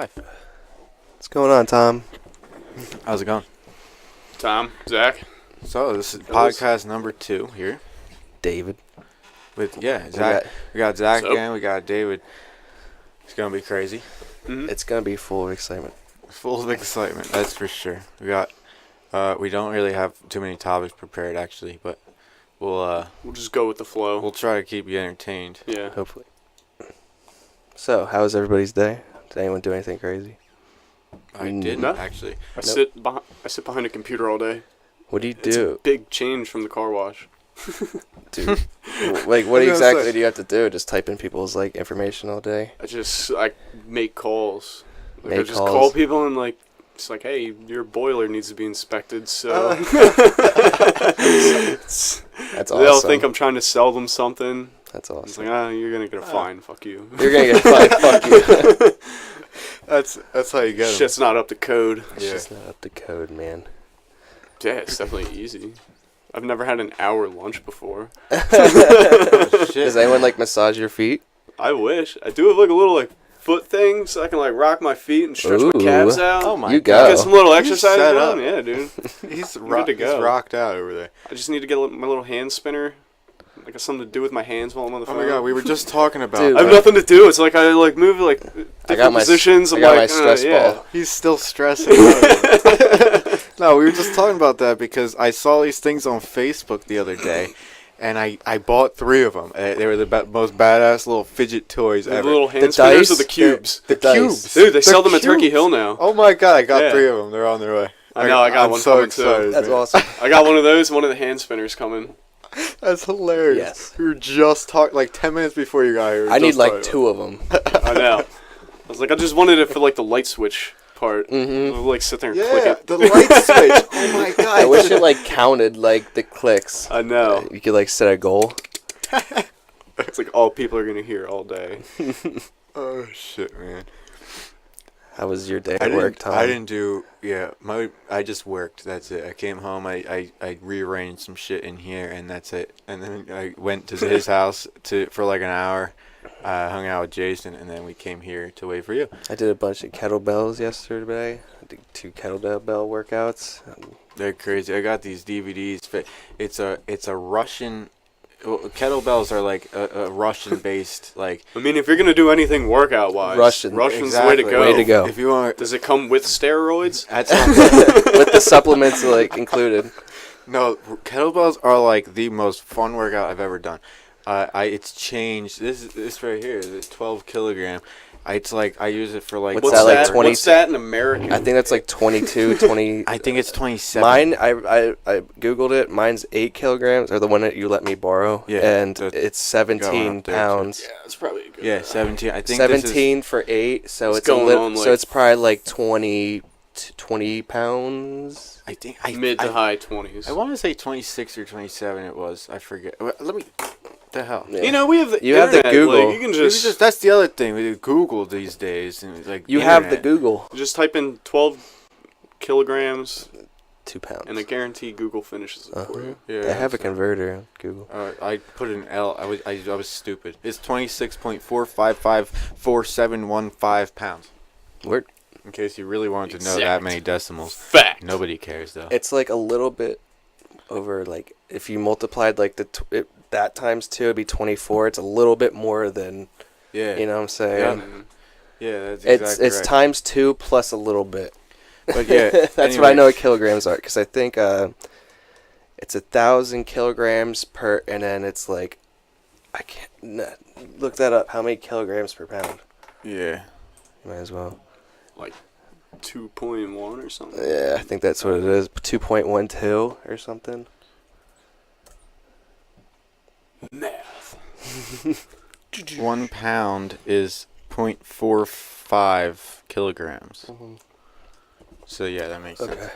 live. What's going on, Tom? How's it going? Tom, Zach. So this is podcast number 2 here David. with Zach. We got Zach again. We got David. It's gonna be crazy. Mm-hmm. It's gonna be full of excitement. Full of excitement, that's for sure. We don't really have too many topics prepared actually, but we'll just go with the flow. we'll try to keep you entertained. Yeah. Hopefully. So, how was everybody's day? Did anyone do anything crazy? I didn't No. actually. I sit behind a computer all day. What do you It's a do? big change from the car wash. Dude, like, what exactly do you have to do? Just type in people's, like, information all day? I make calls. Like, I Make just calls. call people and it's like, hey, your boiler needs to be inspected. So That's awesome. they'll think I'm trying to sell them something. That's It's awesome. like, you're gonna get a fine. Fuck you. You're gonna get fined. Fuck you. That's how you get 'em. Shit's not up to code. It's just not up to code, man. Yeah, it's definitely easy. I've never had an hour lunch before. Oh, shit. Does anyone, like, massage your feet? I wish. I do have like a little foot thing so I can rock my feet and stretch my Ooh. calves out. Oh my You god. go. Get some little He's exercise set done. up. Yeah, dude. He's good to go. rocked out over there. I just need to get my little hand spinner. I got something to do with my hands while I'm on the Oh phone. my god, we were just talking about Dude. I have nothing to do. It's like I move I different got my positions. I I'm got like, my stress yeah. ball. He's still stressing. No, we were just talking about that because I saw these things on Facebook the other day, and I bought 3 of them. They were the most badass little fidget toys The ever. little hand The spinners dice? or the cubes. The dice. cubes. Dude, they The sell them at cubes. Turkey Hill now. Oh my god, I got Yeah. 3 of them. They're on their way. I know, I got I'm one so coming, too. excited. That's man. awesome. I got one of those. One of the hand spinners coming. That's hilarious. Yes. We were just talking 10 minutes before you got here. we were I need, just like, talking 2 of them. I know. I was like, I just wanted it for the light switch part. Mm-hmm. I'll, sit there and about click it. Yeah, it. the light switch. Oh my god. I wish it, counted, the clicks. I know. You could, set a goal. It's all people are gonna hear all day. Oh shit, man. How was your day I at work, Tom? didn't do. Yeah, I just worked. That's it. I came home. I rearranged some shit in here, and that's it. And then I went to his house for an hour. Hung out with Jason, and then we came here to wait for you. I did a bunch of kettlebells yesterday. I did 2 kettlebell workouts. They're crazy. I got these DVDs. It's a Russian. Well, kettlebells are a Russian-based I mean, if you're gonna do anything workout-wise, Russian's exactly. the way to go. Way to go. If you want, Does it come with steroids? that's With the supplements included. no. Kettlebells are the most fun workout I've ever done. It's changed. This right here is 12 kilogram. It's I use it for What's that, 20? What's that in American? I think that's 22, 20. I think it's 27. Mine, I Googled it. Mine's 8 kilograms, or the one that you let me borrow. Yeah, And the- it's Go 17 up there, pounds. Yeah, it's probably a good. Yeah, 17. I think 17 for 8, so It's it's a going little. on, So it's probably 20 pounds. I think mid to high 20s. I want to say 26 or 27. It was. I forget. Let me. The hell. Yeah. We have the You have the internet. Google. You can just That's the other thing. We do Google these days, and You have the internet. Google. type in 12 kilograms, 2 pounds. and I guarantee Google finishes it for you. Yeah, They have a so- converter on Google. I put an L. I was stupid. It's 26.4554715 pounds. Word. In case you really wanted to know that Exact. many decimals. Fact. Nobody cares though. It's a little bit over, if you multiplied that times 2, it'd be 24. It's a little bit more than, Yeah. you know what I'm saying? Yeah, that's exactly It's right. times 2 plus a little bit. But yeah, That's anyway. what I know what kilograms are, because I think it's 1,000 kilograms per, and then it's I can't look that up. How many kilograms per pound? Yeah. You might as well. 2.1 or something. Yeah, I think that's what it is. 2.12 or something. Math. 1 pound is 0.45 kilograms. So yeah, that makes sense.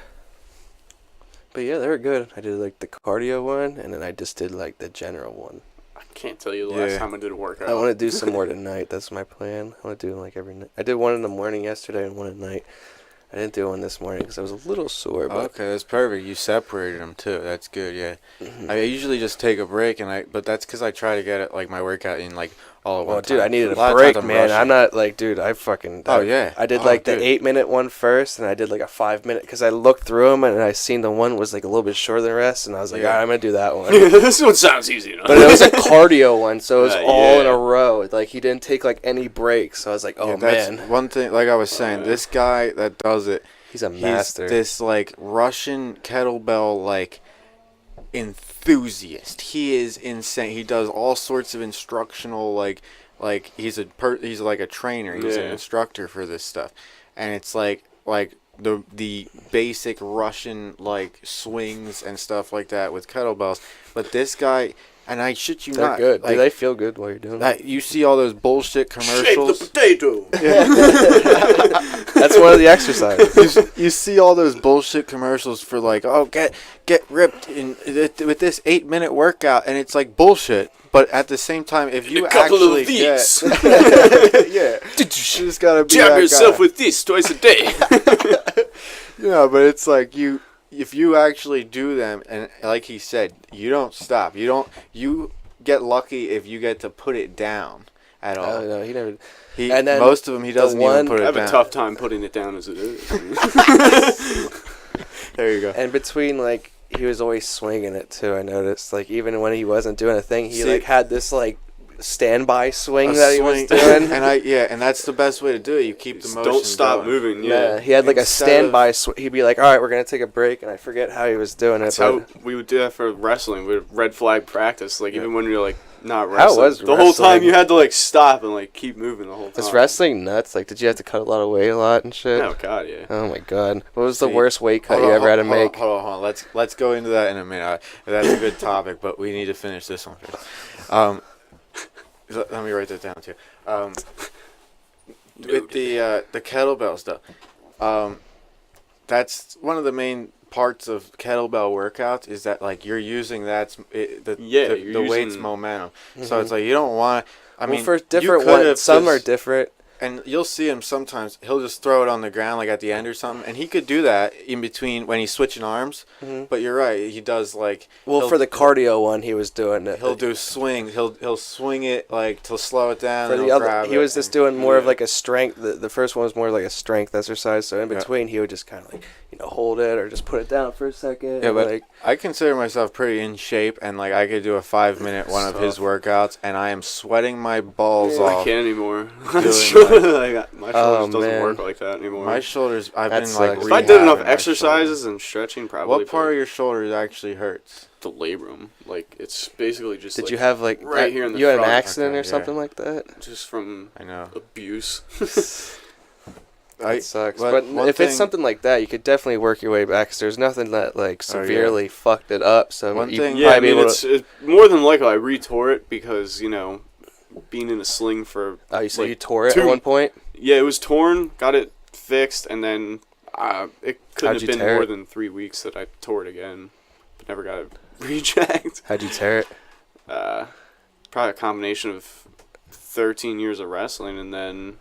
But yeah, they were good. I did the cardio one, and then I just did the general one. I can't tell you the last Yeah. time I did a workout. I want to do some more tonight. That's my plan. I want to do every night. I did one in the morning yesterday and one at night. I didn't do one this morning because I was a little sore. But Okay, that's perfect. You separated them too. That's good. Yeah. Mhm. I usually just take a break, but that's because I try to get my workout in all at Well, one dude, time. I needed lot a of break, times I'm man. rushing. I'm not like, dude, I fucking. Oh, yeah. I did Oh, like the dude. 8-minute one first, and I did like a 5-minute because I looked through them and I seen the one was like a little bit shorter than the rest, and I was like, Yeah. all right, I'm gonna do that one. This one sounds easy enough. But it was a cardio one, so it was all in Yeah. a row. Like he didn't take like any breaks, so I was like, oh Yeah, that's man, one thing. Like I was saying, this guy that does it, he's a he's master. this like Russian kettlebell like enthusiast. He is insane. He does all sorts of instructional like he's like a trainer. He's an Yeah. instructor for this stuff, and it's like the basic Russian like swings and stuff like that with kettlebells. But this guy, and I shit you They're not, good. like, Do they feel good while you're doing it? you see all those bullshit Shape commercials. the potato. That's one of the exercises. You see all those bullshit commercials for like, oh, get ripped with this 8-minute workout, and it's like bullshit. But at the same time, if you a couple actually of these. yeah, you just gotta be Jab that yourself guy. with this twice a day. But it's like if you actually do them, and like he said, you don't stop. You get lucky if you get to put it down at all. Oh no, he never. He and then most of them he doesn't even one- put I it have down. a tough time putting it down as it is. There you go. And between like he was always swinging it too. I noticed like even when he wasn't doing a thing, he See- like had this like standby swing A that he swing. was doing. and that's the best way to do it. You keep the Just motion don't stop going. moving. Yeah, Yeah. he had like a Instead standby. He'd be like, "All right, we're gonna take a break," and I forget how he was doing That's it. how But we would do that for wrestling. We would red flag practice. Like even when you're like not How wrestling, was the whole time wrestling? you had to like stop and like keep moving the whole time. was wrestling nuts? Like, did you have to cut a lot of weight a lot and shit? Oh god, yeah. Oh my god, what was the See, worst weight cut Hold you on, ever had to hold on, make? Hold on. Let's go into that in a minute. That's a good topic, but we need to finish this one first. Let me write that down too. With the kettlebell stuff, that's one of the main parts of kettlebell workouts is that like you're using the you're weight's using- momentum. So it's like you don't want. I Well, mean, for you different could have ones, some are just- different. And you'll see him sometimes. He'll just throw it on the ground, like at the end or something. And he could do that in between when he's switching arms. Mhm. But you're right. He does like. Well, he'll- for the cardio one, he was doing it. He'll do swings. He'll swing it like to slow it down. For and the he'll other, grab he it was just and- doing more of Yeah. like a strength. The first one was more like a strength exercise. So in Yeah. between, he would just kind of like hold it or just put it down for a second. Yeah, and, but like I consider myself pretty in shape, and like I could do a 5-minute one of his Tough. workouts, and I am sweating my balls Yeah. I off. can't anymore. Doing Like, my shoulders Oh, doesn't man. work like that anymore. My shoulders. I've That been like. sucks. if I did enough rehabbing my exercises shoulders. and stretching, probably. What part of your shoulders actually hurts? the labrum? Like it's basically just. did like, you have like right here in the you had an front? accident Okay, or yeah. something like that? just from I know. abuse? That sucks. but But one if it's thing- something like that, you could definitely work your way back. 'Cause there's nothing that like Oh, yeah. severely fucked it up. So One you thing- probably Yeah, I be mean able it's to. more than likely I retore it because being in a sling for Oh, you said like, you tore it two- at one point. yeah, it was torn, got it fixed, and then it couldn't How'd have you been tear more it? than 3 weeks that I tore it again, but never got it rechecked. How'd you tear it? Probably a combination of 13 years of wrestling and then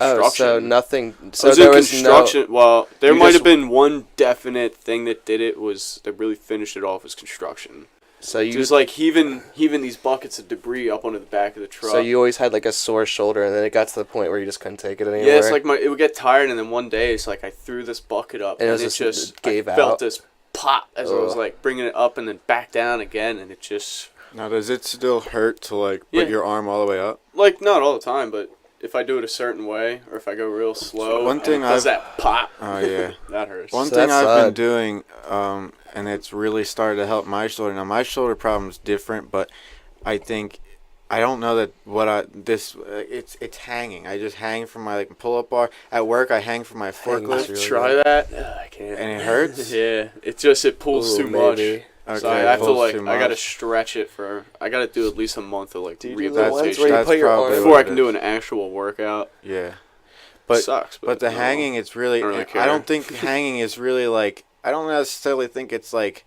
Oh, construction. so nothing. I So was there in was construction. Well, there You might just- have been one definite thing that did it was that really finished it off was construction. no. So you Just like heaving these buckets of debris up onto the back of the truck. So you always had like a sore shoulder, and then it got to the point where you just couldn't take it anymore. Yeah, it's like it would get tired, and then one day it's like I threw this bucket up, And it and, was it just- just it gave I felt out? this pop as I was Ugh. like bringing it up and then back down again, and it just Now, does it still hurt to like Yeah. put your arm all the way up? like not all the time, but if I do it a certain way or if I go real slow, One and thing it does I've- that pop. Oh yeah. That hurts. One So thing that's I've been odd. doing, and it's really started to help my shoulder. Now my shoulder problem is different, but I think I don't know that it's hanging. I just hang from my like pull-up bar at work. I hang from my Hanging's forklift, really Try that. Ugh, I can't. and it hurts. Yeah, it pulls Ooh, too much. maybe. So I have to pulls like too I gotta much. stretch it I gotta do at least a month of like Do you do the ones rehabilitation where you That's put your probably arm? before what I it can do is. an actual workout. Yeah, but Sucks. but the no. hanging, it's really. I don't really I care. don't think hanging is really like. I don't necessarily think it's like.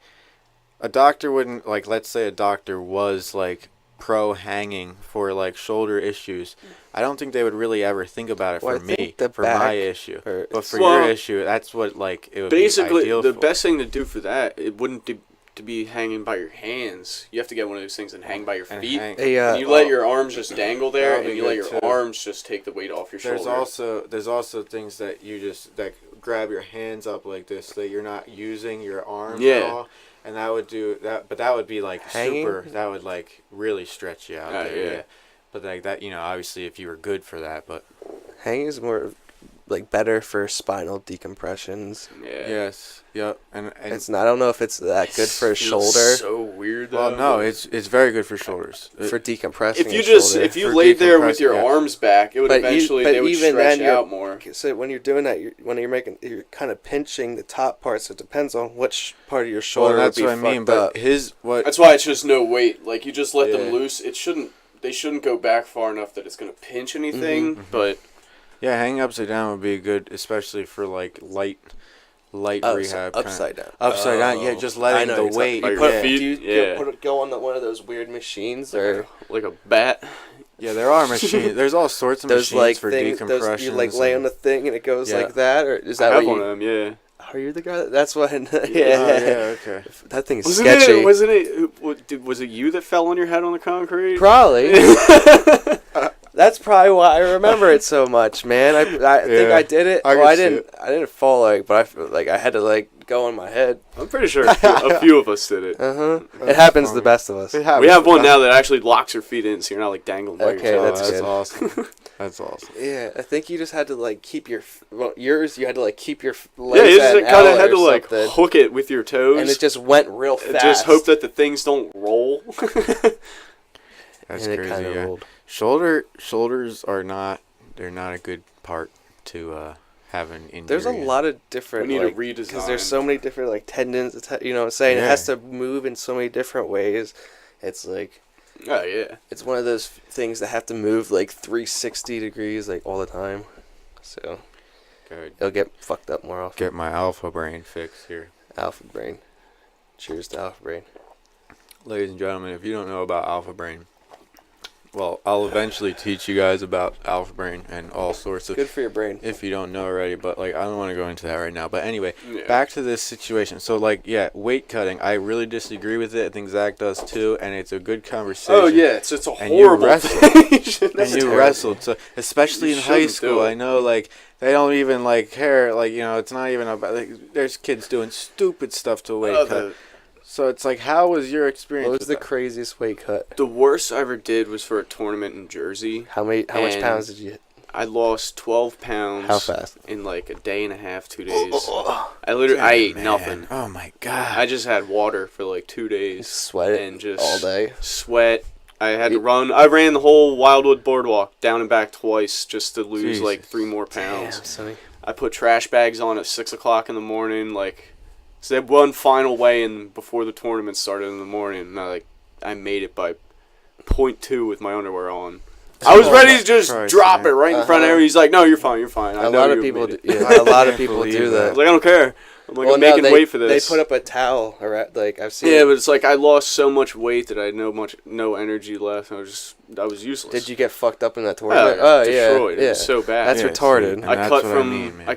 A doctor wouldn't like. Let's say a doctor was like pro hanging for like shoulder issues. I don't think they would really ever think about it Well, for I me think the for my back issue. hurts. But for Well, your issue, that's what like it would Basically, be ideal the for. best thing to do for that it wouldn't to be hanging by your hands. You have to get one of those things and hang by your And feet. hang- And you let your arms just dangle there, That'll and be you let good, your too. arms just take the weight off your shoulder. There's also things that you just that grab your hands up like this, that you're not using your arms at all, and that would do that. But that would be like Hanging? super. That would like really stretch you out there. Yeah. Yeah. But like that, obviously if you were good for that, but Hanging is more like better for spinal decompressions. Yeah. yes, yep, and It's not. I don't know if it's that good for a Feels shoulder. So weird. well, Though, no, but- it's very good for shoulders. For decompressing. if you a just shoulder. if you For laid there with your decompress- yeah. arms back, it would But eventually but they would even stretch then, you're- out more. So when you're doing that, you're kind of pinching the top part. So it depends on which part of your shoulder. Well, that's would be what I mean. fucked But up. That's why it's just no weight. Like you just let Yeah. them loose. They shouldn't go back far enough that it's gonna pinch anything. Mhm. But yeah, hanging upside down would be good, especially for like light rehab. upside down. Upside down, yeah, Oh. just I letting know the exactly. weight. Like You your put, feet? do you Yeah. go on one of those weird machines or like a bat. Yeah, there are machines. There's all sorts of those machines like for things? decompression. You like lay on the thing and it goes Yeah. like that, or is I that have what one you? of them. Yeah. Are you the guy? That's what. Yeah. okay. That thing is Wasn't sketchy. it? Wasn't it? Was it you that fell on your head on the concrete? Probably. That's probably why I remember it so much, man. I think Yeah, I did it. I Well, can I see didn't. it. I didn't fall but I feel like I had to go on my head. I'm pretty sure a few of us did it. It That's happens to funny. the best of us. It We happens have one to- now that actually locks your feet in, so you're not like dangling by Okay, yourself. that's that's good. awesome. That's awesome. Yeah, I think you just had to keep your yours. You had to keep your Yeah, legs you at just an kind of L had to or like something, hook it with your toes, and it just went real and fast. just hope that the things don't roll. That's and it crazy. kind of Yeah. rolled. Shoulders are not. They're not a good part to have an injury. There's a in. lot of different. We need a because redesign. there's so many different tendons. You know what I'm saying? It Yeah. has to move in so many different ways. It's like. Oh yeah. It's one of those things that have to move 360 degrees all the time. So Good. it'll get fucked up more often. Get my alpha brain fixed here. Alpha brain. Cheers to alpha brain. Ladies and gentlemen, if you don't know about alpha brain, well, I'll eventually teach you guys about alpha brain and all sorts of, Good for your brain. if you don't know already, but I don't want to go into that right now. But anyway, Yeah. back to this situation. So weight cutting, I really disagree with it. I think Zach does too, and it's a good conversation. Oh yeah, it's a And you horrible wrestle. thing. You shouldn't And have you to- wrestled, so especially You in high shouldn't do school, it. I know they don't even care. It's not even about. There's kids doing stupid stuff to weight Oh, cut. So it's how was your experience? What was with the that? craziest weight cut? the worst I ever did was for a tournament in Jersey. How much And pounds did you hit? I lost 12 pounds. How fast? In a day and a half, 2 days. I ate Man. nothing. Oh my god! I just had water for 2 You days. sweat it And just all day. Sweat. I had to run. I ran the whole Wildwood Boardwalk down and back twice just to lose Jesus. 3 more pounds. Damn, Sonny. I put trash bags on at 6 o'clock in the morning. So they had one final weigh-in before the tournament started in the morning. And I made it by 0.2 with my underwear on. I was ready to just Christ, drop man. it right in front of Uh-huh. him. He's like, "No, you're fine. You're fine." I A know lot of you people. made Do, it. yeah, a lot of Can't people believe do that. I that. was like, "I don't care." I'm like, Well, "I'm no, making weight for They this." put up a towel around. I've seen. Yeah, but it's I lost so much weight that I had no energy left. I was useless. Did you get fucked up in that Oh, tournament? destroyed. Yeah. It was so bad. That's Yeah, retarded. see, and I that's cut what from I mean, man.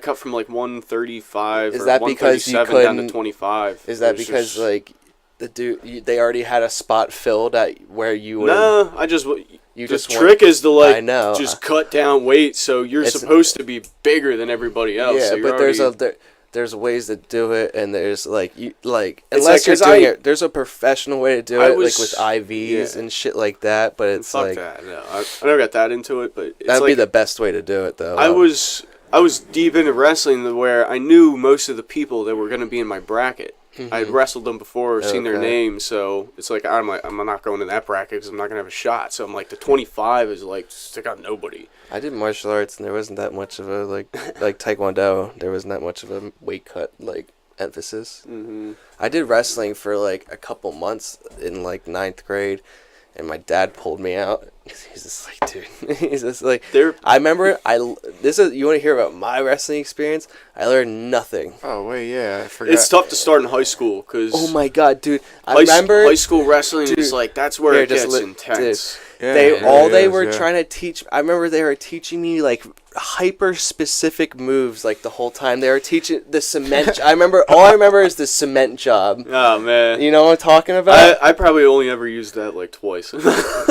135 Is or that because you 137 down to couldn't- 25. Is that It was because just- the dude they already had a spot filled at where you would? No, I just You the just trick is to I know. just cut down weight so you're It's- supposed to be bigger than everybody else. Yeah, so you're but there's already- there's ways to do it, and there's unless like, you're 'cause doing it, there's a professional way to do I it, was- with IVs yeah. and shit like that. But it's fuck that. No, I never got that into it, but it's that'd be the best way to do it, though. I was deep into wrestling to where I knew most of the people that were going to be in my bracket. I had wrestled them before, seen their Okay. names, so it's I'm not going in that bracket because I'm not gonna have a shot. So I'm the 25 is I got nobody. I did martial arts, and there wasn't that much of a like Taekwondo. There wasn't that much of a weight cut emphasis. Mm-hmm. I did wrestling for a couple months in ninth grade, and my dad pulled me out. He's just dude. He's just There, I remember this is you want to hear about my wrestling experience? I learned nothing. Oh wait, yeah, I forgot. it's tough to start in high school because Oh my god, dude! I remember high school wrestling Dude, is that's where here, it gets dude, intense. Yeah, They it all really they is, were yeah. trying to teach. I remember they were teaching me like hyper specific moves like the whole time. They were teaching the cement. I remember is the cement job. Oh man. You know what I'm talking about? I probably only ever used that like twice.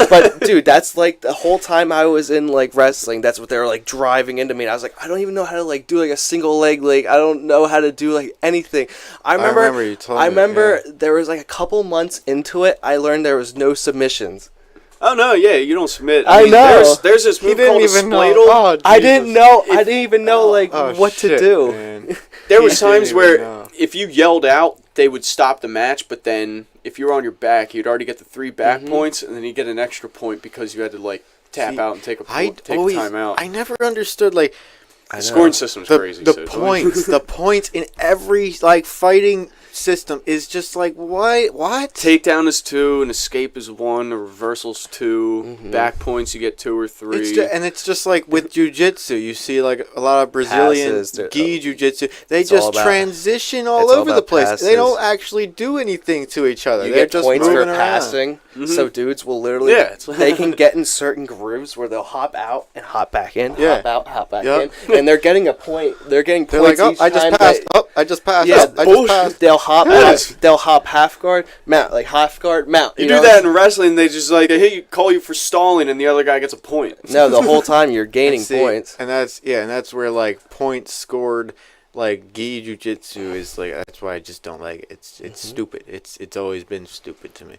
But dude, that's like the whole time I was in like wrestling. That's what they were like driving into me. And I was like, I don't even know how to like do like a single leg. Like I don't know how to do like anything. I remember you told me, there was like a couple months into it. I learned there was no submissions. Oh no, yeah, you don't submit. I mean, know. There's this He move didn't called a even know. spladle. Oh, I didn't Jesus. know. I didn't even know like Oh, what to shit, do. man. There He was times didn't where even know. if you yelled out, they would stop the match. But then if you were on your back, you'd already get the 3 back Mhm. points, and then you get an extra point because you had to like tap See, out and take a I time out. I never understood like I The know. scoring system's crazy. the so- points. The points in every like fighting system is just like what? Takedown is 2, an escape is 1, a reversal's 2, Mhm. back points you get 2 or 3. It's just like with jiu-jitsu. You see like a lot of Brazilian Passes, they're- gi jiu-jitsu. They it's all just about- transition all it's all over the about place. passes. They don't actually do anything to each other. You They're get just points for moving around. passing, Mhm. so dudes will literally Yeah, they can get in certain grooves where they'll hop out and hop back in, Yeah. hop out, hop back Yep. in, and they're getting a point. They're getting They're like, points oh, each I just time. passed. Oh, I just passed. Yeah, oh, I just bullshit. passed. They'll hop Yes. out. They'll hop half guard, mount, like half guard, mount. You know? do that in wrestling, they just like hey, call you for stalling, and the other guy gets a point. No, the whole time you're gaining See, points. and that's where like points scored like gi jiu-jitsu is like that's why I just don't like it. It's Mm-hmm. stupid. It's always been stupid to me.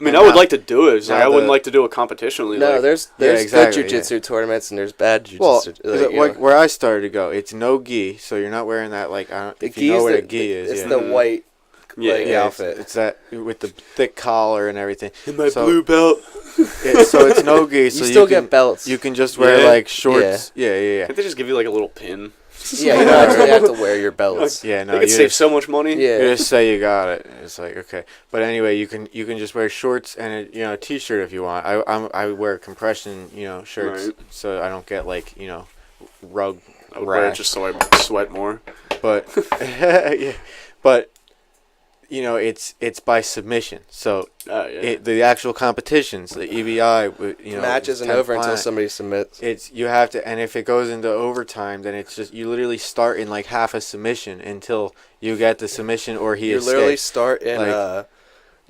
I mean, And I would now- like to do it. It's like, now I wouldn't the- like to do it competitionally. No, like, there's exactly, good jujitsu tournaments and there's bad jujitsu. Well, like, where I started to go, it's no gi, so you're not wearing that like I don't, the if you know gi's what the- a gi is. It's Yeah. the Mhm. white Yeah, like, Yeah, outfit. It's that with the thick collar and everything. in my So- blue belt. So it's no gi. You So still can, get belts. You can just wear Yeah. like shorts. Yeah. Can't they just give you like a little pin? Yeah, you don't actually have to wear your belts. Yeah, They no, could you save just, so much money. Yeah. you just say you got it. It's like okay, but anyway, you can just wear shorts and a t-shirt if you want. I wear compression shirts Right. so I don't get like rug I would wear it rash. just so I sweat more. But yeah, but it's by submission. So Oh yeah. the actual competitions, the EBI, Match isn't 10 over until planet, somebody submits. you have to, and if it goes into overtime, then it's just you literally start in like half a submission until you get the submission or he You escapes. literally start in Like-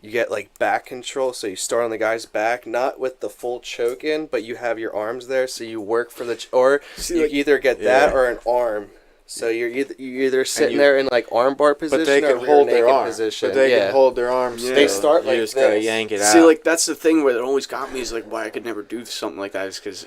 you get like back control, so you start on the guy's back, not with the full choke in, but you have your arms there, so you work for the or See, you like- either get that Yeah. or an arm. So you're either sitting you- there in like armbar position But they or can rear hold their naked arm. position. But they yeah. can hold their arms. Yeah. They still. start like you just gotta this. yank it See, out. like that's the thing where it always got me is like why I could never do something like that is because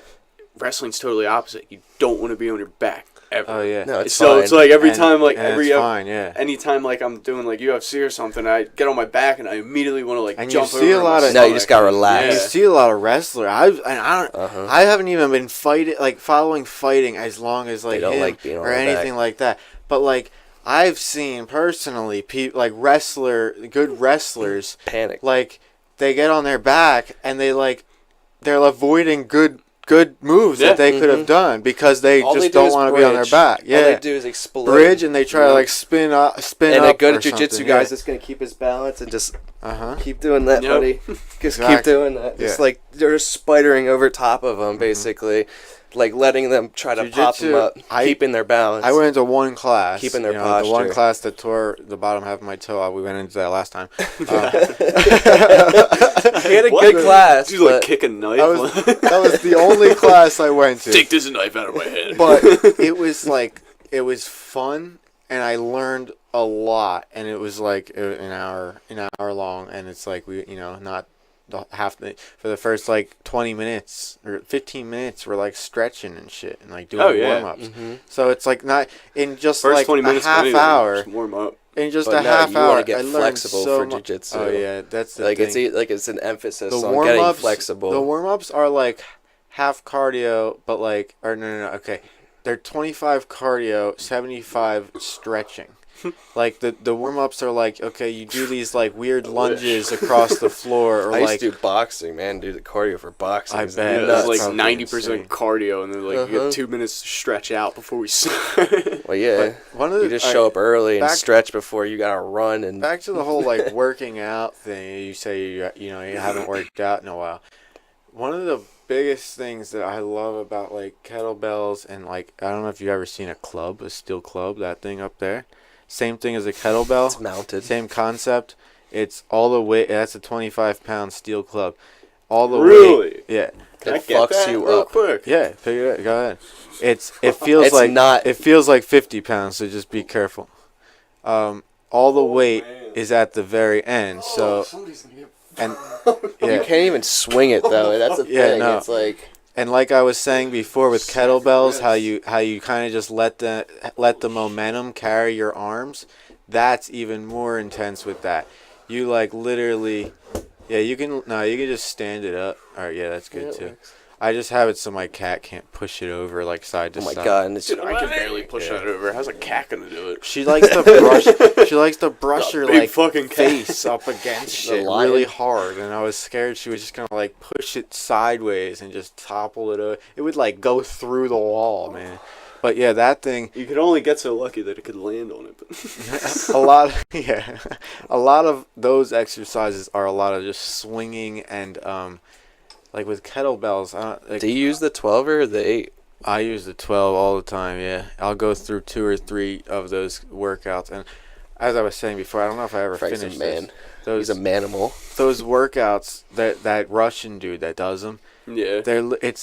wrestling's totally opposite. You don't want to be on your back ever. Oh yeah. No, it's so fine. it's like every And- time, like and every it's fine, yeah. anytime like I'm doing like UFC or something, I get on my back and I immediately want to like And you jump see over a lot my of- No, you stomach. just gotta relax. And you Yeah. see a lot of wrestler. I don't. Uh-huh. I haven't even been following fighting as long as like They don't him like being on or the anything back. like that. But like I've seen personally, like good wrestlers, Panic. like they get on their back and they're avoiding good moves Yeah. that they could have Mhm. done because they All just they do don't is want to be on their bridge. back. Yeah, All they do is explode. bridge and they try to Yeah. like spin up, and a up good or jujitsu something, guy's yeah. just gonna keep his balance and just Uh-huh. keep doing that, Yep. buddy. Just keep Exactly. doing that. Just Yeah. like they're just spidering over top of them, basically, like letting them try to pop them Jiu-jitsu, up, I- keeping their balance. I went into one class. Keeping their The one posture. class that tore the bottom half of my toe out. We went into that last time. We had a What? good class, Did you like but kick a knife? that was the only class I went to. Take this knife out of my head. But it was fun, and I learned a lot. And it was like an hour long, and it's like we not for the first like 20 minutes or 15 minutes we're like stretching and shit and like doing Oh, yeah. warm-ups. Mhm. So it's like not in just First like 20 a minutes, half anything, hour. just warm up. In just But a no, half you hour, wanna get I learned flexible so for mu- jiu-jitsu. Oh yeah, that's the like thing. it's an emphasis The on getting warm-ups, flexible. The warm-ups are like half cardio, but like no. Okay, they're 25 cardio, 75 stretching. Like the warm-ups are like okay, you do these like weird lunges across the floor, or I used like to do boxing, man. Do the cardio for boxing. I is bet. Yeah, nuts. it's like probably 90% insane. cardio, and then like you Uh-huh. get 2 minutes to stretch out before we start. Well, yeah. But one of the, You just all show right, up early and back- stretch before you gotta run and. Back to the whole like working out thing. You say you haven't worked out in a while. One of the biggest things that I love about like kettlebells and like I don't know if you've ever seen a steel club, that thing up there. Same thing as a kettlebell. It's mounted. Same concept. It's all the weight. That's a 25-pound steel club. All the Really? weight. Yeah. Can I It get fucks that you real up. quick? Yeah. Pick it up. Go ahead. It feels It's like not- It feels like 50 pounds. So just be careful. All the weight man. is at the very end. So somebody's gonna get and You yeah. can't even swing it though. That's the Yeah, thing. no. It's like And like I was saying before with kettlebells, how you kind of just let the momentum carry your arms. That's even more intense with that. You like literally, yeah. You can just stand it up. All right, yeah, that's good Yeah, it too. works. I just have it so my cat can't push it over like side to oh my side. god, and it's Dude, I can barely push Yeah. that over. How's a cat gonna do it? She likes to brush. She likes to brush her Big like fucking cat. face up against The shit lion. really hard, and I was scared she was just gonna like push it sideways and just topple it over. It would like go through the wall, man. But yeah, that thing. You could only get so lucky that it could land on it. But a lot of those exercises are a lot of just swinging and like with kettlebells. Do you use the 12 or the 8? I use the 12 all the time. Yeah, I'll go through 2 or 3 of those workouts, and as I was saying before, I don't know if I ever Frank's finished a man. this. He's a manimal. Those workouts that Russian dude that does them. yeah,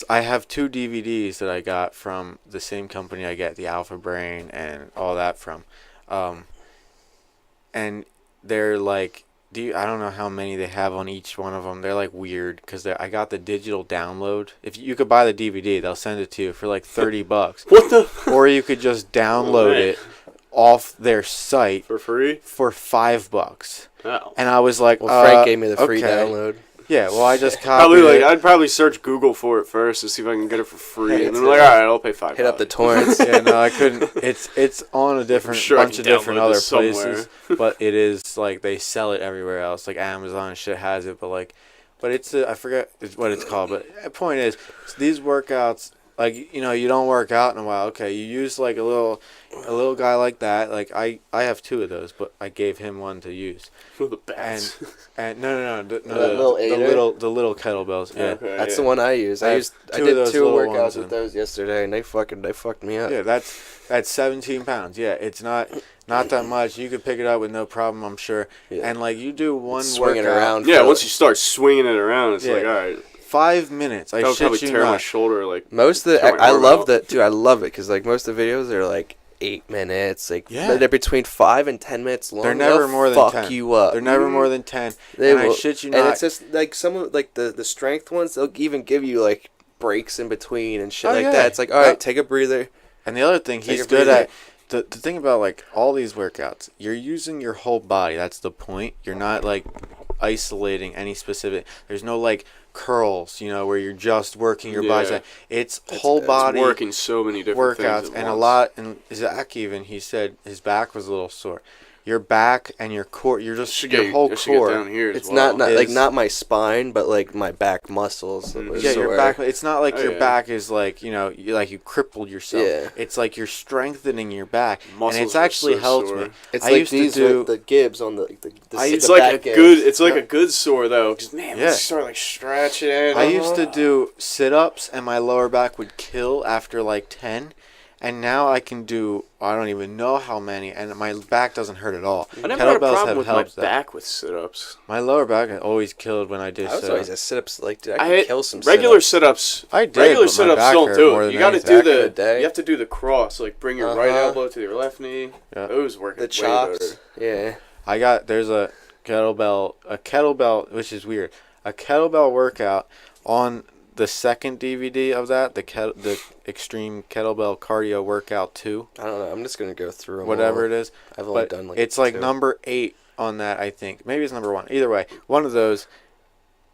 I have 2 DVDs that I got from the same company I get the Alpha Brain and all that from, and they're like, I don't know how many they have on each one of them. They're like weird because I got the digital download. If you could buy the DVD, they'll send it to you for like $30, what the or you could just download man. it off their site for free? for $5. Oh. And I was like, Well, Frank gave me the free okay. download. Yeah, well, I just Probably copied like it. I'd probably search Google for it first to see if I can get it for free, Hey, and then it's I'm like, all right, I'll pay $5. Hit up the torrents. Yeah, no, I couldn't. It's on a different Sure I bunch can of different download other this somewhere. places, but it is like they sell it everywhere else. Like Amazon and shit has it, but it's I forget what it's called. But the point is, these workouts, like you don't work out in a while. Okay, you use like a little guy like that. Like I have 2 of those, but I gave him one to use. For the bats. And no, That little the aider? little kettlebells. Yeah. Okay, That's yeah. the one I use. I I have used. I 2 of did those 2 little workouts ones with and- those yesterday, and they fucked me up. Yeah, that's 17 pounds. Yeah, it's not that much. You could pick it up with no problem, I'm sure. Yeah. And like you do one Swing it workout, around. Yeah, for- once you start swinging it around, it's Yeah. like, all right, 5 minutes. I that would probably shit you tear my not. shoulder. Like Most of the, tear my I arm love out. that, dude. I love it because like most of the videos are like 8 minutes. Like Yeah. they're between 5 and 10 minutes long. They're never They'll more than fuck 10. you up. They're never more than 10. They and I will- shit you and not. it's just like some of like the strength ones. They'll even give you like breaks in between and shit Oh, like yeah. that. It's like, all right, take a breather. And the other thing Take he's a good breather. at, the thing about like all these workouts, you're using your whole body. That's the point. You're not like isolating any specific. There's no like curls, where you're just working your bicep. It's whole body It's working so many different workouts, things at and a once. lot. And Zach even, he said his back was a little sore. Your back and your core, I should your get, whole I should get core. down here as It's well. not like Is- not my spine, but like my back muscles. that were Yeah, your sore. back. It's not like Oh, your yeah. back is like you crippled yourself. Yeah. It's like you're strengthening your back, Muscles and it's are actually so helped sore. me. It's I like used these to do. with the Gibbs on the It's the like back a Gibbs. good. It's like Yeah. a good sore though, because man, Yeah. once you start like stretching it. I used to do sit-ups, and my lower back would kill after like 10. And now I can do, I don't even know how many, and my back doesn't hurt at all. I never had a Kettlebells problem have with my helped that. back with sit-ups. My lower back always killed when I did I was sit-ups. always a sit-ups like dude. I I could hit kill some regular sit-ups. sit-ups. I did, Regular but my sit-ups back don't hurt do more it. than You got to anything. do Back in the. the day. You have to do the cross, like bring your right Uh-huh. elbow to your left knee. Yeah. Those work The way chops. better. Yeah. There's a kettlebell, which is weird, a kettlebell workout on the second DVD of that, the Extreme Kettlebell Cardio Workout 2, I don't know. I'm just gonna go through 'em whatever all. it is. I've only But done like it's like 2. number 8 on that, I think. Maybe it's number 1. Either way, one of those.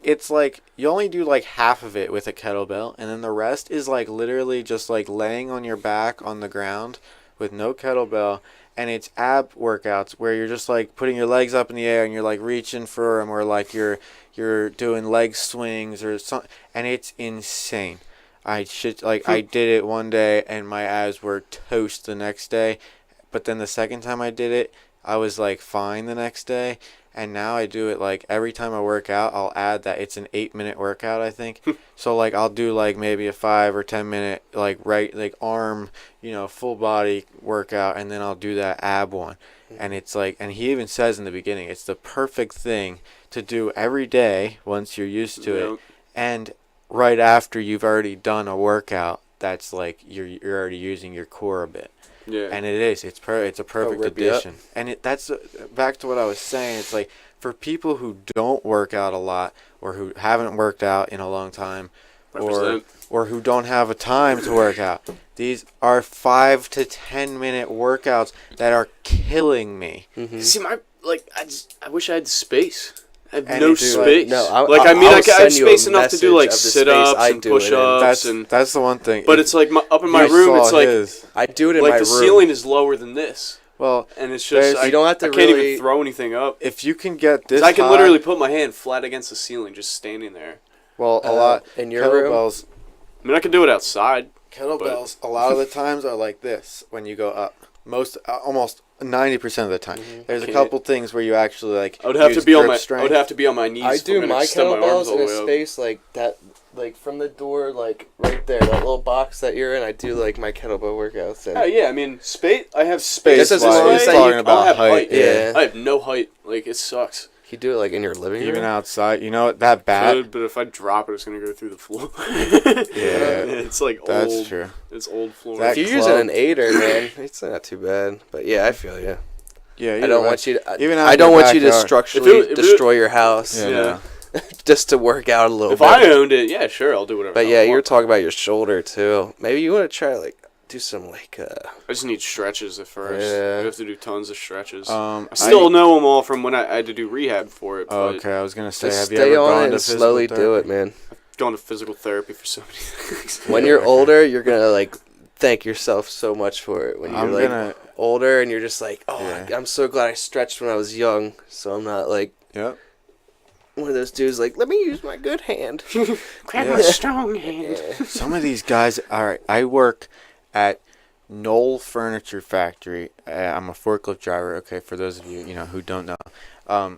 It's like you only do like half of it with a kettlebell, and then the rest is like literally just like laying on your back on the ground with no kettlebell, and it's ab workouts where you're just like putting your legs up in the air and you're like reaching for them, or like you're doing leg swings or something, and it's insane. I did it one day and my abs were toast the next day, but then the second time I did it, I was like fine the next day, and now I do it like every time I work out. I'll add that it's an 8-minute workout, I think. So like I'll do like maybe a 5 or 10 minute like arm, full body workout, and then I'll do that ab one. And it's like, and he even says in the beginning, it's the perfect thing to do every day once you're used to it, and right after you've already done a workout that's like you're already using your core a bit. Yeah. And it's a perfect addition. And that's back to what I was saying. It's like for people who don't work out a lot, or who haven't worked out in a long time, or who don't have a time to work out. These are 5 to 10 minute workouts that are killing me. Mm-hmm. See, I wish I had the space. I have And no it's space. I have space enough to do like sit-ups and push-ups, That's the one thing. but it's like up in my room. It's like I do it in like my the room. ceiling is lower than this, well, and it's just you don't have to I can't really- even throw anything up. if you can get this, I can high, literally put my hand flat against the ceiling, just standing there. well, a lot in your room. kettlebells. I mean, I can do it outside. Kettlebells, a lot of the times are like this when you go up. Almost 90% of the time. Mm-hmm. There's a Can't- couple things where you actually like. I would have use to be on grip my. strength. I would have to be on my knees. I for do a minute, my extend my arms kettlebells all in the a way up. space like that, like from the door, like right there, that little box that you're in. I do like my kettlebell workouts. And Oh yeah, I mean space. I have space. This is this why way. he's talking I don't about have height, yeah. I have no height. Like it sucks. you do it like in your living room. Even outside, that bat. Could, but if I drop it, it's gonna go through the floor. Yeah, it's like that's old. true. It's old floor. That If you're club- using an 8er, man, it's not too bad. But yeah, I feel you. Yeah, I don't want you to. Even out I in don't your want you to backyard. structurally If it- destroy your house Yeah, Yeah. no. just to work out a little If bit. I owned it, yeah, sure, I'll do whatever. But I yeah, want. you're talking about your shoulder too. Maybe you want to try like do some like I just need stretches at first. Yeah. You have to do tons of stretches. I I still know them all from when I had to do rehab for it. Oh, But okay, I was gonna say, just have you stay ever on gone it to and physical slowly do therapy? it, man. I've gone to physical therapy for so many things. When you're older, you're gonna like thank yourself so much for it. When you're I'm like gonna. older and you're just like, oh, Yeah. I'm so glad I stretched when I was young, so I'm not like Yep. one of those dudes like, let me use my good hand. Grab Yeah. my strong hand. Some of these guys. All right, I work at Knoll Furniture Factory. I'm a forklift driver. Okay, for those of you who don't know,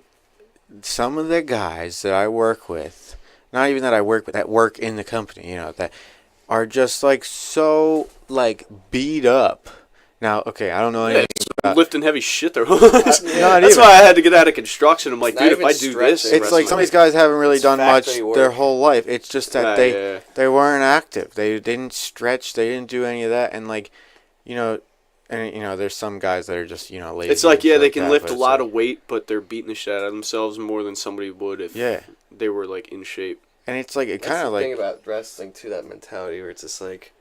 some of the guys that I work with, not even that I work with, that work in the company, that are just like so like beat up. Now, okay, I don't know anything about. Lifting heavy shit there. Not That's even. why I had to get out of construction. I'm like, Not dude, if even I do this, stretching. It's like some of these guys haven't really It's done much factory work. their whole life. It's just that Yeah. they weren't active. They didn't stretch. They didn't do any of that. And like, there's some guys that are just lazy. It's like, and shit they like can that, lift but a it's lot like- of weight, but they're beating the shit out of themselves more than somebody would if Yeah, they were like in shape. and it's like it That's kind the of like thing about wrestling too, that mentality where it's just like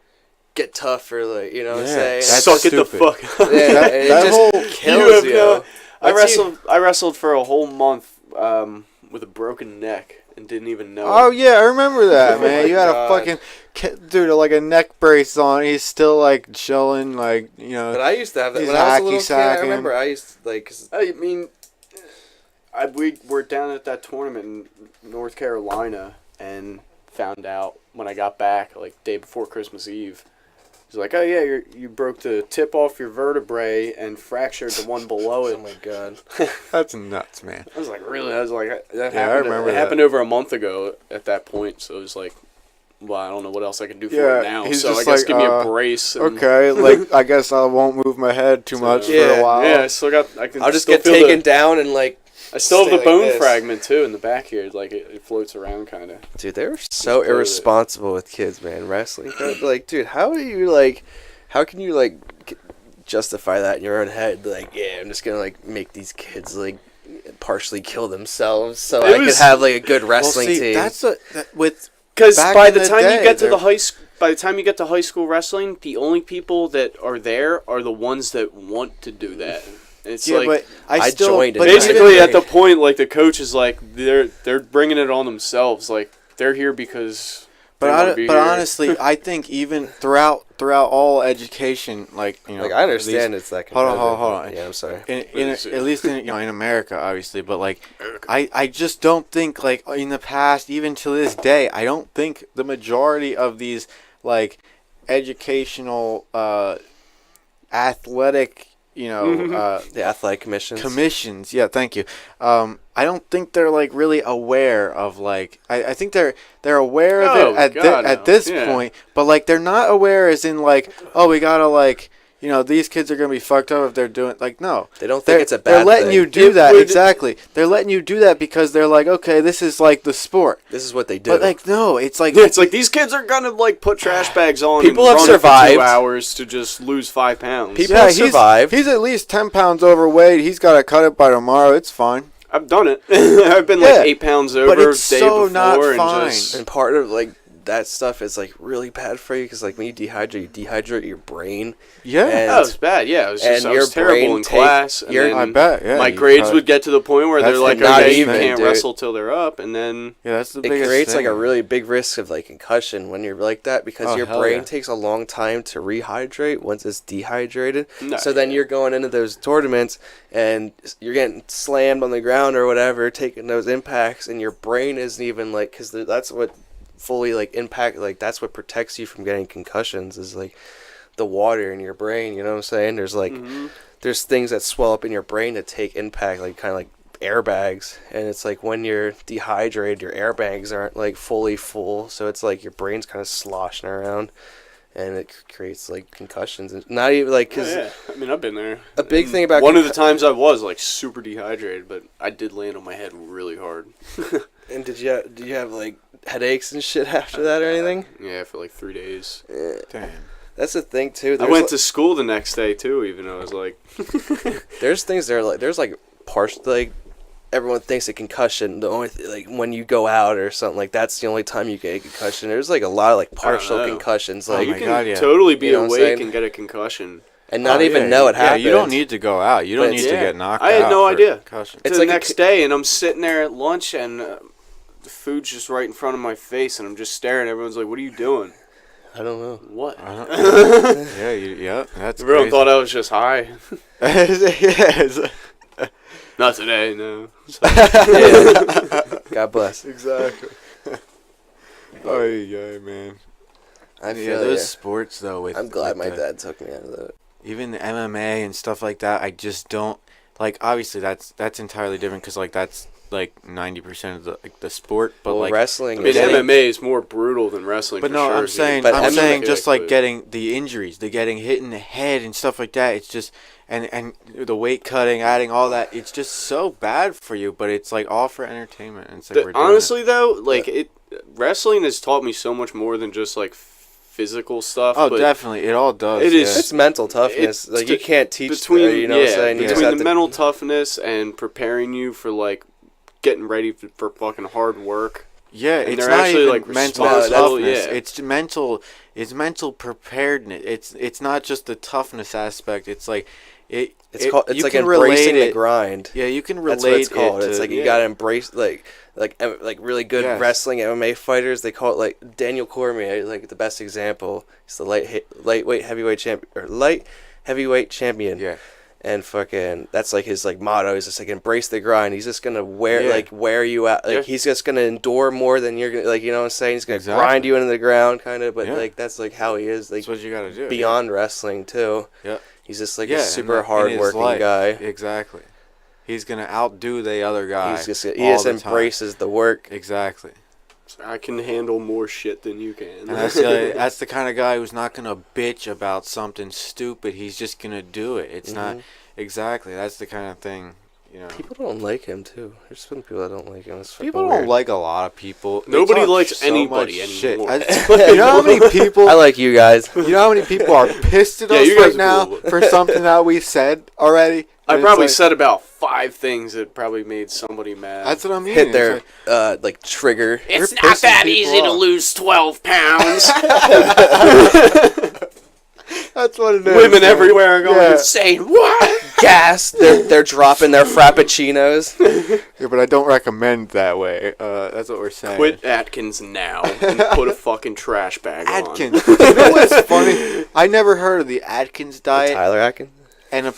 get tough or like what I'm Yeah, saying. that's Suck it the stupid. fuck up. Yeah, That- it that just whole- kills you. I wrestled for a whole month with a broken neck and didn't even know. Oh yeah, I remember that, Oh man. my You had God. a fucking dude like a neck brace on. He's still like chilling, like But I used to have that He's when I was a little hacky kid. I sacking. remember I used to, like 'cause I mean, we were down at that tournament in North Carolina and found out when I got back, like day before Christmas Eve. He's like, "Oh yeah, you broke the tip off your vertebrae and fractured the one below it." oh my god. that's nuts, man. I was like, "Really?" I was like, "That Yeah, I happened." remember It that. happened over a month ago at that point, so it was like, well, I don't know what else I can do for Yeah, it now. he's So I just guess like, give me a brace. And, Okay, like I guess I won't move my head too So, much for yeah, a while. Yeah, I still got. I can. I'll just still get feel taken the, down and like I still have stay the like bone this. fragment too in the back here. Like it floats around kind of. dude, they were so Just irresponsible with kids, man. Wrestling. Like, dude, how can you like justify that in your own head? Like, yeah, I'm just gonna like make these kids like partially kill themselves so It I could was- have like a good Well, wrestling see, team. that's with Because Back by in the the time you day, get to they're- by the time you get to high school wrestling, the only people that are there are the ones that want to do that. It's yeah, like but I I still joined it. but basically even- at the point like the coach is like they're bringing it on themselves. Like they're here because. they wanna be But here. honestly, I think even throughout all education, like like I understand it's that Hold on, competitive. hold on. Yeah, I'm sorry. at least in in America, obviously, but like I just don't think like in the past, even to this day, I don't think the majority of these like educational athletic The athletic commissions. Yeah, thank you. I don't think they're like really aware of like I think they're aware of it at this point, but like they're not aware as in like, oh, we gotta like, these kids are gonna be fucked up if they're doing like, no, they don't think it's a bad thing. They're letting you do that. Exactly. They're letting you do that because they're like, okay, this is like the sport. This is what they do. But like, no, it's like these kids are gonna like put trash bags on. People and have run survived. For 2 hours to just lose 5 pounds. People have survived. He's at least 10 pounds overweight. He's got to cut it by tomorrow. It's fine. I've done it. I've been like 8 pounds over but it's day so before, not and fine. And part of like that stuff is like really bad for you because like when you dehydrate your brain. Yeah, that was bad. Yeah, it was just I was terrible in class. And I bet. Yeah, my grades would get to the point where they're like, okay, you can't dude. wrestle till they're up, and then that's the it biggest creates thing. like a really big risk of like concussion when you're like that because your brain takes a long time to rehydrate once it's dehydrated. So then you're going into those tournaments and you're getting slammed on the ground or whatever, taking those impacts, and your brain isn't even like because that's what fully like impact like that's what protects you from getting concussions is like the water in your brain, you know what I'm saying? There's like there's things that swell up in your brain that take impact, like kind of like airbags, and it's like when you're dehydrated your airbags aren't like fully full, so it's like your brain's kind of sloshing around and it creates like concussions and not even like because I mean I've been there. A big thing about one of the times I was like super dehydrated, but I did land on my head really hard. And did you have like headaches and shit after that or anything? Yeah, for like 3 days. Damn. That's the thing too. I went to school the next day too, even though I was like. There's things there like there's like partial like everyone thinks a concussion the only like when you go out or something like that's the only time you get a concussion. There's like a lot of like partial concussions. Like you can totally be awake and get a concussion. And not even know it happened. You don't need to go out. You don't need to get knocked out. I had no idea. It's the next day, and I'm sitting there at lunch, and the food's just right in front of my face, and I'm just staring. Everyone's like, "What are you doing?" I don't know. What? That's everyone crazy. thought I was just high. Yes. Not today, no. God bless. Exactly. Oh yeah, man. I feel those sports though. I'm glad my dad took me out of that. Even the MMA and stuff like that, I just don't like. Obviously, that's entirely different because like that's like 90% of the sport. But like wrestling, I mean, MMA is more brutal than wrestling. But for no, sure, I'm saying just like getting the injuries, the getting hit in the head and stuff like that. It's just and the weight cutting, adding all that. It's just so bad for you. But it's like all for entertainment. And so honestly, though, like wrestling has taught me so much more than just like physical stuff. Oh, definitely, it all does. It is. It's mental toughness. Like you can't teach between you know what I'm saying? Between the mental toughness and preparing you for like getting ready for fucking hard work. Yeah, and it's not actually even like mental toughness. It's mental. It's mental preparedness. It's not just the toughness aspect. It's like It's like embracing the grind. Yeah, you can relate. That's what it's called. It's like you gotta embrace like really good wrestling MMA fighters. They call it like Daniel Cormier, like the best example. He's the lightweight heavyweight champion or light heavyweight champion. Yeah. And fucking, that's like his like motto. He's just like embrace the grind. He's just gonna wear you out. Like he's just gonna endure more than you're gonna, like, you know what I'm saying. He's gonna grind you into the ground, kind of. But like that's like how he is. Like that's what you gotta do. Beyond wrestling too. Yeah. He's just like a super hardworking guy. Exactly. He's gonna outdo the other guy. He just embraces the work. Exactly. I can handle more shit than you can. And that's the kind of guy who's not gonna bitch about something stupid. He's just gonna do it. It's not exactly. That's the kind of thing. You know. People don't like him too. There's some people that don't like him. People don't like a lot of people. Nobody likes anybody anymore. You know how many people? I like you guys. You know how many people are pissed at us right now for something that we said already? I probably said about 5 things that probably made somebody mad. That's what I mean. Hit their like trigger. It's not that easy to lose 12 pounds. That's what it is. Women everywhere are going insane. What? Gas. They're dropping their frappuccinos. Yeah, but I don't recommend that way. That's what we're saying. Quit Atkins now and put a fucking trash bag on. Atkins. You know what's funny? I never heard of the Atkins diet. Tyler Atkins. And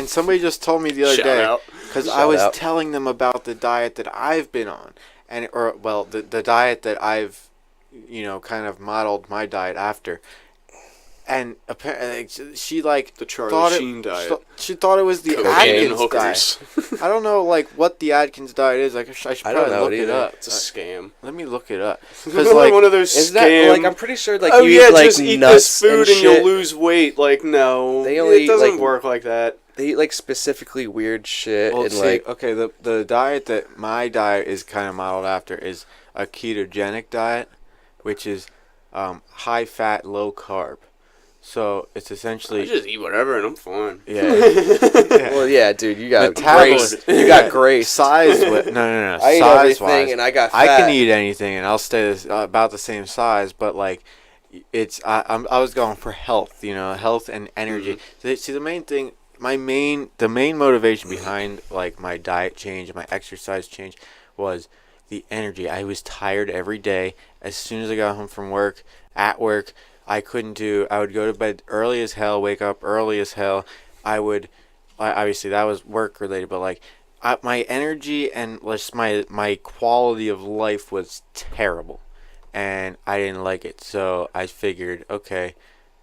somebody just told me the other day because I was telling them about the diet that I've been on, the diet that I've, kind of modeled my diet after, and apparently she like The Charlie thought Sheen diet. She thought it was the Cocaine Atkins diet. hookers. I don't know like what the Atkins diet is. Like I should I don't probably know look it it either. up. It's a scam. Let me look it up. It's like one of those Is scam. that like I'm pretty sure like oh you yeah, eat like just eat nuts this food and shit. you'll lose weight. Like no, They only it doesn't like- work like that. They eat like specifically weird shit Well, and see, like okay, the diet that my diet is kind of modeled after is a ketogenic diet, which is high fat, low carb. So it's I essentially just eat whatever and I'm fine. yeah. well yeah, dude, you got Metabolism. grace. You got grace. Size no. I eat Size everything wise, and I got fat. I can eat anything and I'll stay about the same size, but like it's I was going for health, health and energy. See the main thing. The main motivation behind like my diet change and my exercise change was the energy. I was tired every day. As soon as I got home from work, at work, I would go to bed early as hell, wake up early as hell. Obviously that was work related, but like my energy and just my quality of life was terrible, and I didn't like it. So I figured, okay,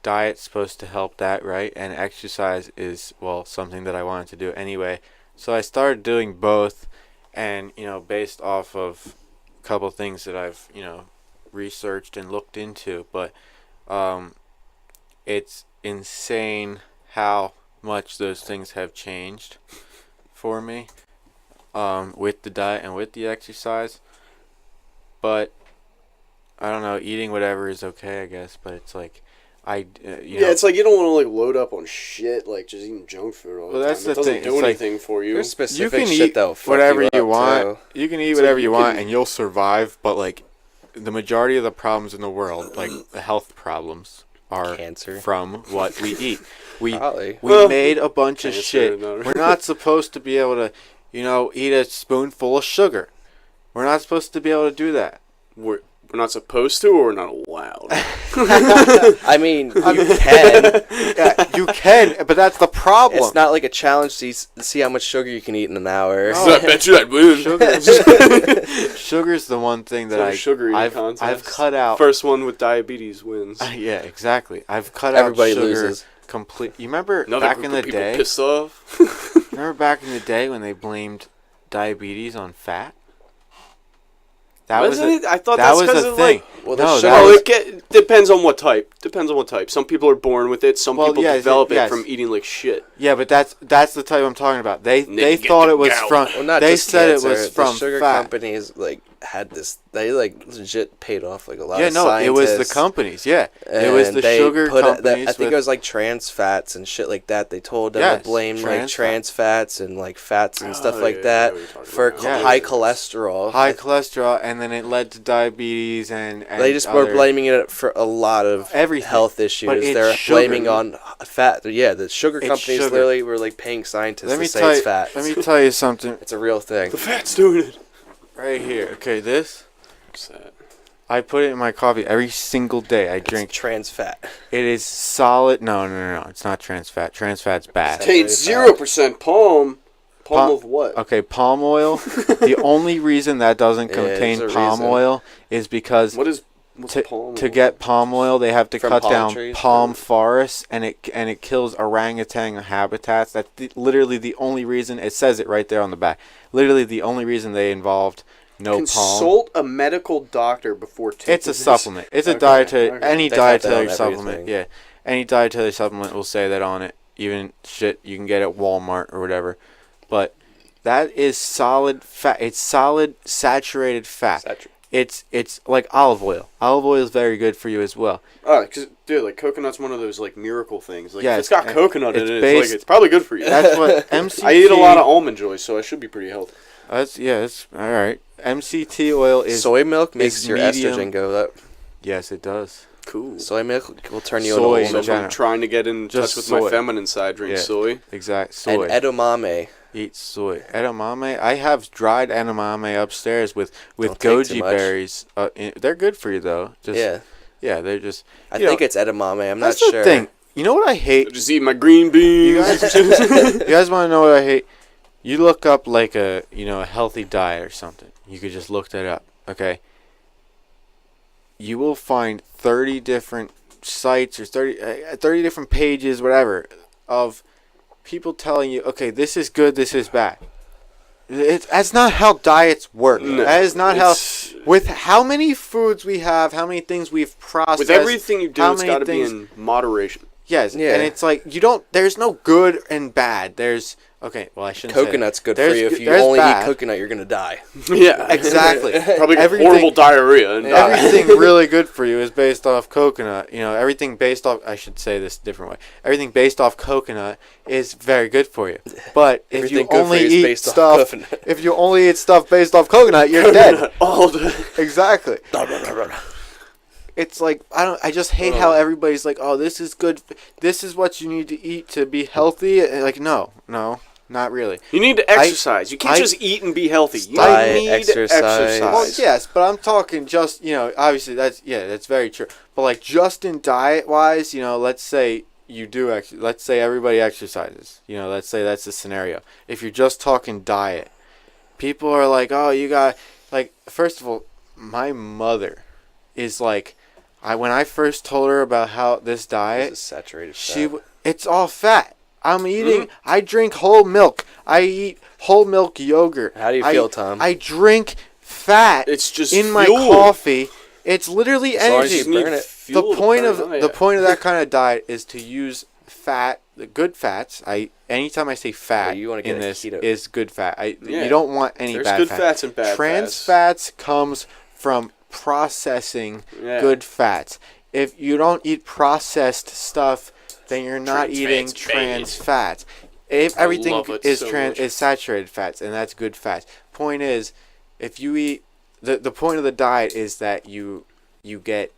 diet's supposed to help that, right? And exercise is, well, something that I wanted to do anyway. So I started doing both, and based off of a couple things that I've researched and looked into, but it's insane how much those things have changed for me with the diet and with the exercise. But I don't know, eating whatever is okay, I guess, but it's like It's like you don't want to like load up on shit, like just eating junk food all the time. That's the it doesn't thing. do It's like- anything for you. There's you specific can shit eat that'll fuck whatever you up, want. too. You can eat So whatever you you want can- and you'll survive, but like the majority of the problems in the world, like the health problems, are Cancer. from what we eat. We Probably. Well, made a bunch of cancer, shit. no. We're not supposed to be able to, eat a spoonful of sugar. We're not supposed to be able to do that. We're not supposed to, or we're not allowed. I mean, you can. Yeah, you can, but that's the problem. It's not like a challenge to see how much sugar you can eat in an hour. No. I bet you I'd win. Sugar's the one thing that I've cut out. First one with diabetes wins. Yeah, exactly. I've cut Everybody out sugar loses. complete. You remember Another back group in the of people day? pissed off. Remember back in the day when they blamed diabetes on fat? That was Wasn't it? I thought that that's was because a of thing. Well, No, the that Well, was- depends on what type. Depends on what type. Some people are born with it. Some Well, people yes, develop yes. it from eating like shit. Yeah, but that's the type I'm talking about. They Get thought the it was gout. from. Well, not they just said cancer, it was from the sugar fat. companies like had this. They like legit paid off like a lot Yeah, of no, scientists. it was the companies. Yeah, it was and the they sugar put companies. I think it was like trans fats and shit like that. They told them Yes, to blame like trans trans fats and like fats and stuff Oh, like yeah, that I know what you're talking for about. Yeah. high cholesterol. high cholesterol, and then it led to diabetes and They just were other- blaming it for a lot of Everything. health issues. But it's They're sugar. blaming on fat. Yeah, the sugar It's companies sugar. literally were like paying scientists Let to me say tell it's you. fat. Let me tell you something It's a real thing. The fat's doing it. right here. Okay, this What's that? I put it in my coffee every single day. I It's drink. trans fat. It is solid. No. It's not trans fat. Trans fat's bad. Contains very 0% palm. Palm of what? Okay, palm oil. The only reason that doesn't Yeah, contain there's a palm reason. oil is because What's to palm? to get palm oil, they have to From cut palm down trees, palm or- forests, and it kills orangutan habitats. That's literally the only reason. It says it right there on the back. Literally the only reason they involved no palm. Consult a medical doctor before taking It's a this. supplement. It's a Okay, dietary. okay. Any They have that dietary on supplement. everything. Yeah, any dietary supplement will say that on it. Even shit you can get at Walmart or whatever. But that is solid fat. It's solid saturated fat. It's like olive oil. Olive oil is very good for you as well. Oh, because dude, like coconut's one of those like miracle things. Like Yeah, if it's got it's- coconut in it's it, based- it's probably good for you. That's what MCT. I eat a lot of almond joy, so I should be pretty healthy. It's all right. MCT oil is Soy milk makes is your medium- estrogen go up. Yes, it does. Cool. Soy milk will turn you Soy into a So woman. if I'm general. trying to get in Just touch with soy. my feminine side, drink Yeah. soy. Exact soy. And edamame. Eat soy. Edamame. I have dried edamame upstairs with Don't take too goji much. berries. They're good for you though. Just, Yeah. Yeah, they're just. I you think know, it's edamame. I'm not that's sure. the thing. You know what I hate? Just eat my green beans. You guys want to know what I hate? You look up like a healthy diet or something. You could just look that up. Okay. You will find 30 different sites or 30 different pages, whatever, of people telling you, okay, this is good, this is bad. That's not how diets work. No, that is not how. With how many foods we have, how many things we've processed. With everything you do, how it's many got to be things- in moderation. Yes, Yeah. and it's like you don't. There's no good and bad. There's okay. Well, I shouldn't. Coconut's say good there's for you. good- If you there's only bad. eat coconut, you're gonna die. Yeah, Exactly. Probably get Everything- horrible diarrhea. And die. Everything really good for you is based off coconut. You know, everything based off. I should say this a different way. Everything based off coconut is very good for you. But if Everything you good for only you is eat based off stuff, coconut. if you only eat stuff based off coconut, you're dead. All day. Exactly. It's like I just hate how everybody's like, oh, this is good. This is what you need to eat to be healthy. And like, no, not really. You need to exercise. You can't I- just eat and be healthy. You Diet, need exercise. Well, yes, but I'm talking just, obviously that's very true. But like just in diet wise, let's say you do let's say everybody exercises. Let's say that's the scenario. If you're just talking diet, people are like, oh, you got like, first of all, my mother is like, when I first told her about how this diet, This is saturated fat. it's all fat. I'm eating. I drink whole milk. I eat whole milk yogurt. How do you feel, Tom? I drink fat It's just in my fuel. coffee. It's literally As long as energy. you burn it. The Fuel to point burn of it. the point of that kind of diet is to use fat, the good fats. Anytime I say fat you wanna get in a this keto. is good fat. Yeah. You don't want any There's bad good fat. fats and bad Trans fats. fats comes from processing Yeah. good fats. If you don't eat processed stuff, then you're not Trans eating fats, trans fats. If everything love it is so trans much. is saturated fats, and that's good fats. Point is, if you eat the point of the diet is that you get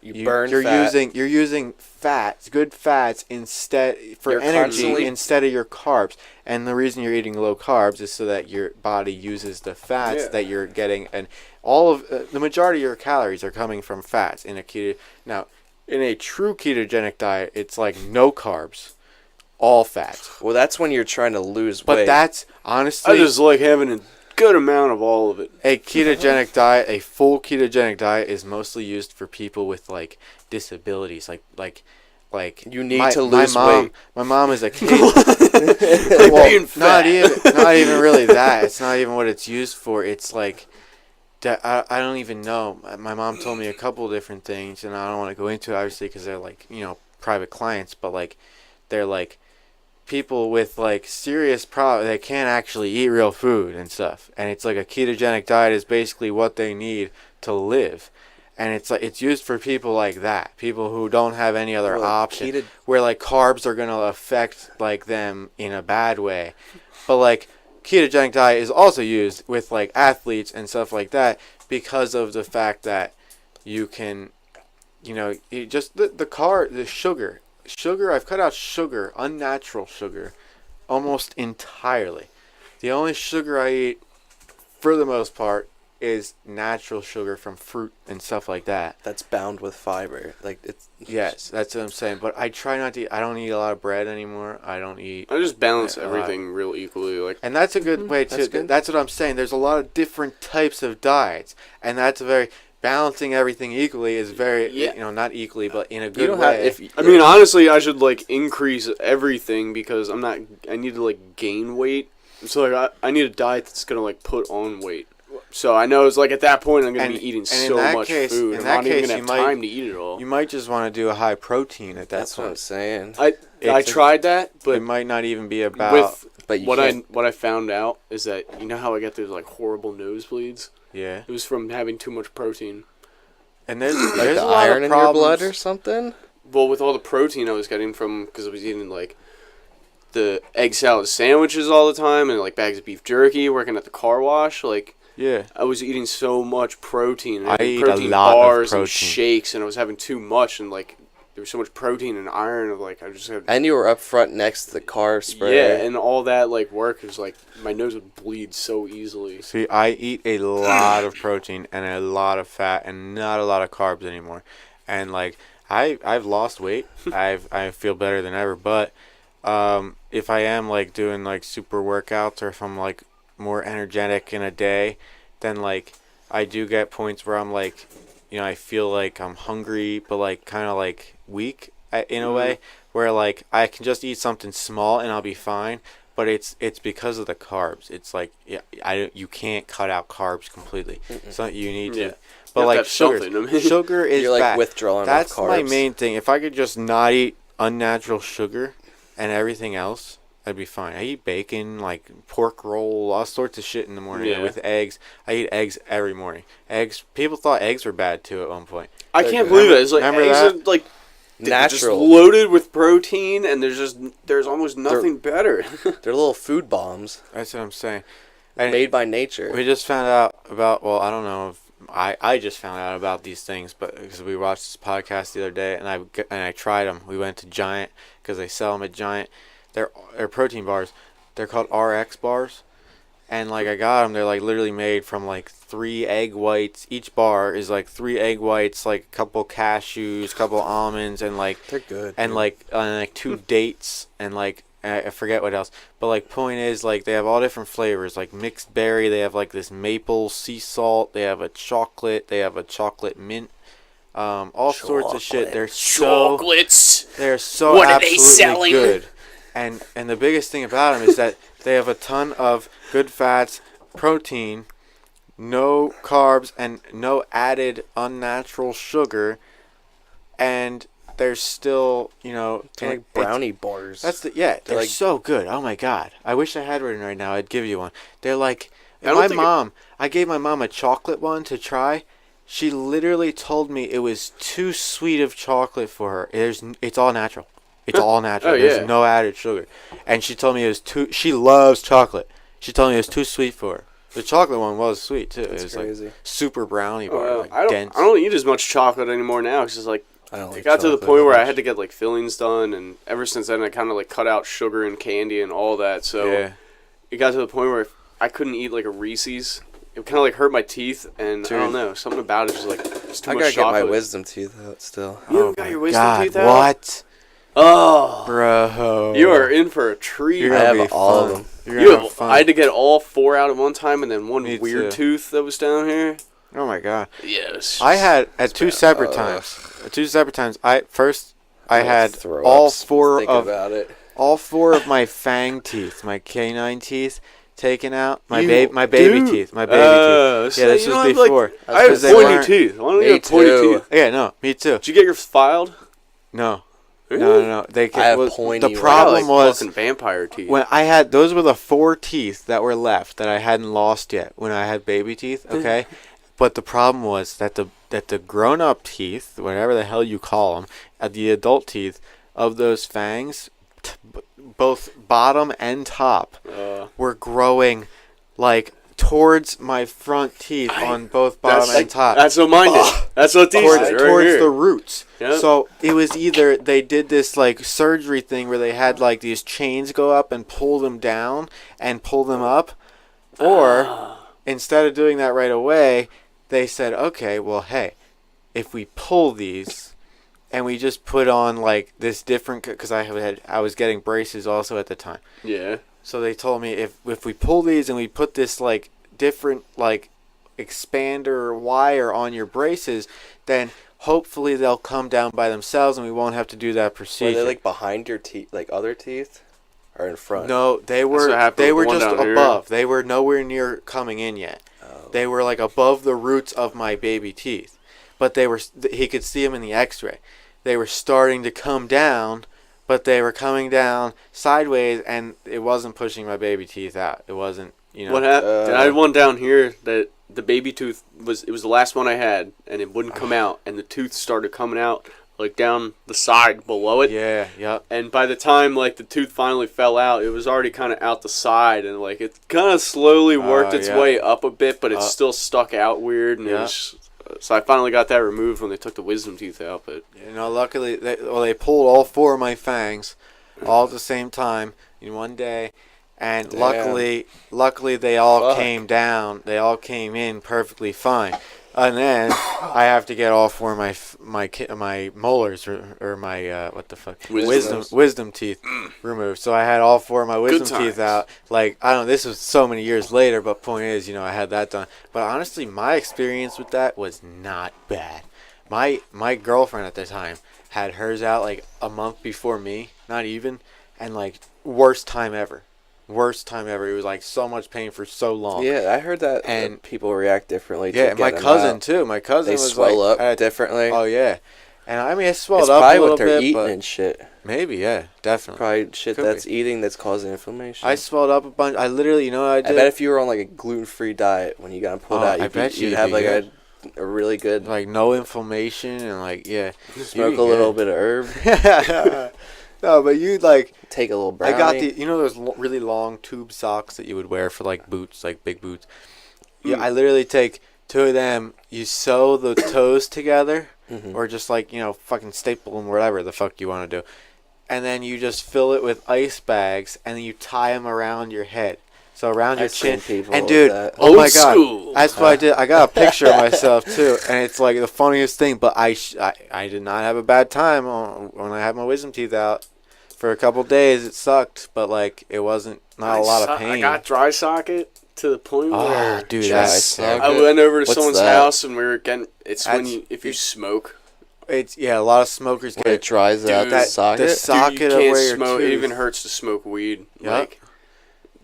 You burn you're fat. using fats, good fats instead for You're energy constantly- instead of your carbs. And the reason you're eating low carbs is so that your body uses the fats Yeah. that you're getting, and all of the majority of your calories are coming from fats in a keto. Now, in a true ketogenic diet, it's like no carbs, all fats. Well, that's when you're trying to lose But weight. that's I honestly just like having a good amount of all of it. a ketogenic diet. A full ketogenic diet is mostly used for people with like disabilities, like You need to lose my mom, weight. My mom is a kid. Being fat. not even really that. It's not even what it's used for. It's like that. I don't even know. My mom told me a couple of different things, and I don't want to go into it obviously because they're like private clients, but like they're like people with like serious problems. They can't actually eat real food and stuff, and it's like a ketogenic diet is basically what they need to live. And it's like it's used for people like that, people who don't have any other Well, option, where like carbs are gonna affect like them in a bad way. But like ketogenic diet is also used with like athletes and stuff like that because of the fact that you can, you just the sugar. I've cut out sugar, unnatural sugar, almost entirely. The only sugar I eat, for the most part, is natural sugar from fruit and stuff like that. That's bound with fiber. Like it's. Yes, that's what I'm saying. But I try not to eat. I don't eat a lot of bread anymore. I don't eat. I just balance Yeah, everything real equally. Like And that's a good way to. That's good. That's what I'm saying. There's a lot of different types of diets, and that's a very balancing everything equally is very Yeah. not equally, but in a You good don't way. have if. I mean, honestly, I should like increase everything because I need to like gain weight. So like I need a diet that's gonna like put on weight. So I know it's like at that point I'm gonna be eating in so that much case- food. in I'm that not even case, gonna you have might- time to eat it all. you might just want to do a high protein at that That's what I'm point. saying. I It's a- tried that, but It might not even be about. with But you what can't. what I found out is that you know how I get those like horrible nosebleeds. Yeah, It was from having too much protein. and there's Like there's the a lot iron of in your problems. blood or something. Well, with all the protein I was getting from because I was eating like the egg salad sandwiches all the time and like bags of beef jerky, working at the car wash, like. Yeah, I was eating so much protein. And I having eat a protein lot of bars and protein. shakes, and I was having too much, and like there was so much protein and iron. Of like I just had And you were up front next to the car sprayer. yeah, and all that like work was like my nose would bleed so easily. see, I eat a lot of protein and a lot of fat and not a lot of carbs anymore, and like I've lost weight. I feel better than ever, but if I am like doing like super workouts or if I'm like more energetic in a day, then like I do get points where I'm like I feel like I'm hungry, but like kind of like weak in a way, where like I can just eat something small and I'll be fine. But it's because of the carbs. It's like you can't cut out carbs completely. So you need to. Yeah. But You have like to have something, I mean. sugar is You're like bad. withdrawing That's off carbs. my main thing. If I could just not eat unnatural sugar and everything else, I'd be fine. I eat bacon, like pork roll, all sorts of shit in the morning. Yeah. With eggs. I eat eggs every morning. Eggs. People thought eggs were bad too at one point. I can't believe it. It's like Remember eggs that? are like they're just Natural. loaded with protein, and there's almost nothing better. They're little food bombs That's what I'm saying. And made by nature. we just found out about. Well, I don't know if I just found out about these things, but because we watched this podcast the other day, and I tried them. We went to Giant because they sell them at Giant. They're protein bars. They're called RX bars, and like I got them. They're like literally made from like 3 egg whites. Each bar is like 3 egg whites, like a couple cashews, couple almonds, and like They're good. and dude. like 2 dates, and like I forget what else. But like point is, like they have all different flavors, like mixed berry. They have like this maple sea salt. They have a chocolate. They have a chocolate mint. All sorts of shit. They're so Chocolates. what are they absolutely selling? good. And the biggest thing about them is that they have a ton of good fats, protein, no carbs, and no added unnatural sugar. And there's still, They're like it's- brownie bars. That's they're They're like- so good. Oh my god, I wish I had one right now. I'd give you one. They're like I don't my think mom. I gave my mom a chocolate one to try. She literally told me it was too sweet of chocolate for her. It's all natural. It's all natural. Oh, There's yeah. no added sugar. And she told me it was too. She loves chocolate. She told me it was too sweet for her. The chocolate one was sweet too. That's it was crazy. like super brownie bar, like I dense. don't eat as much chocolate anymore now because it's like I don't it like got to the chocolate point where I much. had to get like fillings done, and ever since then I kind of like cut out sugar and candy and all that. So Yeah. it got to the point where I couldn't eat like a Reese's. It kind of like hurt my teeth, and I don't know, something about it just like it's too I much gotta chocolate. get my wisdom teeth out still. You haven't got your wisdom God, teeth out? what, Oh, bro? you are in for a treat. You're I gonna have be all of fun. them. You're You gonna have, have fun. I had to get all 4 out at one time, and then one Me weird too. tooth that was down here. Oh my god. Yes. I had at two separate Ugh. times. At 2 separate times. I I'm gonna had throw all up 4 thinking of about it. all 4 of my fang teeth, my canine teeth, taken out. My You baby do? teeth. My baby teeth. So Yeah, this you was don't have, like- before. I have 'Cause they pointy weren't- teeth. Why don't Me you have pointy too. teeth? Yeah, no, me too. Did you get yours filed? No, Really? no. They I have was, pointy the ones. problem like was fucking vampire teeth. when I had those were the 4 teeth that were left that I hadn't lost yet when I had baby teeth. Okay, but the problem was that the grown up teeth, whatever the hell you call them, the adult teeth of those fangs, both bottom and top, were growing like towards my front teeth on both bottom and top. That's what mine did. That's what these towards, did right towards here. the roots. Yep. So it was either they did this like surgery thing where they had like these chains go up and pull them down and pull them up, or instead of doing that right away, they said, okay, well, hey, if we pull these and we just put on like this different, because I was getting braces also at the time. Yeah. So they told me if we pull these and we put this like different like expander wire on your braces, then hopefully they'll come down by themselves and we won't have to do that Were procedure. they like behind your teeth, like other teeth, or in front? No, they what were happened they with were the one just down here. above. They were nowhere near coming in yet. Oh. They were like above the roots of my baby teeth, but he could see them in the X-ray. They were starting to come down, but they were coming down sideways, and it wasn't pushing my baby teeth out. It wasn't, What happened? I had one down here that the baby tooth was the last one I had, and it wouldn't come out, and the tooth started coming out like down the side below it. Yeah, yep. And by the time like the tooth finally fell out, it was already kind of out the side, and like it kind of slowly worked its yeah. way up a bit, but it still stuck out weird. And it Yeah. was, so I finally got that removed when they took the wisdom teeth out. But Luckily, they pulled all 4 of my fangs all at the same time in one day, and Damn. luckily they all Fuck. came down. They all came in perfectly fine. And then I have to get all four of my molars or my what the fuck wisdom teeth removed. So I had all four of my wisdom teeth out. Like, I don't know, this was so many years later, but point is, I had that done. But honestly, my experience with that was not bad. My girlfriend at the time had hers out like a month before me, not even, and like worst time ever. Worst time ever. It was like so much pain for so long. Yeah, I heard that, and people react differently. Yeah, my cousin too. My cousin was swell up differently. Oh yeah, and I mean it swelled it's up probably a little what they're bit, eating but and shit. Maybe, yeah, definitely. Probably shit Could be. Eating that's causing inflammation. I swelled up a bunch. I literally, what I did? I bet if you were on like a gluten-free diet when you got pulled out, you'd have like a really good, like no inflammation and like smoke a little bit of herb. No, but you'd like take a little brownie. I got those really long tube socks that you would wear for like boots, like big boots. Yeah, I literally take 2 of them. You sew the toes together, or just like fucking staple them, whatever the fuck you want to do, and then you just fill it with ice bags, and then you tie them around your head. So around your chin, and dude, oh my god, that's what I did. I got a picture of myself too, and it's like the funniest thing. But I did not have a bad time when I had my wisdom teeth out. For a couple days, it sucked, but like it wasn't a lot of pain. I got dry socket to the point where dude, I went over to someone's house and we were getting. It's when if you smoke. It's a lot of smokers get it dries out the socket. The socket dude, of you where can't smoke. your It even hurts to smoke weed. Yep.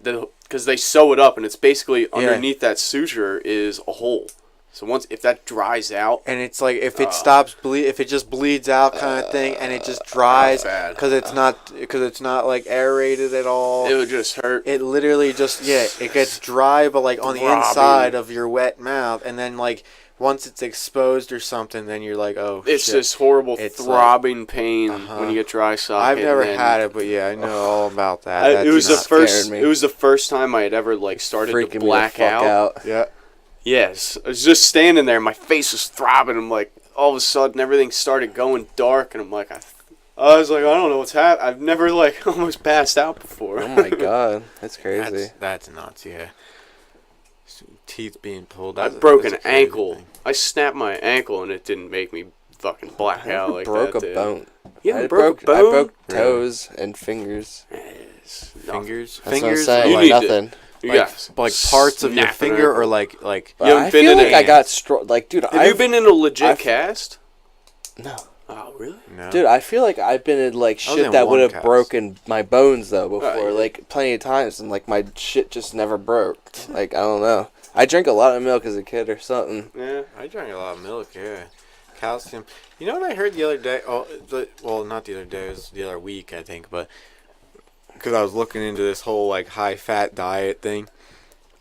Because they sew it up, and it's basically underneath that suture is a hole. So if that dries out, and it's like if it stops if it just bleeds out kind of thing, and it just dries because it's not like aerated at all. It would just hurt. It literally just it gets dry, but like on the inside of your wet mouth, and then like once it's exposed or something, then you're like, oh, it's shit. this horrible throbbing pain when you get dry socket. I've never had it, but I know all about that. It was the first. It was the first time I had ever started to black out. Yeah. Yes, I was just standing there. My face was throbbing. I'm like, all of a sudden, everything started going dark, and I'm like, I was like, I don't know what's happening. I've never almost passed out before. Oh my god, that's crazy. That's nuts. Yeah. Teeth being pulled. I broke an ankle. I snapped my ankle, and it didn't make me fucking black out like broke that. Broke a bone. Yeah, I broke a bone. I broke toes and fingers. Fingers. That's Fingers. What I'm saying. You like nothing. Like parts of your finger, or like. I feel like I got dude. Have you been in a legit cast? No. Oh really? No. Dude, I feel like I've been in shit that would have broken my bones though before, plenty of times, and my shit just never broke. I don't know. I drank a lot of milk as a kid or something. Yeah, I drank a lot of milk. Yeah, calcium. You know what I heard the other day? Well, not the other day. It was the other week, I think, but. Because I was looking into this whole high-fat diet thing.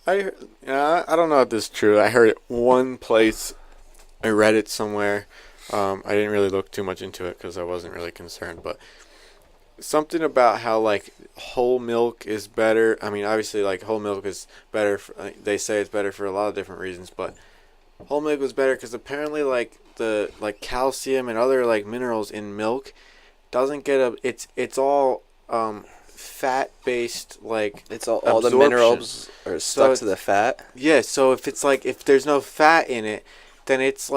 I don't know if this is true. I heard it one place. I read it somewhere. I didn't really look too much into it because I wasn't really concerned. But something about how whole milk is better. I mean, obviously whole milk is better. They say it's better for a lot of different reasons. But whole milk was better because apparently the calcium and other minerals in milk doesn't get it's all fat based it's all the minerals are stuck to the fat. Yeah, so if it's if there's no fat in it, then it's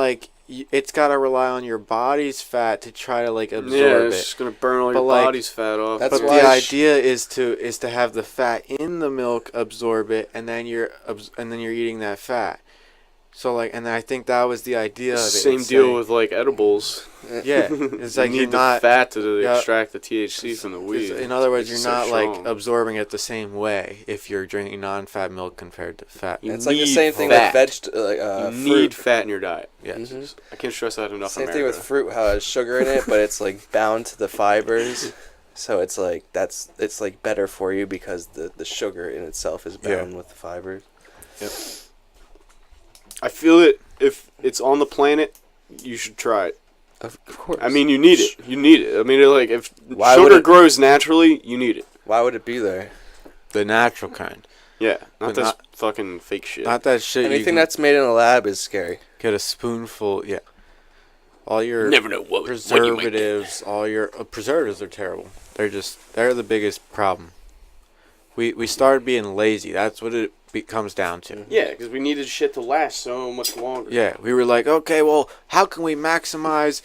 it's got to rely on your body's fat to try to absorb it. Yeah, it's just gonna burn all your body's fat off. But the idea is to have the fat in the milk absorb it, and then you're eating that fat. So and I think that was the idea of it. Same deal with edibles. Yeah, it's you need the fat to extract the THC from the weed. In other words, you're not absorbing it the same way if you're drinking non-fat milk compared to fat. It's the same thing with you need fat in your diet. Yeah, I can't stress that enough. Same thing with fruit, how it has sugar in it, but it's bound to the fibers. So it's it's better for you because the sugar in itself is bound with the fibers. Yep. I feel it. If it's on the planet, you should try it. Of course. I mean, you need it. You need it. I mean, if sugar grows naturally, you need it. Why would it be there? The natural kind. Yeah, not fucking fake shit. Not that shit. Anything that's made in a lab is scary. Get a spoonful. Yeah. All your never know what preservatives. All your preservatives are terrible. They're the biggest problem. we started being lazy. That's what it comes down to. Yeah, because we needed shit to last so much longer. Yeah, we were like, okay, well, how can we maximize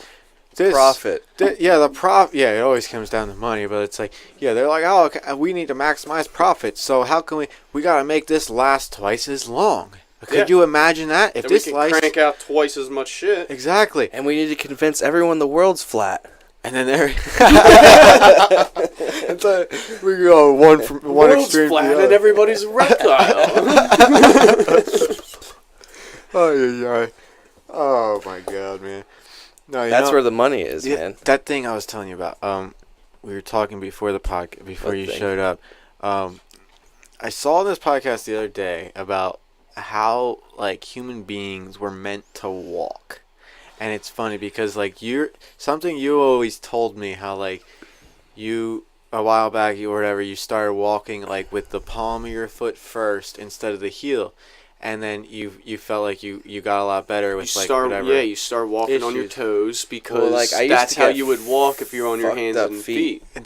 this Profit. Yeah, it always comes down to money, but it's like, yeah, they're like, oh, okay, we need to maximize profit. So how can we got to make this last twice as long. Could you imagine that? If then this we can crank out twice as much shit. Exactly. And we need to convince everyone the world's flat. And then there, we go one extreme flat to the and other. everybody's a reptile. Oh my god, man! No, That's where the money is, yeah, man. that thing I was telling you about. We were talking before the podcast, before you showed up. I saw this podcast the other day about how like human beings were meant to walk. And it's funny because like something you always told me how like you a while back or whatever you started walking like with the palm of your foot first instead of the heel, and then you felt like you got a lot better with whatever. Yeah, you start walking on your toes because I used that's to how get you would walk if you're on your fucked hands up and feet. feet.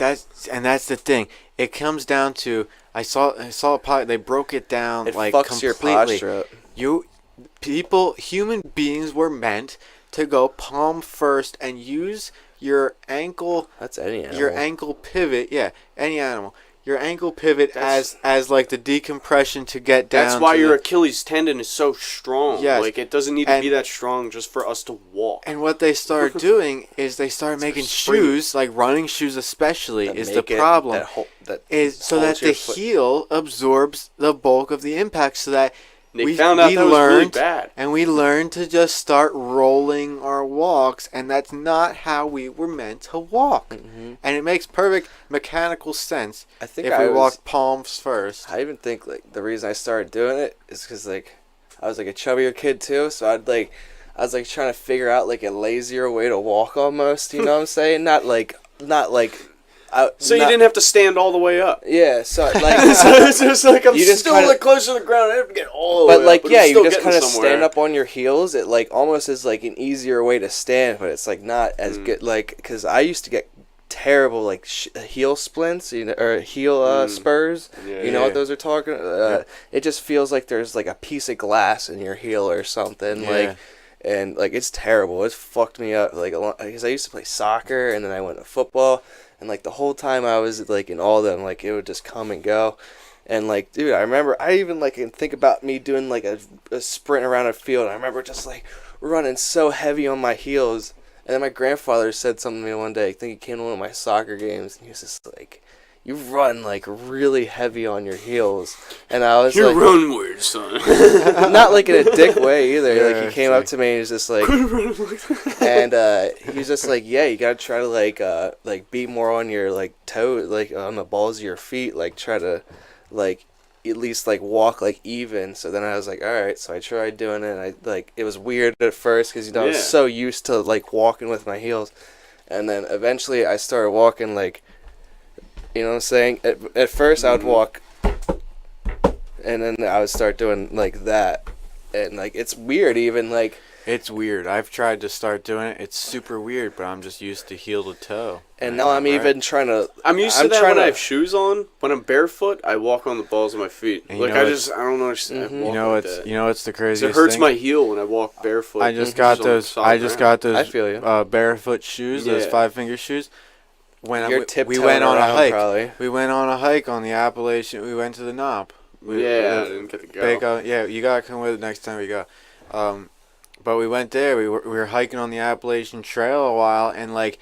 And that's the thing. It comes down to I saw a pod, they broke it down It like fucks your completely. posture up. Human beings were meant to go palm first and use your ankle. That's any animal. Your ankle pivot, yeah, any animal. Your ankle pivot as like the decompression to get down. That's why to your the, Achilles tendon is so strong. Yes. Like it doesn't need to be that strong just for us to walk. And what they started doing is they started making shoes, like running shoes especially, That is make the it- problem. that Is so that holds the your foot. heel absorbs the bulk of the impact, so that They found out that was really bad. and we learned to just start rolling our walks, and that's not how we were meant to walk. Mm-hmm. And it makes perfect mechanical sense I think if we walk palms first. I even think like the reason I started doing it is because like I was like a chubbier kid too, so I was like trying to figure out like a lazier way to walk almost. You know what I'm saying? Not like. So you didn't have to stand all the way up. Yeah, so like So it's just like I'm You just still kinda- like close to the ground. I have to get all the way but like up. yeah, I'm you still just getting kind of somewhere. stand up on your heels. It like almost is like an easier way to stand, but it's like not as good. Like because I used to get terrible like heel splints, or heel spurs. Yeah, you know what those are talking? It just feels like there's like a piece of glass in your heel or something. Yeah. Like. And like it's terrible. It's fucked me up. Like because I used to play soccer and then I went to football, and like the whole time I was like in all of them, like it would just come and go. And like, dude, I remember I even like can think about me doing like a sprint around a field. And I remember just like running so heavy on my heels. And then my grandfather said something to me one day. I think he came to one of my soccer games, and he was just like, "You run like really heavy on your heels." And I was You like, run weird, son. not like in a dick way either. Yeah, Like he came up to me and he was just like, and he was just like, yeah, you gotta try to like be more on your like toe, like on the balls of your feet, like try to like at least like walk like even. So then I was like, all right. So I tried doing it. And I like it was weird at first because I was so used to like walking with my heels, and then eventually I started walking like, you know what I'm saying. At first I would walk, and then I would start doing like that, and like it's weird even like. It's weird. I've tried to start doing it. It's super weird, but I'm just used to heel to toe. And now I'm even trying to. I'm used to that when I have shoes on. When I'm barefoot, I walk on the balls of my feet. And like I don't understand. You know what's the craziest It hurts thing? my heel when I walk barefoot. I just got those. I feel you. Barefoot shoes. Those 5-finger shoes. When You're we tiptoeing went on a around, hike. probably. We went on a hike on the Appalachian. We went to the Knob. I didn't get to go. Yeah, you gotta come with it next time we go. But we went there. We were hiking on the Appalachian Trail a while, and like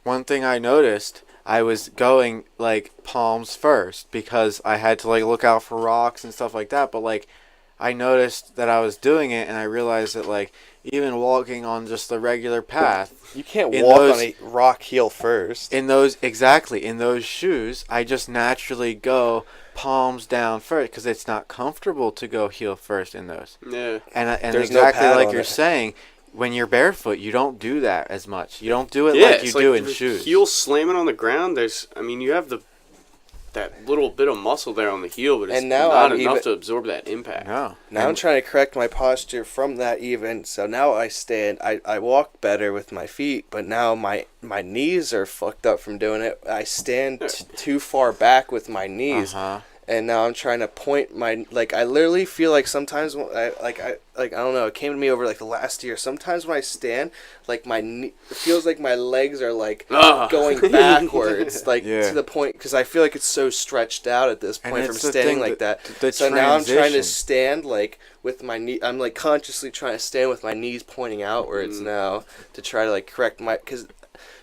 one thing I noticed, I was going like palms first because I had to like look out for rocks and stuff like that. But like I noticed that I was doing it, and I realized that like even walking on just the regular path, You can't walk those- on a rock heel first. in those shoes, I just naturally go palms down first because it's not comfortable to go heel first in those. Yeah. And There's no exactly pad like on you're it. saying, when you're barefoot, you don't do that as much. You don't do it Yeah, like you it's do in the shoes. Heel slamming on the ground. You have that little bit of muscle there on the heel, but it's And now not I'm enough even- to absorb that impact. No. Now I'm trying to correct my posture from that even. So now I stand. I walk better with my feet, but now my knees are fucked up from doing it. I stand too far back with my knees. Uh-huh. and now I'm trying to point my like. I literally feel like sometimes when I don't know. It came to me over like the last year. Sometimes when I stand, like it feels like my legs are like going backwards, like to the point because I feel like it's so stretched out at this point from standing like that. So now I'm trying to stand like with my knee. I'm like consciously trying to stand with my knees pointing outwards now to try to like correct my because.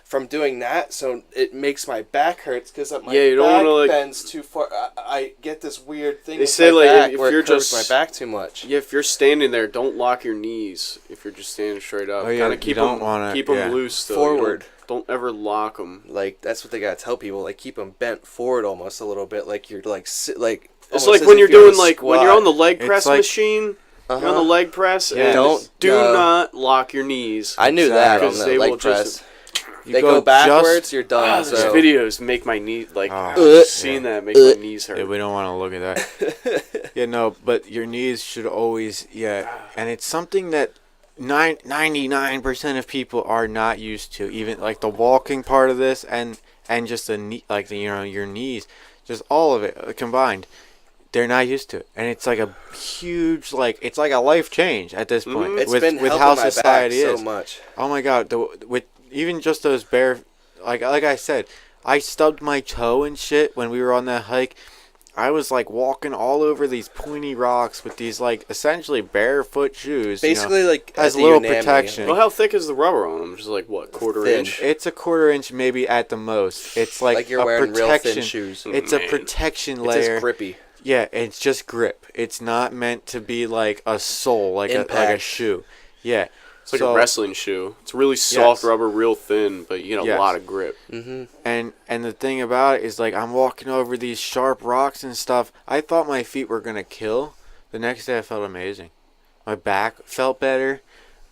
From doing that, so it makes my back hurts because my back bends too far. I get this weird thing. They say like back if where you're just just my back too much. Yeah, if you're standing there, don't lock your knees. If you're just standing straight up, kind of keep them loose. Still. Forward. Don't ever lock them. Like that's what they gotta tell people. Like keep them bent forward almost a little bit. Like you're like It's like when you're doing like when you're on the leg press machine. You're on the leg press. Yeah. And do not lock your knees. I knew that on the leg press. They go backwards, you're done. These videos make my knee seeing that make my knees hurt. Yeah, we don't want to look at that. But your knees should always and it's something that 99% of people are not used to. Even like the walking part of this and just the knee, like your knees, just all of it combined. They're not used to it, and it's like a huge it's like a life change at this point. It's with been with helping how my society back is. so much. Oh my God! With even just those bare, like I said, I stubbed my toe and shit when we were on that hike. I was like walking all over these pointy rocks with these like essentially barefoot shoes. Basically, like as little protection. Well, how thick is the rubber on them? Just like what, quarter inch? It's a quarter inch, maybe at the most. It's like you're wearing real thin shoes. It's a protection layer. It's just grippy. Yeah, it's just grip. It's not meant to be like a sole, like a shoe. Yeah. It's like a wrestling shoe. It's really soft rubber, real thin, but you get a lot of grip. Mm-hmm. And the thing about it is, like, I'm walking over these sharp rocks and stuff. I thought my feet were gonna kill. The next day, I felt amazing. My back felt better.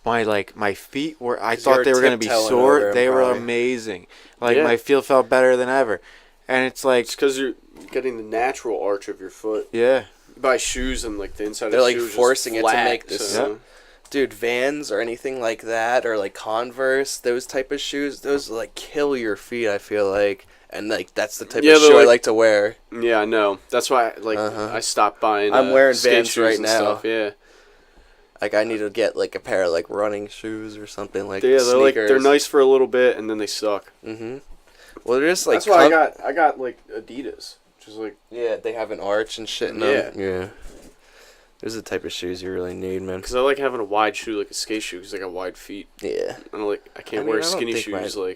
My feet were. I thought they were gonna be sore. They were amazing. Like my feel felt better than ever. And it's like it's because you're getting the natural arch of your foot. Yeah. You buy shoes and like the inside of the shoe is like forcing it to make this. So. Dude, Vans or anything like that, or like Converse, those type of shoes, those like kill your feet. I feel like, and like that's the type of shoe I like to wear. Yeah, I know. That's why I stopped buying. I'm wearing Vans right now. Stuff. Yeah. Like I need to get like a pair of like running shoes or something like. Yeah, sneakers. they're nice for a little bit and then they suck. Mm-hmm. Well, they're just like. That's why I got like Adidas, which is like. Yeah, they have an arch and shit in them. Yeah. Those are the type of shoes you really need, man. Because I like having a wide shoe, like a skate shoe, because I got wide feet. Yeah. And I can't wear skinny shoes. I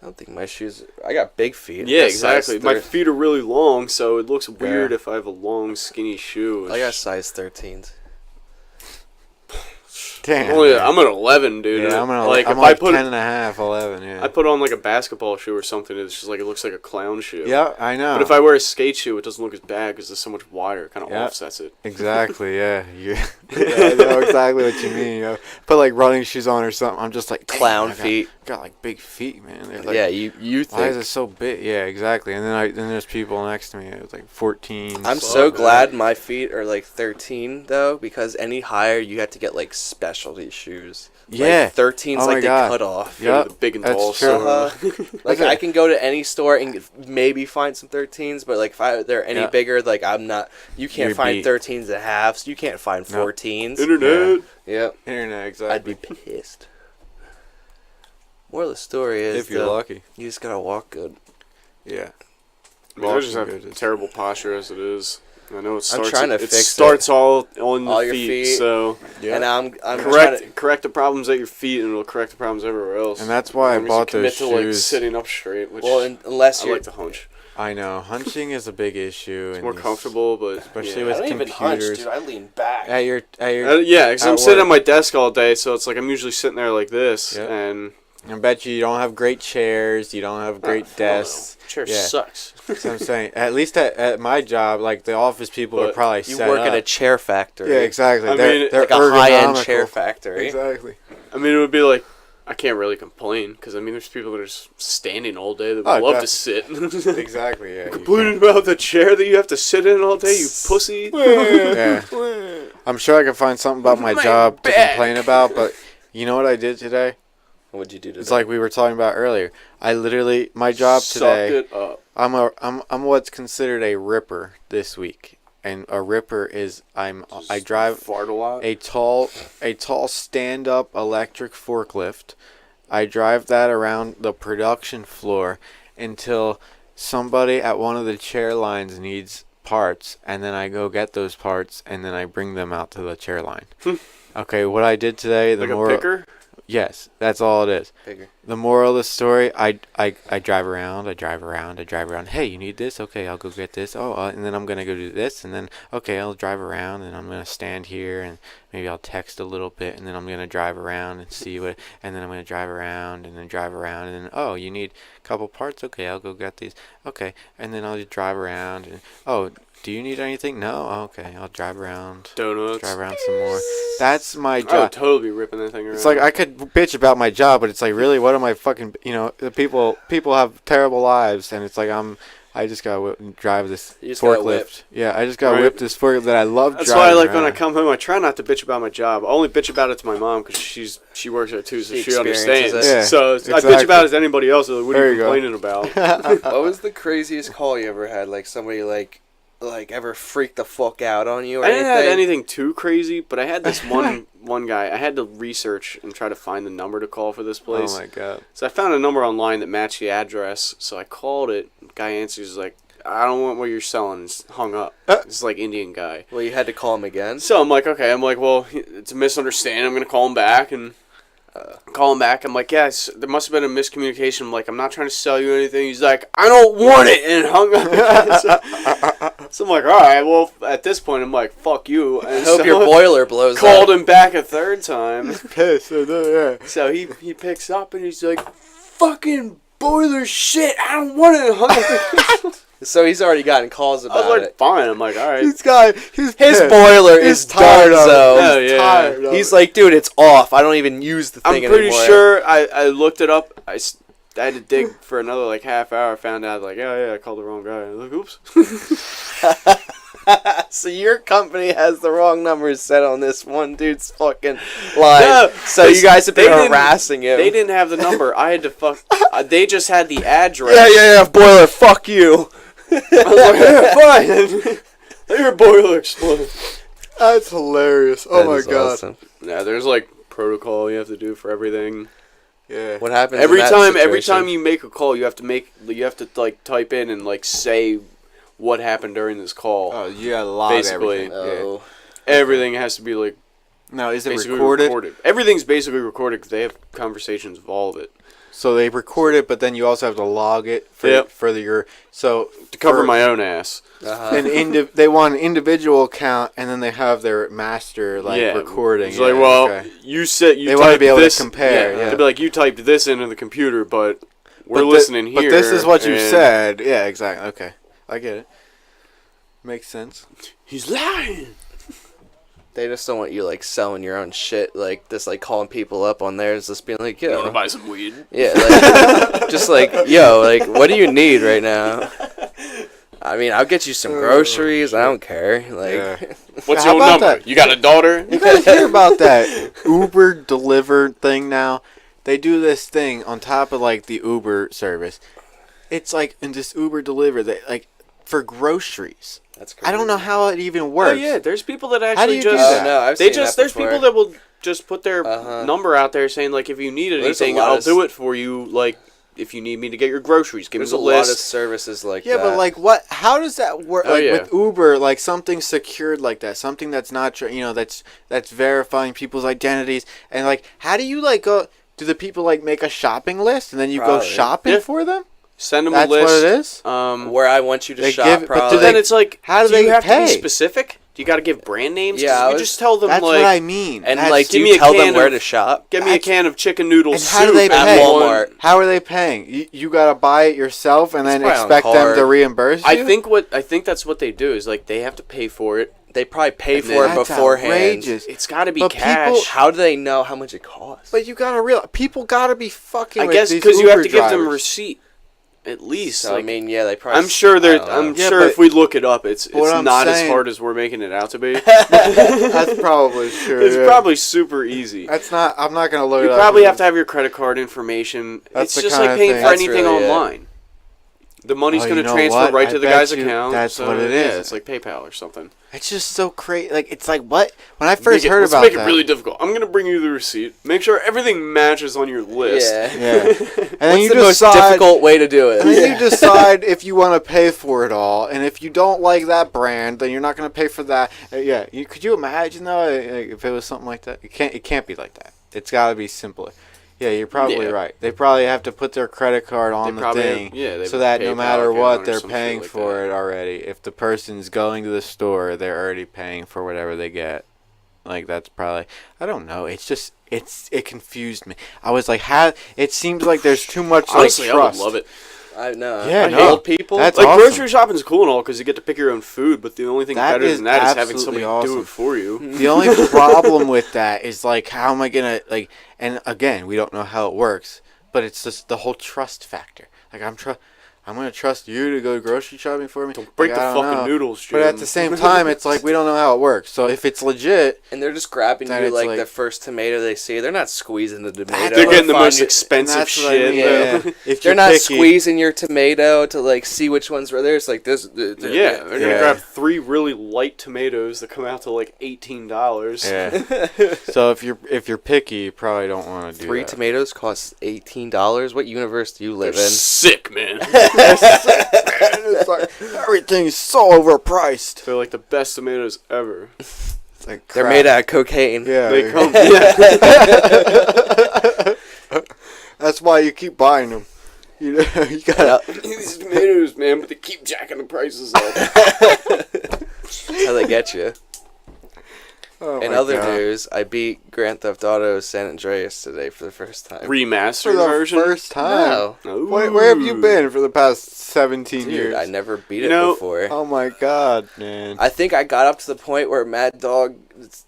don't think my shoes. I got big feet. Yeah, exactly. My feet are really long, so it looks weird if I have a long, skinny shoe. I got size 13s. Damn. Oh yeah, I'm an 11, dude. Yeah, I'm if I put 10 and a half, 11. Yeah. I put on like a basketball shoe or something. It's just like it looks like a clown shoe. Yeah, I know. But if I wear a skate shoe, it doesn't look as bad because it's so much wider. It kind of offsets it. Exactly. Yeah. I know exactly what you mean. Put like running shoes on or something. I'm just like clown feet. Got like big feet, man. Like, yeah, you think. Why is it so big? Yeah, exactly. And then there's people next to me. It was like 14. I'm so glad my feet are like 13 though, because any higher you have to get like specialty shoes. Yeah. Like 13's like they cut off. Yeah, the big and tall. Like I can go to any store and maybe find some 13s, but like if they're any bigger, like I'm not. You can't find 13s and halves. You can't find 14s. Internet. Yep. Internet. Exactly. I'd be pissed. Moral of the story is, if you're lucky, you just gotta walk good. Yeah. I just have terrible posture as it is. I know it starts. I'm trying to fix it. Starts all on all the your feet. So and I'm correct the problems at your feet, and it'll correct the problems everywhere else. And that's why I bought those shoes. Like sitting up straight. Which unless I like to hunch. I know hunching is a big issue. It's more comfortable, but especially with I don't computers. Even hunch, dude. I lean back. At your yeah, because I'm sitting at my desk all day, so it's like I'm usually sitting there like this, and I bet you don't have great chairs. You don't have great desks. Chair sucks. That's what I'm saying. At least at my job, like the office people are probably set up. You work at a chair factory. Yeah, exactly. They're like a high-end chair factory. Exactly. I mean, it would be like, I can't really complain, because I mean, there's people that are just standing all day that would love to sit. Exactly, yeah. Complaining about the chair that you have to sit in all day, you pussy. Yeah. I'm sure I could find something about my job to complain about, but you know what I did today? What'd you do today? It's like we were talking about earlier. I literally, my job today. Sucked it up. I'm what's considered a ripper this week, and a ripper is I drive Fart a lot. a tall stand up electric forklift. I drive that around the production floor until somebody at one of the chair lines needs parts, and then I go get those parts, and then I bring them out to the chair line. Okay, what I did today, Like a picker? Yes, that's all it is. Bigger. The moral of the story, I drive around. Hey, you need this? Okay, I'll go get this. Oh, and then I'm going to go do this. And then, okay, I'll drive around, and I'm going to stand here, and maybe I'll text a little bit, and then I'm going to drive around and see what, and then I'm going to drive around, and then drive around, and then, oh, you need a couple parts? Okay, I'll go get these. Okay, and then I'll just drive around, and, oh, do you need anything? No? Okay, I'll drive around. Donuts. Drive around some more. That's my I would job. totally be ripping that thing around. It's like I could bitch about my job, but it's like, really, what am I fucking? The people have terrible lives, and it's like I just gotta drive this forklift. Yeah, I just gotta whip this forklift that I love driving. That's why, like, around. when I come home, I try not to bitch about my job. I only bitch about it to my mom because she works there too, so she understands. Yeah, so exactly. I bitch about it to anybody else. Like, what are you complaining about? What was the craziest call you ever had? Like somebody like ever freaked the fuck out on you or I didn't anything? have anything too crazy, but I had this one guy. I had to research and try to find the number to call for this place. Oh my god! So I found a number online that matched the address. So I called it. The guy answers like, "I don't want what you're selling." It's hung up. It's like Indian guy. Well, you had to call him again. So I'm like, okay. I'm like, well, it's a misunderstanding. I'm gonna call him back and call him back. I'm like, yes, there must have been a miscommunication. I'm like, I'm not trying to sell you anything. He's like, I don't want it, and hung up. So I'm like, all right. Well, at this point, I'm like, fuck you. And I hope so your boiler blows up. Called him back a third time. Pissed. Yeah. So he picks up and he's like, fucking boiler shit. I don't want it. Hung up. So he's already gotten calls I about was like, it. fine. I'm like, all right. His His pissed. boiler He's is tired done, of it. so Oh, yeah. Tired of he's it. like, dude, it's off. I don't even use the thing I'm pretty anymore. sure I looked it up. I had to dig for another like half hour. Found out like, oh yeah, I called the wrong guy. I was like, oops. So your company has the wrong numbers set on this one dude's fucking line. No, so you guys have they been didn't- harassing him. They didn't have the number. I had to fuck. They just had the address. Yeah, boiler, fuck you. I was like, yeah, fine. Your boiler exploded. That's hilarious. Oh my god. Awesome. Yeah, there's like protocol you have to do for everything. Yeah. What happens Every in that time situation? you make a call, you have to like type in and like say what happened during this call. Oh, you gotta log Basically. everything. Oh. Everything has to be like Now, is it basically recorded? Everything's basically recorded because they have conversations of all of it. So they record it, but then you also have to log it for Yep. your so To cover for my own ass. they want an individual account, and then they have their master recording. It's like, well, you said you. They want to typed be able this, to compare. Yeah. They'd be like, you typed this into the computer, but we're But listening here. But this is what you and said. Yeah, exactly. Okay, I get it. Makes sense. He's lying. They just don't want you like selling your own shit, like just like calling people up on theirs, just being like, You want to yo, buy some weed? yeah, like, just like, yo, like, what do you need right now? I mean, I'll get you some groceries. I don't care. Like, Yeah. What's How your about number? that? You got a daughter? You guys hear about that Uber deliver thing now? They do this thing on top of like the Uber service. It's like in this Uber deliver that like for groceries. that's crazy. I don't know how it even Oh works. yeah, there's people that do actually you do just. that? Oh, no, I've They seen just that there's before. people that will just put their Uh-huh. number out there saying like if you need There's a anything, lot I'll of do it for you. Like if you need me to get your groceries, give There's me a the lot of list. services like Yeah, that. but like what? How does that work? Oh, Like yeah. with Uber, like something secured like that, something that's not, that's verifying people's identities, and like, how do you like go? Do the people like make a shopping list and then you Probably. go shopping Yeah. for them? Send them That's a list. what it is. where I want you to They shop, give- but do probably. But then it's like, How do you they have to pay? be specific? Do you got to give brand names? 'Cause Yeah, I you was- just tell them That's like, what I mean. and That's- like, give do me you a tell them can where of- to shop? get me a That's- can of chicken noodle and soup how do they at pay? Walmart. How are they paying? You gotta buy it yourself and then probably on expect them card. to reimburse you. I think that's what they do is like they have to pay for it. They probably pay And for it then- That's beforehand. outrageous. It's got to be But cash. people- How do they know how much it costs? But you gotta realize, people gotta be fucking. I with guess these because you have Uber to give them drivers. receipt at least. So, like, I mean, yeah, they probably. I'm sure I there. don't know. I'm Yeah, sure but- if we look it up, it's What I'm not as saying- hard as we're making it out to be. That's probably true. It's yeah. probably super easy. That's not. I'm not gonna look You it up. probably have to have your credit card information. That's It's the just kinda like paying thing. for That's anything really it. online. The money's Oh, going you to know transfer what? right I to the bet guy's you account. that's so, what it yeah, is. it's like PayPal or something. It's just so crazy. Like, it's like, what? When I first heard let's about make that. it really difficult. I'm going to bring you the receipt. Make sure everything matches on your list. Yeah. Yeah. And then What's you the most decide, difficult way to do it? And then you decide if you want to pay for it all. And if you don't like that brand, then you're not going to pay for that. Yeah. Could you imagine, though, like, if it was something like that? It can't be like that. It's got to be simpler. Yeah, you're probably right. They probably have to put their credit card on the thing so that no matter what, they're paying for it already. If the person's going to the store, they're already paying for whatever they get. Like, that's probably... I don't know. It's just... It confused me. I was like, it seems like there's too much, Honestly, like, trust. I would love it. I know. Yeah, I old people. That's like, awesome. grocery shopping's cool and all because you get to pick your own food, but the only thing That better is than that is having absolutely somebody awesome. do it for you. The only problem with that is, like, how am I going to, like... And, again, we don't know how it works, but it's just the whole trust factor. Like, I'm going to trust you to go grocery shopping for me. Don't break like, the I don't fucking know. noodles, Jim. But at the same time, it's like, we don't know how it works. So if it's legit... And they're just grabbing Then you it's like like- the first tomato they see. They're not squeezing the tomato. They're getting the Find most it- expensive that's what I shit. mean, though. yeah. If They're you're not picky, squeezing your tomato to like see which one's where there's like this. Yeah, they're gonna Yeah. grab 3 really light tomatoes that come out to like $18. Yeah. So if you're picky, you probably don't want to do 3 that. tomatoes cost $18. What universe do you They're live in? sick, man. It's like, everything's so overpriced. They're like the best tomatoes ever. It's like They're crap. made out of cocaine. Yeah. They come. That's why you keep buying them. You know, you gotta. These tomatoes, man, but they keep jacking the prices up. That's how they get you. Oh In my other God. news, I beat Grand Theft Auto San Andreas today for the first time. Remastered For the version. first time. No. Ooh. Where have you been for the past 17 Dude, years? I never beat You it know- before. Oh my God, man. I think I got up to the point where Mad Dog,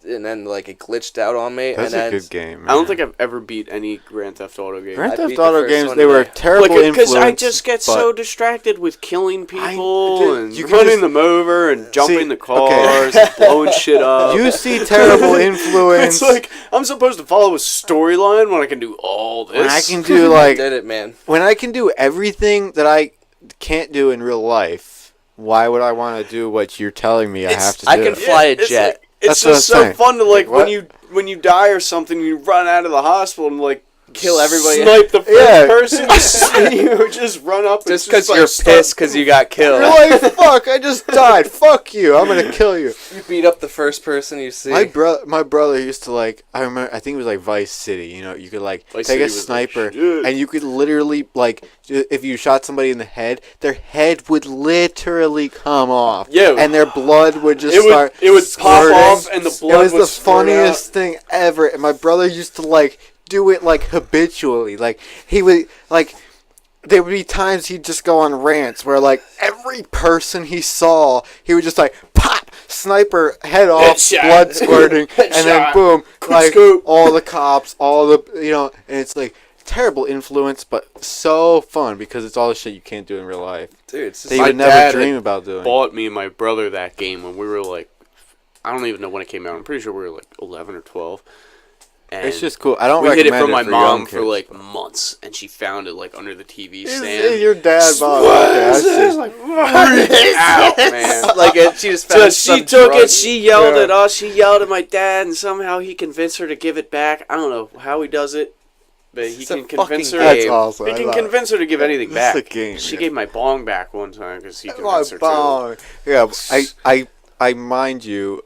and then like it glitched out on me. That's and a then good game, man. I don't think I've ever beat any Grand Theft Auto game. Grand I Theft beat the Auto first games, one they were today. terrible Because I influence, just get but- so distracted with killing people dude, and you can running just- them over and jumping See, the cars and blowing shit up. You see terrible influence. It's like I'm supposed to follow a storyline when I can do all this. when I can do like did it, man. when I can do everything that I can't do in real life, why would I want to do what you're telling me I have to do? I can fly a it's jet. like- it's That's what just I'm so saying. fun to like Like, when you die or something, you run out of the hospital and like Kill everybody. snipe the first Yeah. person you see, or just run up. Just and because like, you're start- pissed because you got killed. You're like, fuck, I just died. Fuck you. I'm going to kill you. You beat up the first person you see. My brother used to like, I remember, I think it was like Vice City, you know, you could like Vice take City a was the sniper shit. and you could literally like, if you shot somebody in the head, their head would literally come off. Yeah. And their blood would just It would start pop squirting. off and the blood It was would the squirt funniest thing ever. And my brother used to like do it like habitually. Like he would like there would be times he'd just go on rants where like every person he saw, he would just like pop, sniper, head off, Headshot. blood squirting, and then Headshot. boom, like scoop. all the cops, all the and it's like terrible influence, but so fun because it's all the shit you can't do in real life. Dude, it's just That you My would never dad dream about doing. bought me and my brother that game when we were like, I don't even know when it came out. I'm pretty sure we were like 11 or 12. And It's just cool. I don't we hid it recommend from my for mom young for kids. like months, and she found it like under the TV Is stand. your dad bought What it? is this? Like, freaked out, man. like she just So found she some took drug. it. She yelled Yeah. at us. She yelled at my dad, and somehow he convinced her to give it back. I don't know how he does it, but he It's a can convince her. fucking That's game. awesome. He I can love it. convince her to give anything This back. is a game, She yeah. gave my bong back one time because he My convinced her to. bong. Yeah, I mind you,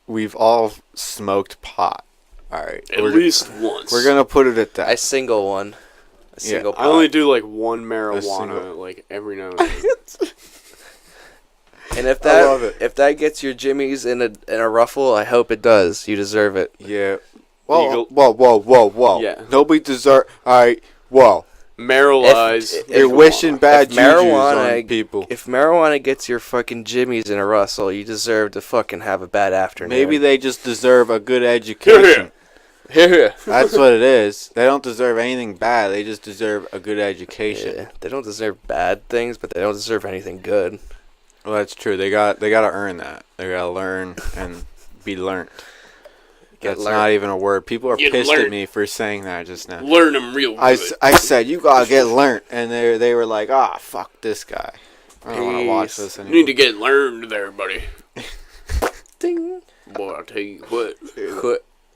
we've all smoked pot. All right, At least once. we're gonna put it at that. I single one. A Yeah, single I pot. only do like one marijuana, single- like every now and then. And if I love it. that gets your jimmies in a ruffle, I hope it does. You deserve it. Yeah. Whoa, Eagle- whoa. Yeah. Nobody deserve. All right. Whoa. Marijuana. You're wishing bad if juju's marijuana- on people. If marijuana gets your fucking jimmies in a rustle, you deserve to fucking have a bad afternoon. Maybe they just deserve a good education. Here. That's what it is. They don't deserve anything bad. They just deserve a good education. Yeah, they don't deserve bad things, but they don't deserve anything good. Well, that's true. They got to earn that. They got to learn and be learnt. That's learned. not even a word. People are Get pissed at learned. me for saying that just now. Learn them real good. I said, you gotta get learnt. And they were like, fuck this guy. I don't want to watch this You anymore. need to get learned there, buddy. Ding. Boy, I'll tell you what.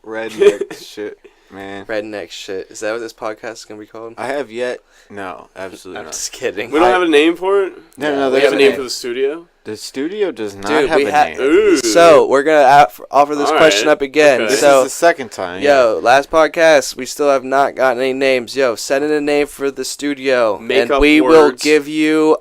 Redneck shit, man. Redneck shit. Is that what this podcast is gonna be called? I have yet. No, absolutely I'm not. just kidding. We don't have a name for it? No, We there's have a name for the studio? The studio does not Dude, have we a ha- name. Ooh. So we're gonna offer this All question right. up again. Okay. This So is the second time. yo, last podcast we still have not gotten any names. Yo, send in a name for the studio, Make and up we will words. give you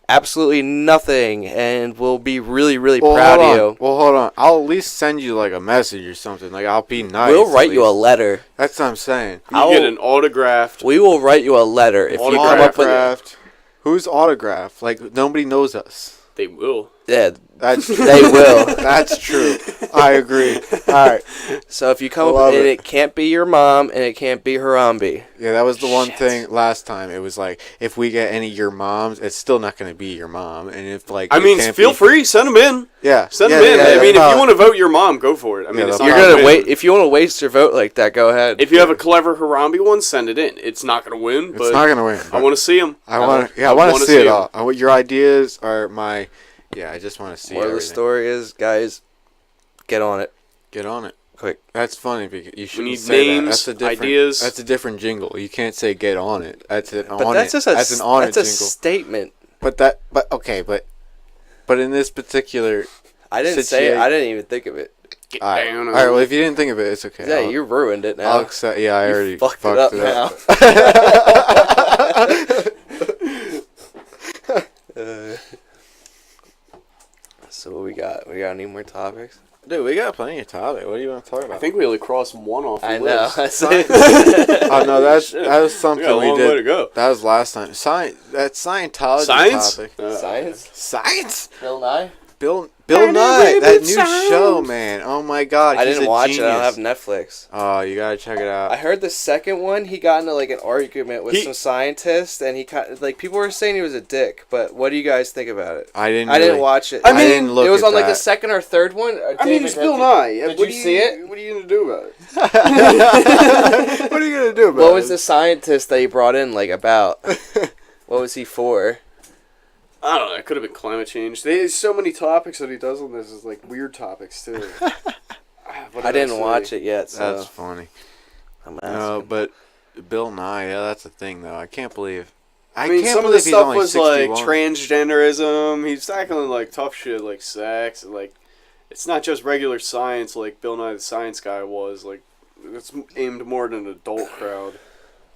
absolutely nothing, and we'll be really Well, proud hold of on. you. Well, hold on. I'll at least send you like a message or something. Like I'll be nice. We'll write at you a least. letter. That's what I'm saying. You get an autographed. We will write you a letter if you come up with. Autographed. Who's autographed? Like nobody knows us. They will. Yeah, That's they will. That's true. I agree. All right. So if you come Love up and it. it can't be your mom and it can't be Harambe. Yeah, that was the one Shit. thing last time. It was like if we get any of your moms, it's still not going to be your mom. And if like I it mean, can't feel be- free. Send them in. Yeah. Send yeah, them in. yeah, I yeah. mean, if you want to vote your mom, go for it. I mean, Yeah, it's they'll not You're gonna gonna win. wait if you want to waste your vote like that. Go ahead. If you have a clever Harambe one, send it in. It's not going to win, It's but not going to win. I want to see them. I want to. Yeah, I want to see it all. I want your ideas are my. Yeah, I just want to see. More of the everything. story is, guys, get on it Get on it. quick. That's funny because you shouldn't need say names, that. That's a different, ideas. That's a different jingle. You can't say "get on it." That's an But on that's it. just a That's an on it that's a jingle. statement. But okay, but in this particular, I didn't say it. I didn't even think of it. Get all right, down all on right. it. Well, if you didn't think of it, it's okay. Yeah, I'll- you ruined it now. I'll accept. Yeah, I You already fucked it up now. So what we got? We got any more topics? Dude, we got plenty of topic. What do you want to talk about? I think we only crossed one off the I know. list. That's Oh no, that was We got a something long we way did. to go. That was last time. That's Scientology Science? topic. Science. Science. Bill Nye. Bill Tiny Nye, that rabbit new sounds. show, man. Oh my God, I he's didn't a watch genius. it. I don't have Netflix. Oh, you gotta check it out. I heard the second one. He got into like an argument with He- some scientists, and he kind of, like people were saying he was a dick. But what do you guys think about it? I didn't. I didn't really- watch it. I didn't look it was at on like the that. second or third one. I mean, it's Bill Nye. Did What you do see it? What are you going to do about it? What are you gonna do about What was it? the scientist that he brought in like about? What was he for? I don't know. It could have been climate change. There's so many topics that he does on this. Is like weird topics too. I didn't watch it yet, so That's funny. I'm asking. No, but Bill Nye, yeah, that's the thing though. I can't believe. I mean, can't some of the believe he's stuff only was like 61. transgenderism. He's tackling like tough shit like sex. And, like, it's not just regular science like Bill Nye the Science Guy was. Like, it's aimed more at an adult crowd.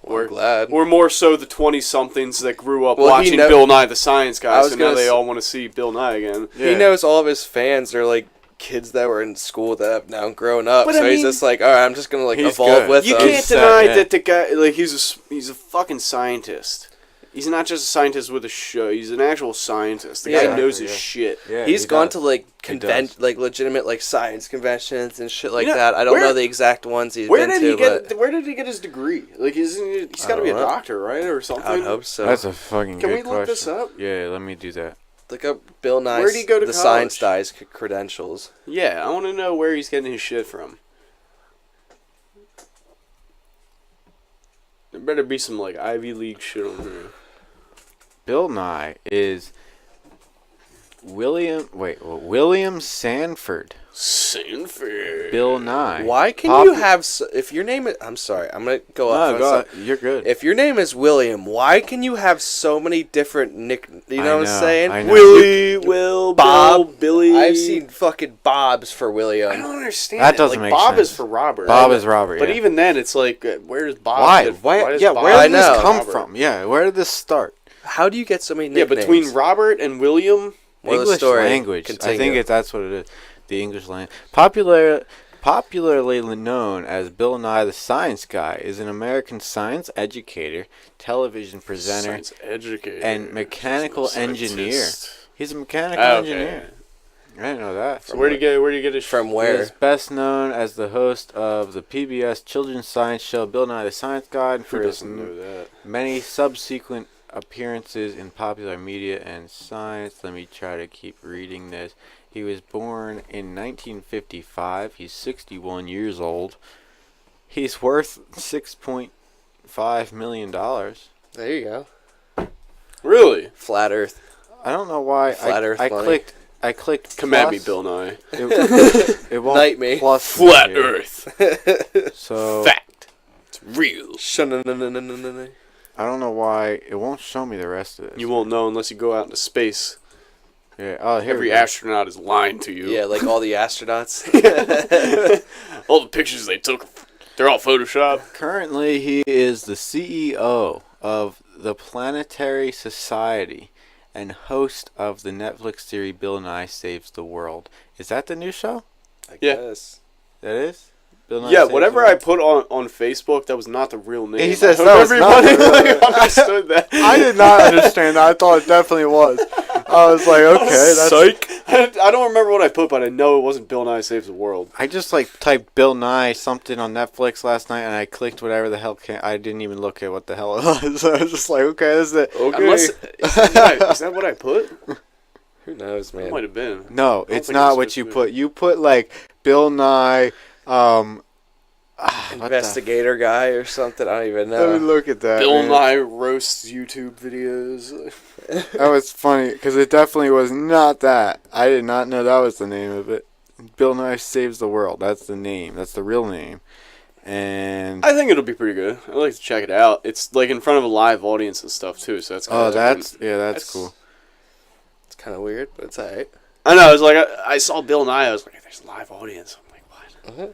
Well, I'm glad. Or more so the 20-somethings that grew up Well, he watching kno- Bill Nye the Science I Guy, was so now gonna they s- all want to see Bill Nye again. He knows all of his fans are like kids that were in school that have now grown up. But so I he's mean- just like, all right, I'm just gonna like He's evolve good. with You them. can't set, deny yeah. that the guy, like, he's a fucking scientist. He's not just a scientist with a show. He's an actual scientist. The guy Yeah. knows his Yeah. shit. Yeah, He's he gone does. to like does. like legitimate like science conventions and shit like You know, that. I don't where- know the exact ones he's Where been did to, he get? but Where did he get his degree? Like, he's got to be a don't know. doctor, right, or something? I would hope so. That's a fucking Can good we look this question. up? Yeah, let me do that. Look up Bill Nye's Where'd he go to the college? Science Dies credentials. Yeah, I want to know where he's getting his shit from. There better be some like Ivy League shit on here. Bill Nye is William Sanford. Sanford. Bill Nye. Why can Pop- you have if your name is I'm sorry, I'm gonna go off No, on go something. on. You're good. If your name is William, why can you have so many different you know what I'm saying? I know. Willie, Will, Bob, Bill, Billy. I've seen fucking Bobs for I William. don't understand. That it. doesn't like, make Bob sense. is for Robert. Bob is Robert. But yeah. even then, it's like, where's Bob? why? get- Why? does Yeah, Bob where I did this know. come Robert? from? Yeah, where did this start? How do you get so many Yeah, nicknames? between Robert and William. Well, the English story. language. I Continue. think that's what it is. The English language. Popularly known as Bill Nye the Science Guy, is an American science educator, television presenter, Science educator. and mechanical Scientist. engineer. He's a mechanical Oh, engineer. I didn't know that. So where do you get his From He where? is best known as the host of the PBS children's science show Bill Nye the Science Guy, and Who for his doesn't know that? many subsequent appearances in popular media and science. Let me try to keep reading this. He was born in 1955. He's 61 years old. He's worth $6.5 million. There you go. Really? Flat Earth. I don't know why Flat Earth money. I clicked Come at me, plus. Bill Nye. It won't Night me. plus Flat here. Earth. So Fact. It's real. I don't know why it won't show me the rest of this. You won't know unless you go out into space. Yeah. Oh, here Every we go. astronaut is lying to you. Yeah, like all the astronauts. All the pictures they took, they're all Photoshopped. Currently, he is the CEO of the Planetary Society and host of the Netflix series Bill Nye Saves the World. Is that the new show? I Yeah. guess. That is? Bill Nye Yeah, Saves whatever the I World? put on Facebook, that was not the real name. He says I that hope was not everybody the real name. understood that. I did not understand that. I thought it definitely was. I was like, okay, that's... Psych. I don't remember what I put, but I know it wasn't Bill Nye Saves the World. I just typed Bill Nye something on Netflix last night, and I clicked whatever the hell came. I didn't even look at what the hell it was. I was just like, okay, this is it. Okay. Unless, Is that what I put? who knows, It man? might have been. No, don't it's think not it's what supposed you to be. put. You put Bill Nye. What the- Investigator guy or something. I don't even Let me know. look at that. Bill man. Nye roasts YouTube videos. That was funny because it definitely was not that. I did not know that was the name of it. Bill Nye Saves the World. That's the name. That's the real name. And I think it'll be pretty good. I'd like to check it out. It's like in front of a live audience and stuff too, so that's kinda that's that's- cool. It's kind of weird, but it's alright. I know. I was like, I saw Bill Nye. I was like, there's a live audience. I'm like, what? Uh-huh.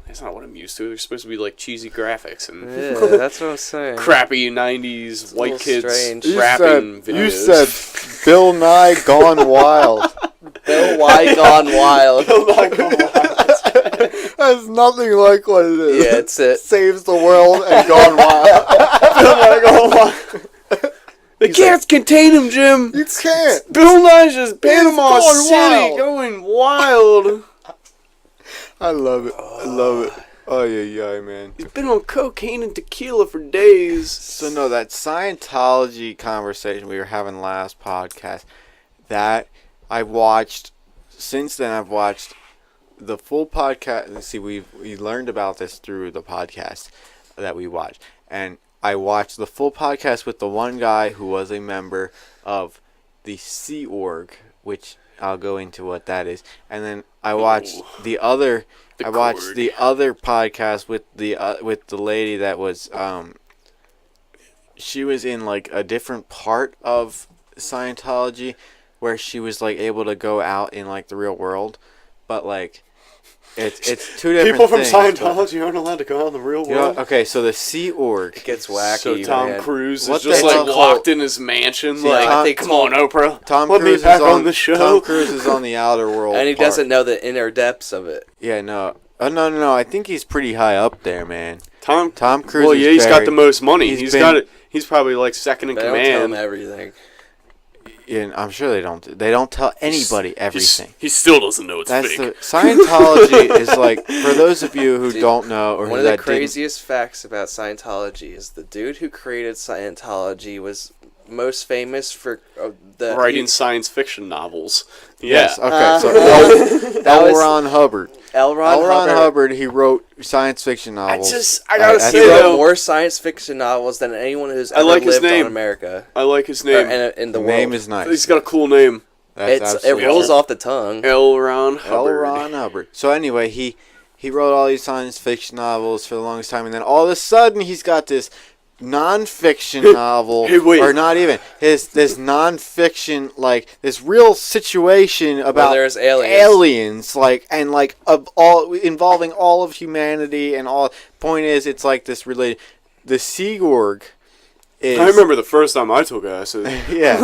That's not what I'm used to. There's supposed to be like cheesy graphics and Yeah, that's what I'm saying. crappy '90s a white little kids strange. rapping videos. You said Bill Nye Gone Wild. Bill Y gone wild. Bill Nye Gone Wild. That's nothing like what it is. Yeah, it's it. Saves the world and Gone Wild. Bill Nye Gone Wild. They can't contain him, Jim. You can't. Bill Nye's just Panama going City wild. going wild. I love it. I love it. Oh yeah, man. He's been on cocaine and tequila for days. So no, that Scientology conversation we were having last podcast, that I watched. Since then, I've watched the full podcast. See, we learned about this through the podcast that we watched, and I watched the full podcast with the one guy who was a member of the Sea Org, which I'll go into what that is, and then I watched the other. The I watched Korg. the other podcast with the lady that was she was in like a different part of Scientology where she was like able to go out in like the real world, but like it's two different People from things, but- Scientology aren't allowed to go out in the real You know, world. okay, so the Sea Org. It gets wacky. So Tom man. Cruise What is just the like hell? locked in his mansion. See, like, Tom- come on, Oprah. Tom Let me Cruise back is on the show. Tom Cruise is on the outer world. And he part. doesn't know the inner depths of it. Yeah, no. Oh, no. I think he's pretty high up there, man. Tom Cruise. Well, is yeah, he's got very- the most money. he's He's been- got it. He's probably like second in They don't tell him command. everything. And I'm sure they don't. They don't tell anybody everything. He still doesn't know it's That's fake. the Scientology is like, for those of you who Dude, don't know or One who of the that didn't, craziest facts about Scientology is the dude who created Scientology was most famous for the Writing science fiction novels. Yeah. Yes. Okay. So that L. was Ron Hubbard. L. Ron L. Ron Hubbard. Hubbard. He wrote science fiction novels. I gotta I He say wrote though, more science fiction novels than anyone who's I ever like his lived name. on America. I like his Or name. in the The world. name is nice. He's got a cool name. That's It absolutely rolls true. off the tongue. L. Ron L. Hubbard. Ron Hubbard. So anyway, he wrote all these science fiction novels for the longest time, and then all of a sudden he's got this non-fiction novel, Hey, wait. or not even this non-fiction, like this real situation about there's aliens. aliens, like, and like of all involving all of humanity, and all. Point is, it's like this related. The Sea Org is. I remember the first time I took acid. Yeah,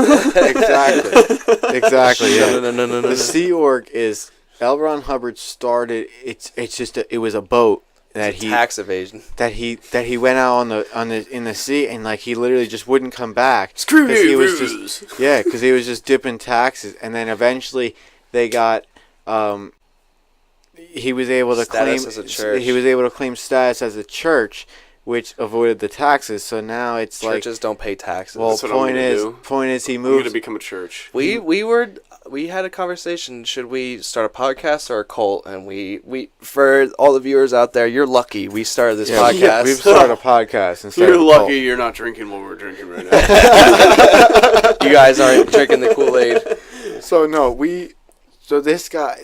exactly. Yeah. No. The Sea Org is L. Ron Hubbard started. It's just it was a boat that he Tax evasion. that he went out in the sea, and like he literally just wouldn't come back. Screw 'Cause he you, was Ruse. just because he was just dipping taxes, and then eventually they got he was able to Status claim as a church. He was able to claim status as a church, which avoided the taxes. So now it's Churches don't pay taxes. well, That's what I'm gonna do. point is he I'm going moved. to become a church. we had a conversation. Should we start a podcast or a cult? And we for all the viewers out there, you're lucky we started this podcast. We've started a podcast instead You're of a lucky cult. you're not drinking what we're drinking right now. You guys aren't drinking the Kool-Aid. So no, So this guy,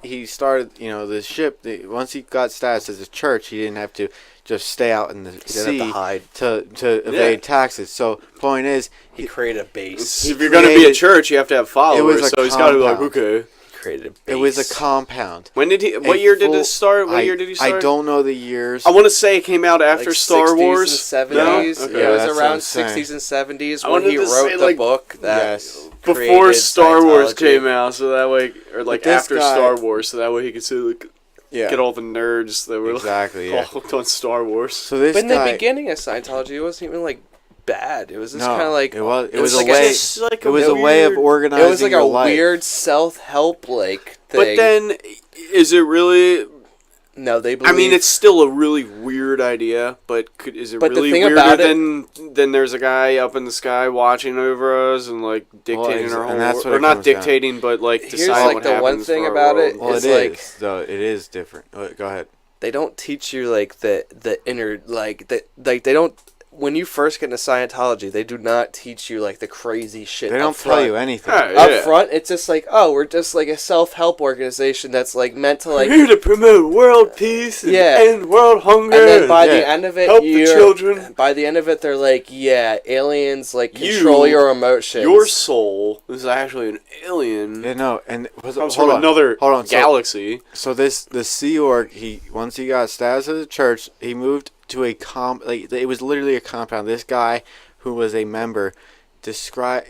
he started, the ship. Once he got status as a church, he didn't have to just stay out in the He sea didn't have to hide. to evade taxes. So point is, He created a base. If you're going to be a church, you have to have followers. a So he's got to be like, compound. okay. He created a base. it was a compound. When did he? What year did it start? What year did he start? I don't know the years. I want to say it came out after Like Star 60s Wars. and 70s. No? Okay. It Yeah, was that's what around I'm saying. 60s and 70s I when wanted he to say, wrote the like, book that Yes. Before created Star Wars Scientology. came out, so that way, or like This after guy- Star Wars, so that way he could see, like, Yeah. get all the nerds that were Exactly. all Yeah. hooked on Star Wars. So this But in guy. the beginning of Scientology, it wasn't even like bad. It was just no, kind of like it was. It was like a way. It's like It was a way of weird- organizing it was like your a life. weird self-help like thing. But then, is it really? no, they believe. I mean, it's still a really weird idea, but is it But the really thing weirder about it- than there's a guy up in the sky watching over us and like dictating our and whole that's what or it not comes down. dictating, but like Here's, deciding like, what the one happens thing for our about it. world. Well, It's it is. like- Though it is different. Go ahead. they don't teach you like the inner they don't. When you first get into Scientology, they do not teach you like the crazy shit. They don't up tell front. you anything. Yeah, Up yeah. front, it's just like, oh, we're just like a self-help organization that's like meant to like. We're here to promote world peace and Yeah. end world hunger. And then by Yeah. the end of it, help the you're- children. By the end of it, they're like, yeah, aliens like control You- your emotions. Your soul is actually an alien. Yeah, no, and Comes hold from on. another Hold on. galaxy. So the Sea Org, once he got status as a church, he moved to a it was literally a compound. This guy who was a member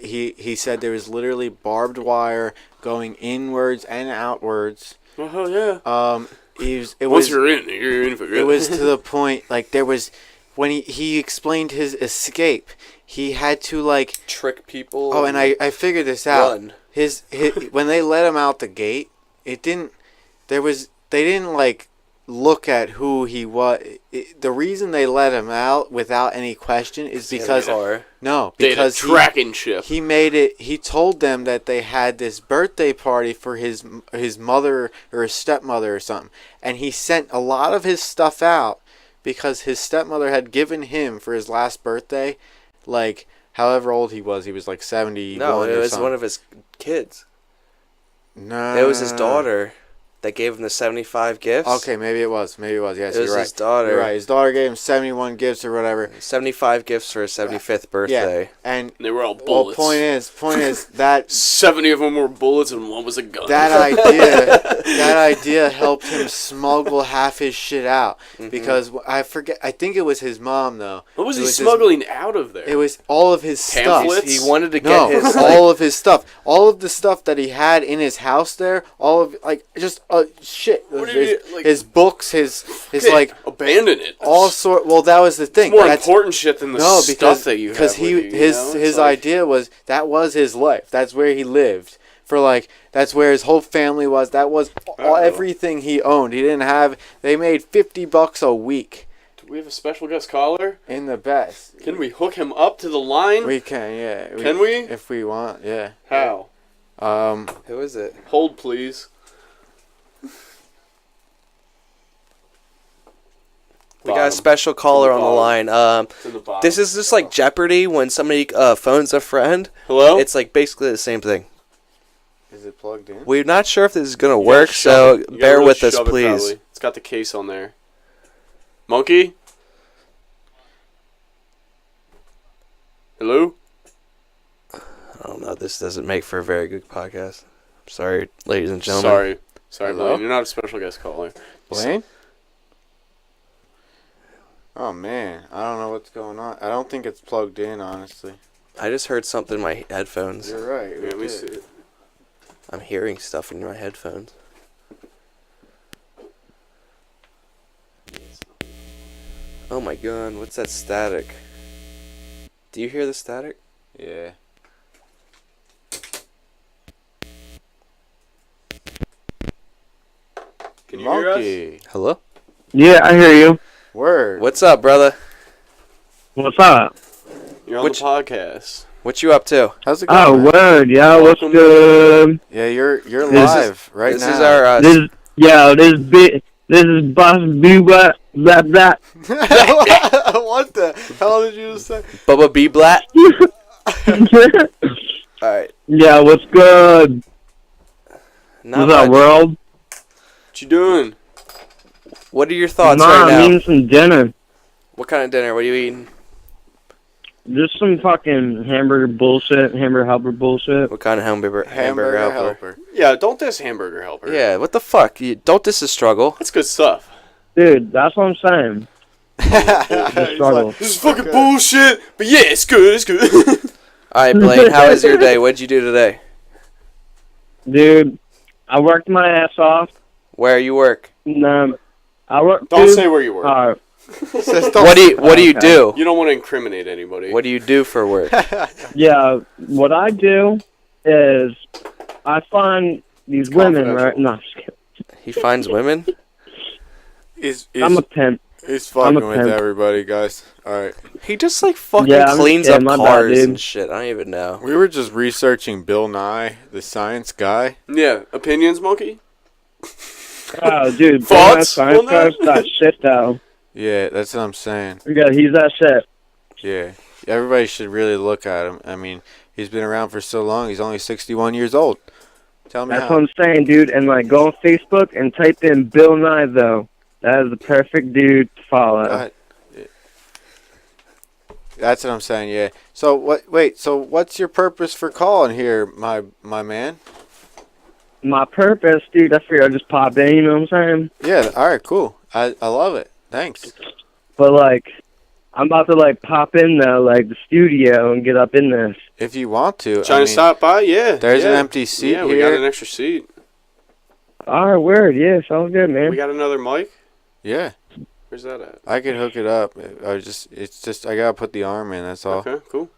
he said there was literally barbed wire going inwards and outwards. Oh hell yeah! It Once was you're in for good. it was to the point like there was when he explained his escape, he had to like trick people. and I figured this out. Run. His when they let him out the gate, they didn't like look at who he was. The reason they let him out without any question is because because tracking ship. he made it. He told them that they had this birthday party for his mother or his stepmother or something, and he sent a lot of his stuff out because his stepmother had given him for his last birthday, like however old he was like 71. No, it or was something. one of his kids. No, It was his daughter that gave him the 75 gifts. Okay, maybe it was. Yes, It was you're right. his daughter. You're right. His daughter gave him 71 gifts or whatever. 75 gifts for his 75th birthday. Yeah, and They were all bullets. point is that 70 of them were bullets and one was a gun. that idea helped him smuggle half his shit out because I think it was his mom though. What was It he his- smuggling out of there? It was all of his Pamphlets? stuff. He wanted to get No, his all of his stuff, all of the stuff that he had in his house there, all of like just shit. What do you mean, like- His books, his Okay, like abandon it. all sort. Well, that was the It's thing. more That's important shit than the stuff that you have. because with you, you his know? It's like- idea was that was his life. That's where he lived for like that's where his whole family was. That was everything he owned. He didn't have. They made $50 a week Do we have a special guest caller? in the best. Can we hook him up to the line? We can, yeah. Can we? If we want, yeah. How? Who is it? Hold, please. We got a Bottom. special caller on the line. It's in the bottom. This is just like Jeopardy when somebody phones a friend. Hello? It's like basically the same thing. Is it plugged in? We're not sure if this is going to You gotta work, shove so it. You gotta bear really with us, shove it, please. probably. It's got the case on there. Monkey? Hello? I don't know. This doesn't make for a very good podcast. Sorry, ladies and gentlemen. Sorry, Hello? Blaine. You're not a special guest caller. Blaine? Oh man, I don't know what's going on. I don't think it's plugged in, honestly. I just heard something in my headphones. You're right. Yeah, we see it. I'm hearing stuff in my headphones. Oh my god, what's that static? Do you hear the static? Yeah. Can you hear us? Monkey. Hello? Yeah, I hear you. Word. What's up, brother? What's up? You're on Which- the podcast. What you up to? How's it going? Oh, man? word, yo, what's Welcome. good? Yeah, you're This live right This now. is our This is Boss B, blah, blah, blah. What the hell did you just say? Bubba B Blatt. All right. Yeah, what's good? Not What's up, much. world? What you doing? What are your thoughts Nah, right I'm now? eating some dinner. What kind of dinner? What are you eating? Just some fucking hamburger bullshit, hamburger helper bullshit. What kind of hamburger helper? Yeah, don't diss Hamburger Helper. Yeah, what the fuck? You don't diss the struggle. That's good stuff. Dude, that's what I'm saying. The struggle. This is fucking bullshit, but yeah, it's good, it's good. All right, Blaine, how was your day? What'd you do today? Dude, I worked my ass off. Where you work? And, I worked. Don't dude, say where you work. What do you do? You don't want to incriminate anybody. What do you do for work? Yeah, what I do is I find these women, right? No, I'm just kidding. He finds women? I'm a pimp. He's fucking I'm a with pimp. everybody, guys. All right. He just like fucking Yeah, I'm cleans just up kidding, my bad, cars dude. and shit. I don't even know. We were just researching Bill Nye, the science guy. Yeah, opinions, monkey? Oh, dude, Thoughts science on that? guy's that shit though. Yeah, that's what I'm saying. Yeah, he's that shit. Yeah. Everybody should really look at him. I mean, he's been around for so long. He's only 61 years old. Tell me That's how. what I'm saying, dude. And like, go on Facebook and type in Bill Nye though. That is the perfect dude to follow. Go ahead. Yeah. That's what I'm saying, yeah. So what? Wait. So what's your purpose for calling here, my man? My purpose, dude. I figured I'd just pop in. You know what I'm saying? Yeah. All right. Cool. I love it. Thanks. But like, I'm about to like pop in though, like the studio, and get up in this. If you want to. Trying to stop by? Yeah. There's yeah. an empty seat Yeah, we here. got an extra seat. All right, word. Yeah, sounds good, man. We got another mic? Yeah. Where's that at? I could hook it up. It's just I gotta put the arm in. That's all. Okay, cool.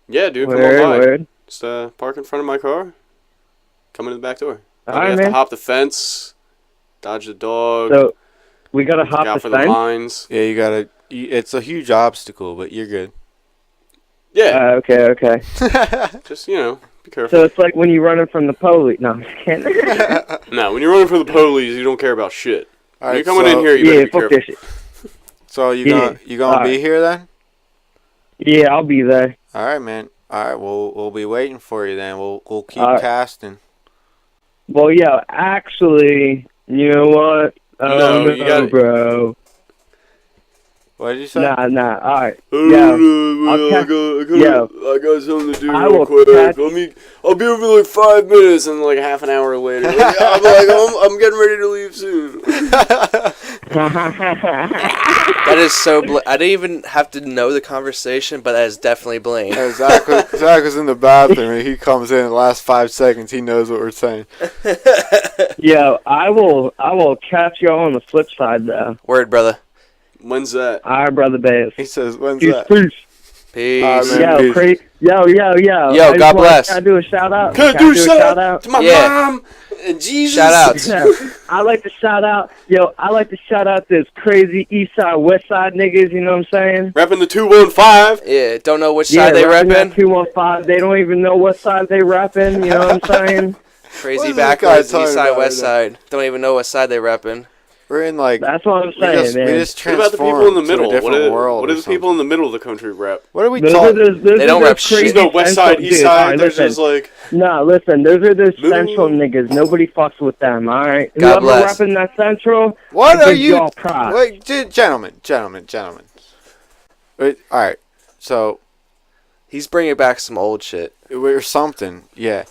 Yeah, dude, come Word, on by. word. Just park in front of my car. Come in the back door. All You right, have to man. hop the fence, dodge the dog, So we gotta look hop out the for the fence. mines. Yeah, you gotta. It's a huge obstacle, but you're good. Yeah, Okay. just, be careful. So it's like when you're running from the police. No, I'm just kidding. No, when you're running for the police, you don't care about shit. All When right, you're coming in here, you yeah, better be fuck careful. this shit. So you Yeah. gonna All be right. here then? Yeah, I'll be there. All right, man. All right, we'll be waiting for you then. We'll keep All right. casting. Well, yeah, actually, you know what? No, you gotta- bro. What did you say? Nah. All right. I got something to do I real will quick. catch- I'll be over in like 5 minutes, and like half an hour later, I'm getting ready to leave soon. That is so. I didn't even have to know the conversation, but that is definitely Blaine. Zach was in the bathroom and he comes in the last 5 seconds. He knows what we're saying. Yeah, I will catch y'all on the flip side, though. Word, brother. When's that? All right, brother Bass. He says, "When's Peace, that?" peace. Peace. Man, Yo, peace. yo. Yo, God bless. Can I do a shout out? Can I do a shout out to my Yeah. mom and Jesus? Shout outs. Yeah, I like to shout out. Yo, I like to shout out this crazy East Side, West Side niggas. You know what I'm saying? Repping the 215. Yeah, don't know which side they repping repping. that 215. They don't even know what side they repping. You know what I'm saying? What Crazy is this guy backwards, talking east side, about west right side. Don't even know what side they repping. We're in like That's what I'm we saying, just man. transformed What about the people in the middle? to a different world. What or do the people something. in the middle of the country rep? What are we Those are talking? those They don't are rep those shit. crazy There's no west side, central- east dude, side. alright, There's listen. just like Nah, listen, those are the Little- central niggas. Nobody fucks with them, alright? God Whoever bless. repping that central, What I are give you? y'all props. Wait, gentlemen. Wait, all right. So He's bringing back some old shit. we're something. Yeah.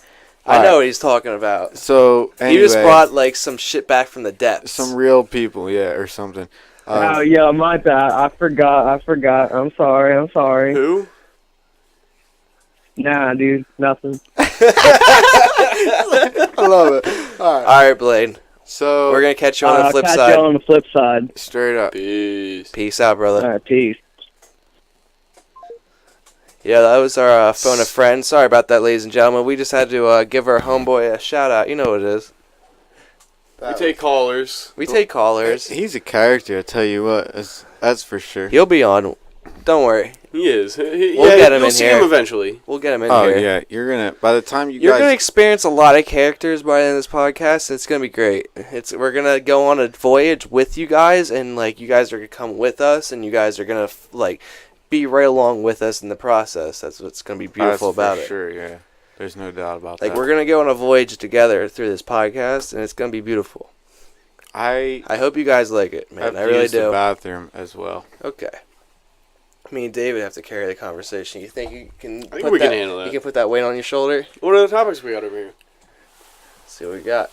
I know what he's talking about. So anyway, He just brought like some shit back from the depths. some real people, yeah, or something. Oh, yeah, my bad. I forgot. I'm sorry. who? Nah, dude, nothing. I love it. All right. All right, Blaine. So We're gonna catch you on the flip catch side. y'all on the flip side. straight up. Peace. Peace out, brother. Alright, peace. Yeah, that was our phone a friend. Sorry about that, ladies and gentlemen. We just had to give our homeboy a shout out. You know what it is. We take callers. We take callers. He's a character, I tell you what. That's for sure. He'll be on. Don't worry. He is. We'll get him you'll in see here. him eventually. We'll get him in Oh, here. yeah. You're going to, by the time You're guys... gonna experience a lot of characters by the end of this podcast. It's gonna be great. We're gonna go on a voyage with you guys, and like you guys are gonna come with us, and you guys are gonna like be right along with us in the process. That's what's gonna be beautiful about it. Sure, yeah. There's no doubt about that. Like we're gonna go on a voyage together through this podcast, and it's gonna be beautiful. I hope you guys like it, man. I really used the do. bathroom as well. Okay. Me and David have to carry the conversation. You think you can? I think we can handle that. You can put that weight on your shoulder. What are the topics we got over here? Let's see what we got.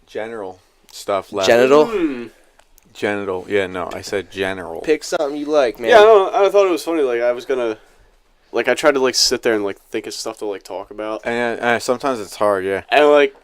General stuff left. Genital. Genital. Yeah, no, I said general. Pick something you like, man. Yeah, I thought it was funny. Like I was gonna, like I tried to like sit there and like think of stuff to like talk about, And sometimes it's hard, yeah. and like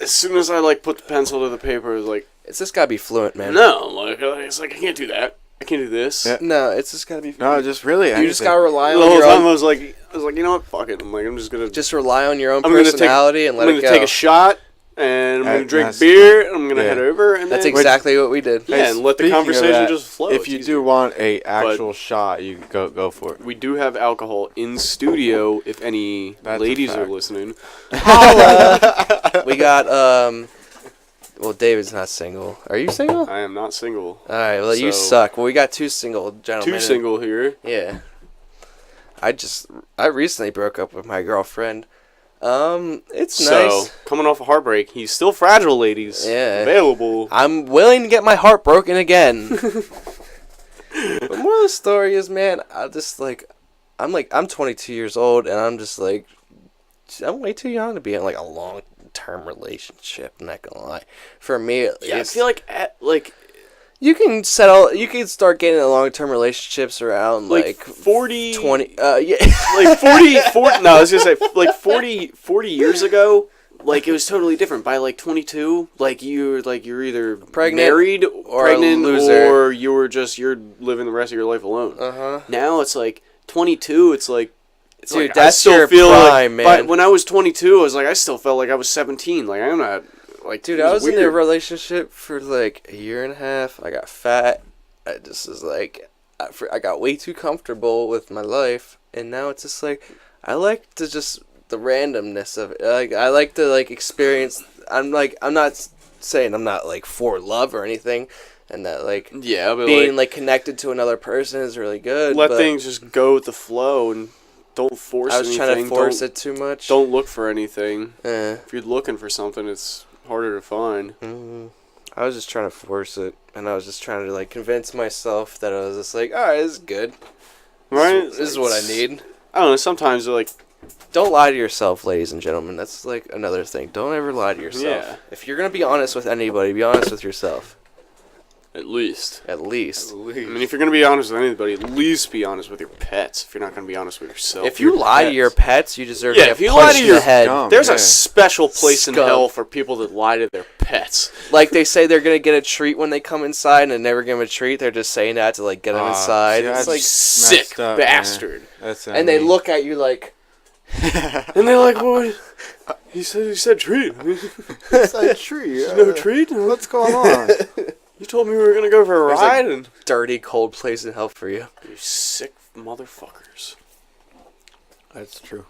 as soon as I like put the pencil to the paper, it was like, It's just gotta be fluent, man. no, like it's like I can't do that. I can't do this. Yeah. No, it's just gotta be. No, just really You just anything. gotta rely The on whole your time own. I was like, you know what? Fuck it. I'm like, I'm just gonna Rely on your own I'm gonna take- personality and let I'm it gonna go. take a shot, and I'm gonna And drink that's- beer, and I'm gonna yeah. head over, and That's then exactly what we did. yeah, and let the Speaking of conversation that, just flow. If It's you easier. do want a actual shot, you go for it. We do have alcohol in studio. If any That's a ladies are fact. listening, We got Well, David's not single. Are you single? I am not single. All right. Well, you So- suck. Well, we got two single gentlemen. Too single here. Yeah. I recently broke up with my girlfriend. It's So nice. coming off a heartbreak, he's still fragile, ladies. Yeah. Available. I'm willing to get my heart broken again. But more of the story is, man, I'm 22 years old, and I'm just like, I'm way too young to be in like a long-term relationship. I'm not gonna lie. For me, Yeah, I it's, feel like you can start getting in long-term relationships around like 40, 20. Yeah. like 40. No, I was gonna say like 40 years ago. Like it was totally different. By like 22, like you're either Pregnant married or pregnant, a loser. or you're living the rest of your life alone. Uh-huh. Now it's like 22. It's like, Dude, like, that's your prime, man. But when I was 22, I was like, I still felt like I was 17. Like I'm not like. Dude, it I was in a weird. relationship for like a year and a half. I got fat. I just was like, I got way too comfortable with my life, and now it's just like, I like to just the randomness of it. Like I like to like experience. I'm not saying I'm not like for love or anything, and that like Yeah, but being like connected to another person is really good. let but things just go with the flow and don't force I was anything. trying to force don't, it too much. Don't look for anything. Eh. If you're looking for something, it's harder to find. I was just trying to force it, and I was just trying to like convince myself that I was just like, all right, this is good. Right? This is what I need. I don't know. Sometimes they're like, Don't lie to yourself, ladies and gentlemen. That's like another thing. Don't ever lie to yourself. Yeah. If you're gonna be honest with anybody, be honest with yourself. at least. At least. I mean, if you're gonna be honest with anybody, at least be honest with your pets. If you're not gonna be honest with yourself. If you lie to your pets, you deserve Yeah, to if get you lie punched to in your the head. scum. there's Yeah. a special place in Scum. hell for people that lie to their pets. Like they say they're gonna get a treat when they come inside, and they never give them a treat. They're just saying that to like get them inside. see, It's that's like, Sick messed up, bastard. That's and they look at you like, And they're like, "What? He said treat. It's a tree. No treat. What's going on? You told me we were gonna go for a There's ride, a and dirty, cold place in hell for you. you sick motherfuckers." That's true.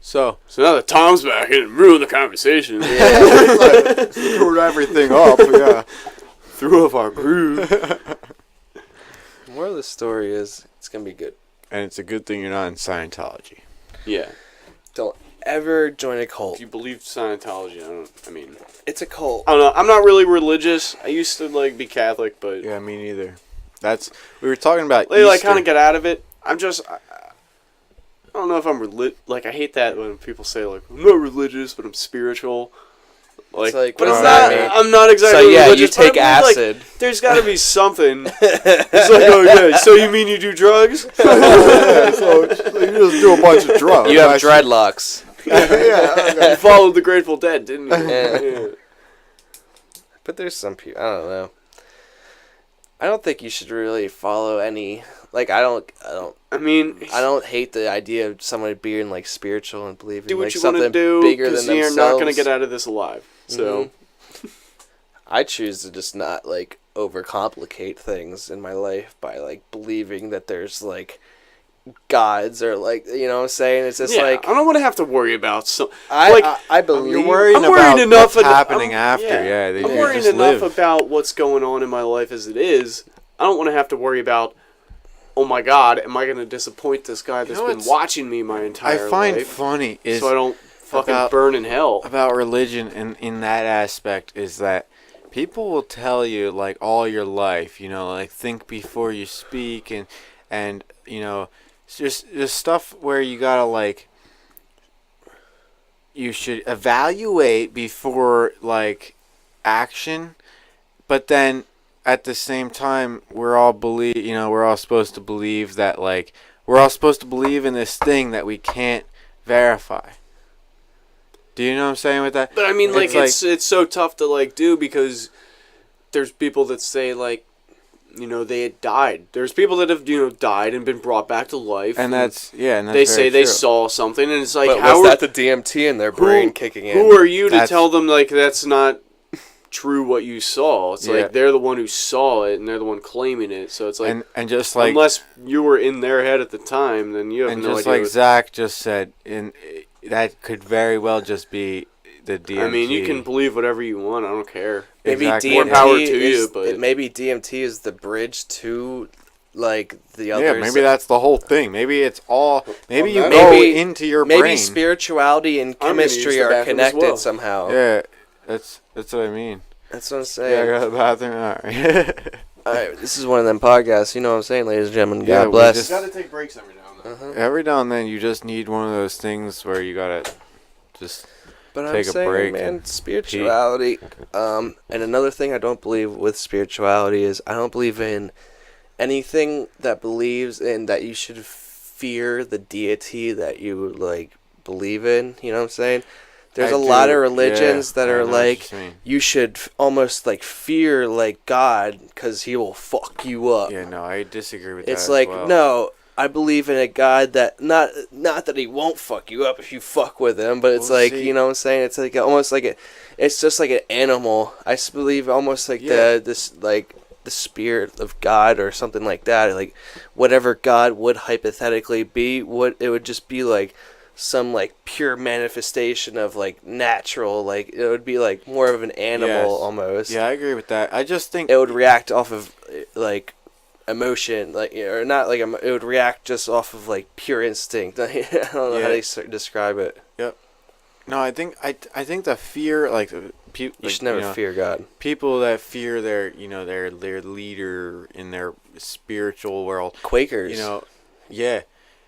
So So now that Tom's back in and ruined the conversation. screwed everything up. Yeah. Threw off our groove. More of the story is it's gonna be good. And it's a good thing you're not in Scientology. Yeah. Don't ever join a If cult. you believe Scientology, I mean, It's a cult. I don't know. I'm not really religious. I used to like be Catholic, but Yeah, me neither. We were talking about lately I Easter. kind of get out of it. I'm just. I don't know if I'm like I hate that when people say like I'm not religious but I'm spiritual. Like, like, but what it's does not. that mean? I'm not exactly So yeah, you religious. but take I mean, like, acid. there's got to be something. It's like, okay, so you mean you do drugs? Yeah, so you just do a bunch of drugs. You have dreadlocks. Yeah. You followed the Grateful Dead, didn't you? Yeah. Yeah. But there's some people, I don't know. I don't think you should really follow any Like I don't hate the idea of someone being like spiritual and believing do what like you want to something do, bigger than you're themselves. not going to get out of this alive. So I choose to just not like overcomplicate things in my life by like believing that there's like gods or like, you know what I'm saying? It's just like I don't want to have to worry about I believe You're worrying I'm worried about enough what's happening after. Yeah, I'm worried enough about what's going on in my life as it is. I don't want to have to worry about, oh my God, am I going to disappoint this guy that's been watching me my entire life? I find funny is so I don't fucking burn in hell. About religion and in that aspect is that people will tell you like all your life, you know, like think before you speak and you know, just stuff where you gotta like you should evaluate before like action, but then at the same time we're all supposed to believe that like we're all supposed to believe in this thing that we can't verify. Do you know what I'm saying with that? But I mean, like it's so tough to like do because there's people that say like, you know, they had died. There's people that have, you know, died and been brought back to life. And that's they say they saw something, and it's like, but how was that the DMT in their brain kicking in? Who are you to tell them like that's not true what you saw? It's like they're the one who saw it, and they're the one claiming it. So it's like, and just like unless you were in their head at the time, then you have no idea. And just like Zach just said, that could very well just be the DMT. I mean, you can believe whatever you want. I don't care. Maybe exactly. DMT More power to you, but maybe DMT is the bridge to like the others. Yeah, maybe that's the whole thing. Maybe it's all. Maybe you go into your brain. Maybe spirituality and chemistry are connected somehow. Yeah, that's what I mean. That's what I'm saying. Yeah, I got the bathroom. All right. All right, this is one of them podcasts. You know what I'm saying, ladies and gentlemen. Yeah, God bless. you gotta take breaks every now and then. Every now and then, you just need one of those things where you gotta just. But take I'm saying, a break, man, spirituality. And another thing I don't believe with spirituality is I don't believe in anything that believes in that you should fear the deity that you like believe in. You know what I'm saying? There's a lot of religions that are like you should almost like fear like God because he will fuck you up. Yeah, no, I disagree with that. It's like no. I believe in a God that not that he won't fuck you up if you fuck with him, but it's you know what I'm saying? It's like almost like it's just like an animal. I believe almost like the spirit of God or something like that. Like whatever God would hypothetically be, it would just be like some like pure manifestation of like natural, like it would be like more of an animal almost. Yeah, I agree with that. I just think it would react off of like emotion, like or not like it would react just off of like pure instinct. I don't know how to describe it. Yep. No, I think the fear like you should never fear God. People that fear their leader in their spiritual world, Quakers. You know, yeah.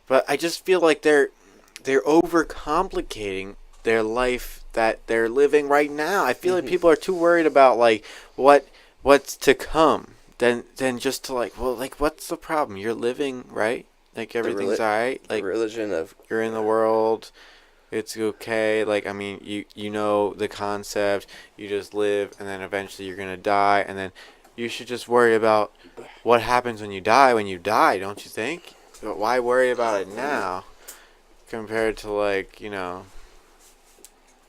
But I just feel like they're overcomplicating their life that they're living right now. I feel like people are too worried about like what's to come. Then just to like, well, like, what's the problem? You're living, right? Like, everything's all right? Like, the religion of... You're in the world. It's okay. Like, I mean, you know the concept. You just live, and then eventually you're going to die. And then you should just worry about what happens when you die, don't you think? But why worry about it now compared to, like, you know...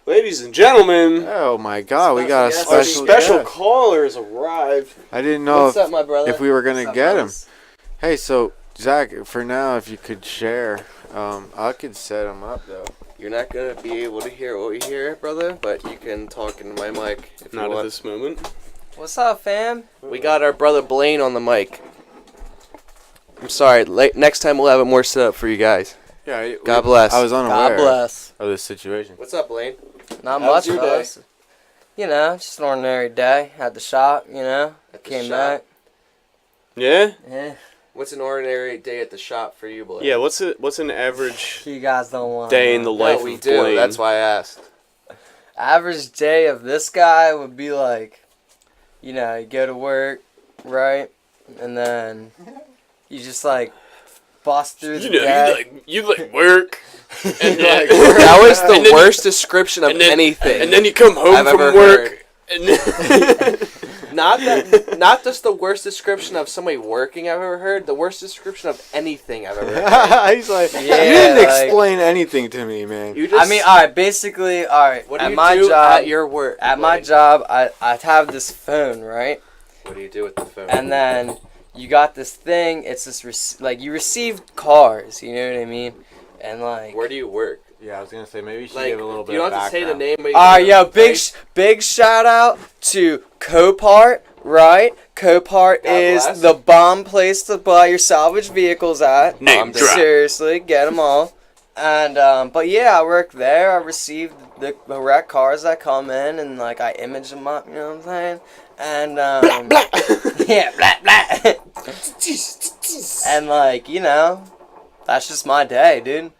Ladies and gentlemen. Oh my God, we got a special caller has arrived. I didn't know What's up, my brother? if we were going to get him. Hey, so, Zach, for now, if you could share, I could set him up, though. You're not going to be able to hear what we hear, brother, but you can talk into my mic if you want. Not at this moment. What's up, fam? We got our brother Blaine on the mic. I'm sorry, next time we'll have it more set up for you guys. Yeah, God bless. I was unaware God bless. of this situation. What's up, Blaine? Not How was much, your fellas. You know, just an ordinary day at the shop, you know. Came back. Yeah? Yeah. What's an ordinary day at the shop for you, Blaine? Yeah, what's an average You guys don't want day in the life we of do. Blaine? That's why I asked. Average day of this guy would be like, you know, you go to work, right? And then you just like bust through the day. You like work. And then, That was the worst description of anything. And then you come home I've from ever work. And not just the worst description of somebody working I've ever heard. The worst description of anything I've ever heard. He's like, Yeah, you didn't like- explain anything to me, man. You just, I mean, all right. Basically, all right. what do at you my do job, at your work? At my buddy? job, I have this phone, right? What do you do with the phone? And then you got this thing. It's this like you receive cars. You know what I mean? And like. Where do you work? Yeah, I was gonna say maybe you should Like, give a little bit. you don't of have to say the background. name. But you All right, can- yo, big shout out to Copart, right? Copart God is bless. the bomb place to buy your salvage vehicles at. Name drop. Seriously, get them all. And but yeah, I work there. I receive the wrecked cars that come in, and like I image them up. You know what I'm saying? And yeah, blah blah. And like that's just my day, dude.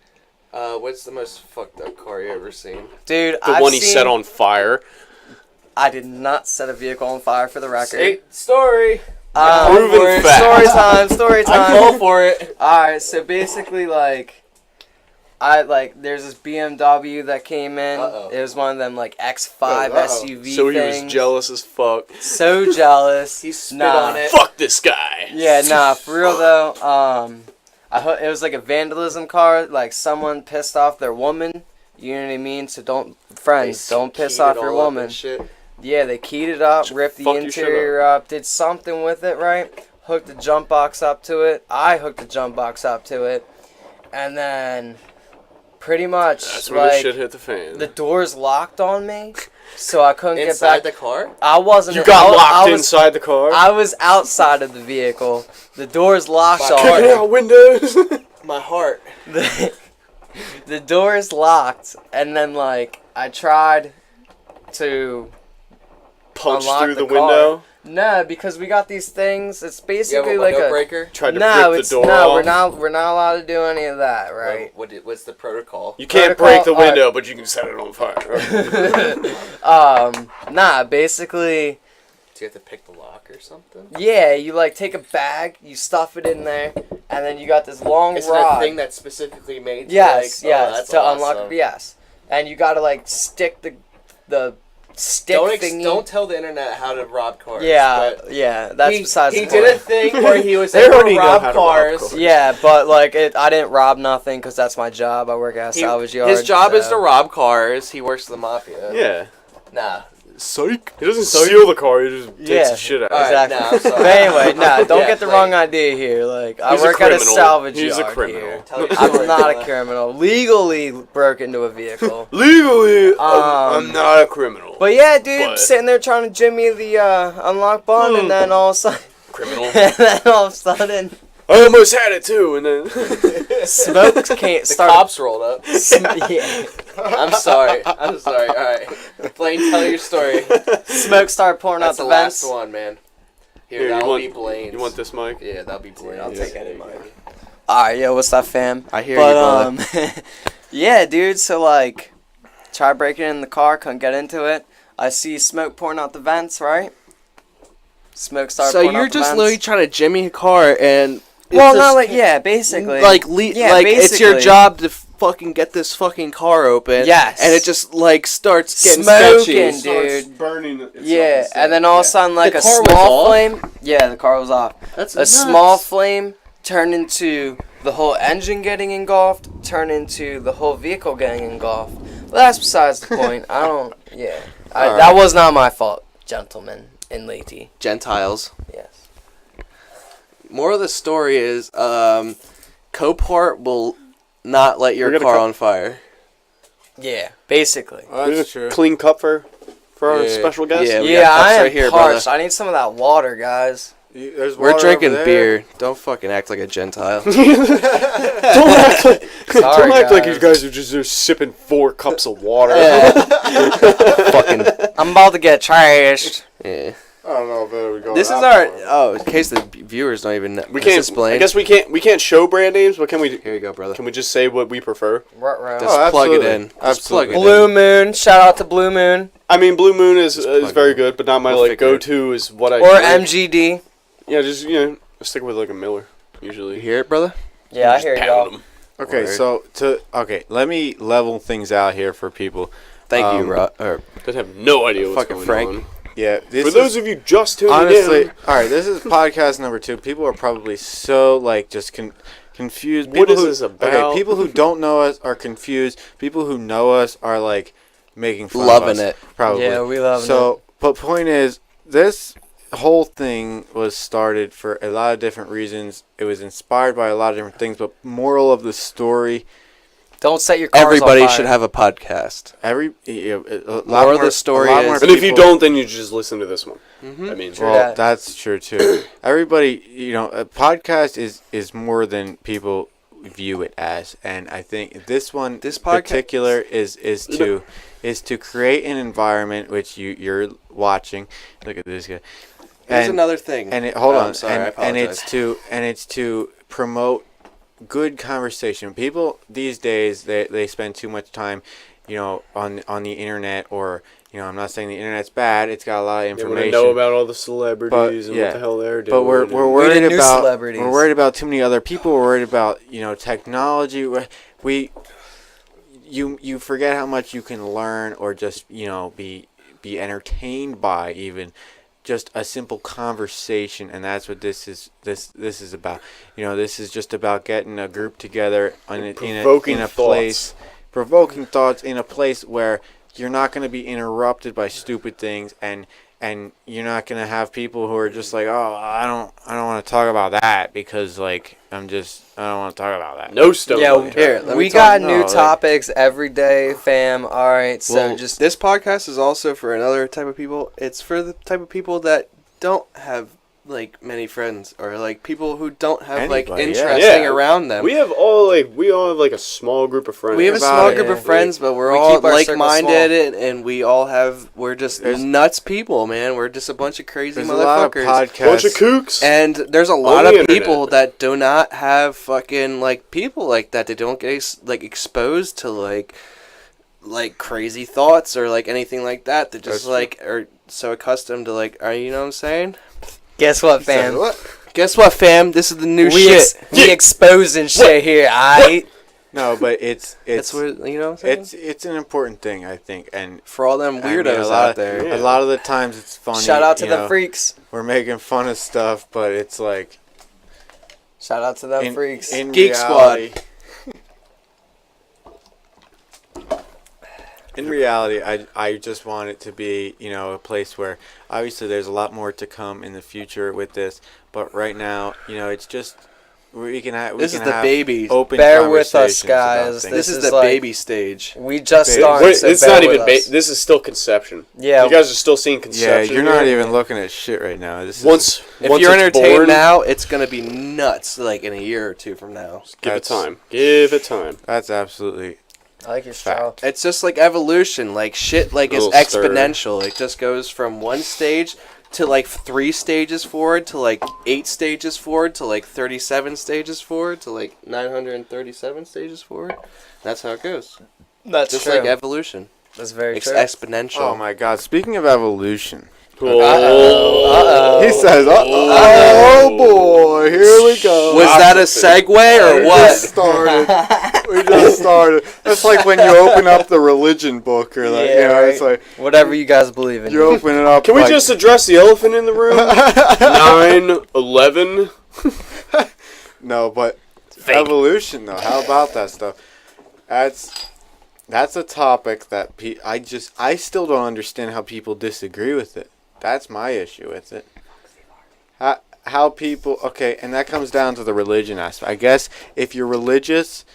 What's the most fucked up car you ever seen? Dude, The one he set on fire. I did not set a vehicle on fire, for the record. Say story. Proven fact. Story I time. call for it. Alright, so basically, there's this BMW that came in. Uh-oh. It was one of them, X5 Uh-oh. SUV So he things. was jealous as fuck. So jealous. He spit Nah. on it. Fuck this guy. Yeah, nah, for real though. It was like a vandalism car. Like someone pissed off their woman. You know what I mean? So don't piss Keyed off it your all up woman. and shit. Yeah, they keyed it up, ripped the Fuck your shit interior up, did something with it, right? Hooked the jump box up to it. I hooked the jump box up to it, and then pretty much That's where the shit hit the fan. the doors locked on me, so I couldn't get Inside back. the car? I wasn't. You got I locked was, inside the car. I was outside of the vehicle. The doors locked My on car- me. Checking out windows. My heart. The door is locked, and then I tried to Punch unlock through the car. window. No, because we got these things. It's You have basically a like window a. breaker? Tried to No, rip it's the door no. off. We're not allowed to do any of that, right? What's the protocol? You can't Protocol- break the alright. window, but you can set it on fire. Nah. Basically, Do you have to pick the lock or something? yeah. You take a bag, you stuff it in there, and then you got this long Is it rod. a thing that's specifically made to Yes, oh, yes, that's to awesome. unlock. Yes, and you gotta stick the stick thingy. Don't tell the internet how to rob cars. Yeah, but yeah. That's besides he the point. did a thing where he was They able already to know rob how to rob cars. cars. Yeah, but I didn't rob nothing because that's my job. I work at a salvage yard. His job is so- to rob cars. He works for the mafia. Yeah. Nah. Psych. He doesn't steal the car, he just takes Yeah. the shit out. All right, Exactly. nah, I'm sorry. But anyway, don't Yeah, get the like- wrong idea here. I He's a work at a criminal. salvage He's a yard criminal. here. Tell your story, I'm not a brother. criminal. Legally broke into a vehicle. Legally, I'm not a criminal. But yeah, dude, But- sitting there trying to jimmy the unlock button, and then all of a sudden, Criminal. and then all of a sudden, I almost had it too, and then smoke can't The start. cops rolled up. Yeah, I'm sorry. All right. Blaine, tell your story. smoke started pouring That's out the the last vents. one, man. Here, Here, you that'll want- be Blaine's. you want this mic? Yeah, that'll be Blaine's. I'll take any mic. All right, yo, what's up, fam? I hear But you, brother. yeah, dude. So tried breaking in the car, couldn't get into it. I see smoke pouring out the vents, right? Smoke started. So pouring you're out the just vents. literally trying to jimmy a car and... Well, it's not just- basically. Yeah, it's your basically. job to fucking get this fucking car open. Yes. And it just starts getting Smoking, sketchy. dude. burning. Yeah, and then all of a sudden, The a car was small off? flame. Yeah, the car was off. That's A small flame turned into the whole engine getting engulfed, turned into the whole vehicle getting engulfed. Well, that's besides the point. I don't. Yeah, that was not my fault, gentlemen and lady. Gentiles. Yes. More of the story is, Copart will not let your We're gonna car cut- on fire. Yeah, basically. Oh, that's true. Clean cup for our Yeah. special guest. Yeah, we Yeah, got cups I am right here, parched. brother. I need some of that water, guys. There's We're water drinking over there. beer. Don't fucking act like a Gentile. Don't act like, Sorry, don't act like guys. you guys are just sipping 4 cups of water. fucking I'm about to get trashed. yeah. I don't know if it would go. This is that our. far. Oh, in case the viewers don't even know. We Is can't. this Blaine? I guess we can't show brand names, but can we? Here you go, brother. Can we just say what we prefer? Right. Just Oh, plug it absolutely. in. Just Absolutely. plug it Blue in. Moon. Shout out to Blue Moon I mean, Blue Moon is plug very it. good, but not my We'll figure it. go-to. Is what I or drink. MGD. Yeah, just stick with a Miller You usually. hear it, brother? Yeah, I Just hear pound y'all. 'em. Okay, Word. let me level things out here for people. Thank you, Um, Rod. Or They have no idea what's Fucking going Frank. on. Yeah. For those of you just tuning honestly, in. all right, this is podcast number 2. People are probably so, like, just confused. What People is who, this about? Okay, people who don't know us are confused. People who know us are, like, making fun Loving of us. it. Probably. Yeah, we love it. So, but point is, this whole thing was started for a lot of different reasons. It was inspired by a lot of different things, but moral of the story, Don't set your cars Everybody on fire. should have a podcast. a lot Moral of the story is- And if you people- don't, then you just listen to this one. Mm-hmm. I mean, True. Well, that. that's true too. Everybody, a podcast is more than people view it as, and I think this one, This podcast- particular, is to create an environment which you're watching. Look at this guy. Here's And- another thing. And hold on, I'm sorry, I and apologize. it's to promote good conversation. People these days they spend too much time, on the internet, or I'm not saying the internet's bad. It's got a lot of they want information. to know about all the celebrities and yeah. what the hell they're doing. But we're and- worried the new about celebrities. we're worried about too many other people. We're worried about technology. You forget how much you can learn, or just be entertained by even just a simple conversation. And that's what this is about. This is just about getting a group together Provoking in a thoughts. place, provoking thoughts in a place where you're not going to be interrupted by stupid things, and you're not going to have people who are just like, oh, I don't want to talk about that because I don't want to talk about that. No stone. Yeah, unturned. Here, let me we talk- got no, new like- topics every day, fam. All right, so Well, just This podcast is also for another type of people. It's for the type of people that don't have many friends, or people who don't have Anybody, yeah. interesting Yeah. around them. We all have a small group of friends. We have a about small it, group yeah. of friends, but we're We all keep our circle like-minded, and we're just There's- nuts people, man. We're just a bunch of crazy There's a lot of motherfuckers. podcasts. bunch of kooks. And there's a lot the of internet. people that do not have fucking people like that. They don't get exposed to crazy thoughts or anything like that. They're just That's are so accustomed to are you know what I'm saying? guess what, fam? Guess what, fam? This is the new we shit. we exposing shit here. I No, but it's That's what you know what I'm saying. it's an important thing, I think, and For all them I mean, weirdos a lot out of- there. Yeah. a lot of the times it's funny. shout out to you the know, freaks. We're making fun of stuff, but it's Shout out to them in, freaks. in Geek reality, In reality, I just want it to be, a place where obviously there's a lot more to come in the future with this, but right now, it's just we can have. This is the baby. Open Bear with us, conversations about guys. things. This This is is the like- baby stage. We just Wait, started. Wait, so it's bear not with even. us. This is still conception. Yeah, You guys are still seeing Yeah, conception. you're not here? even looking at shit right now. This is Once If once you're it's entertained born, now, it's gonna be nuts. In a year or two from now. give it That's- time. Give it time. that's absolutely I like your straw. fact. It's just evolution. Shit is Little exponential. It just goes from one stage to 3 stages forward to 8 stages forward to 37 stages forward to 937 stages forward. That's how it goes. That's Just true. evolution. That's very It's true. exponential. Oh my God! Speaking of evolution, Uh-oh. he says, "Oh boy, here we go." Was that a segue or We what? just started. We just started. That's like when you open up the religion book, or Yeah, it's right. like Whatever you guys believe in. you open it up. Can we like, just address the elephant in the room? 9/11. No, but evolution though. How about that stuff? That's a topic that I still don't understand how people disagree with it. That's my issue with it. How people and that comes down to the religion aspect. I guess if you're religious,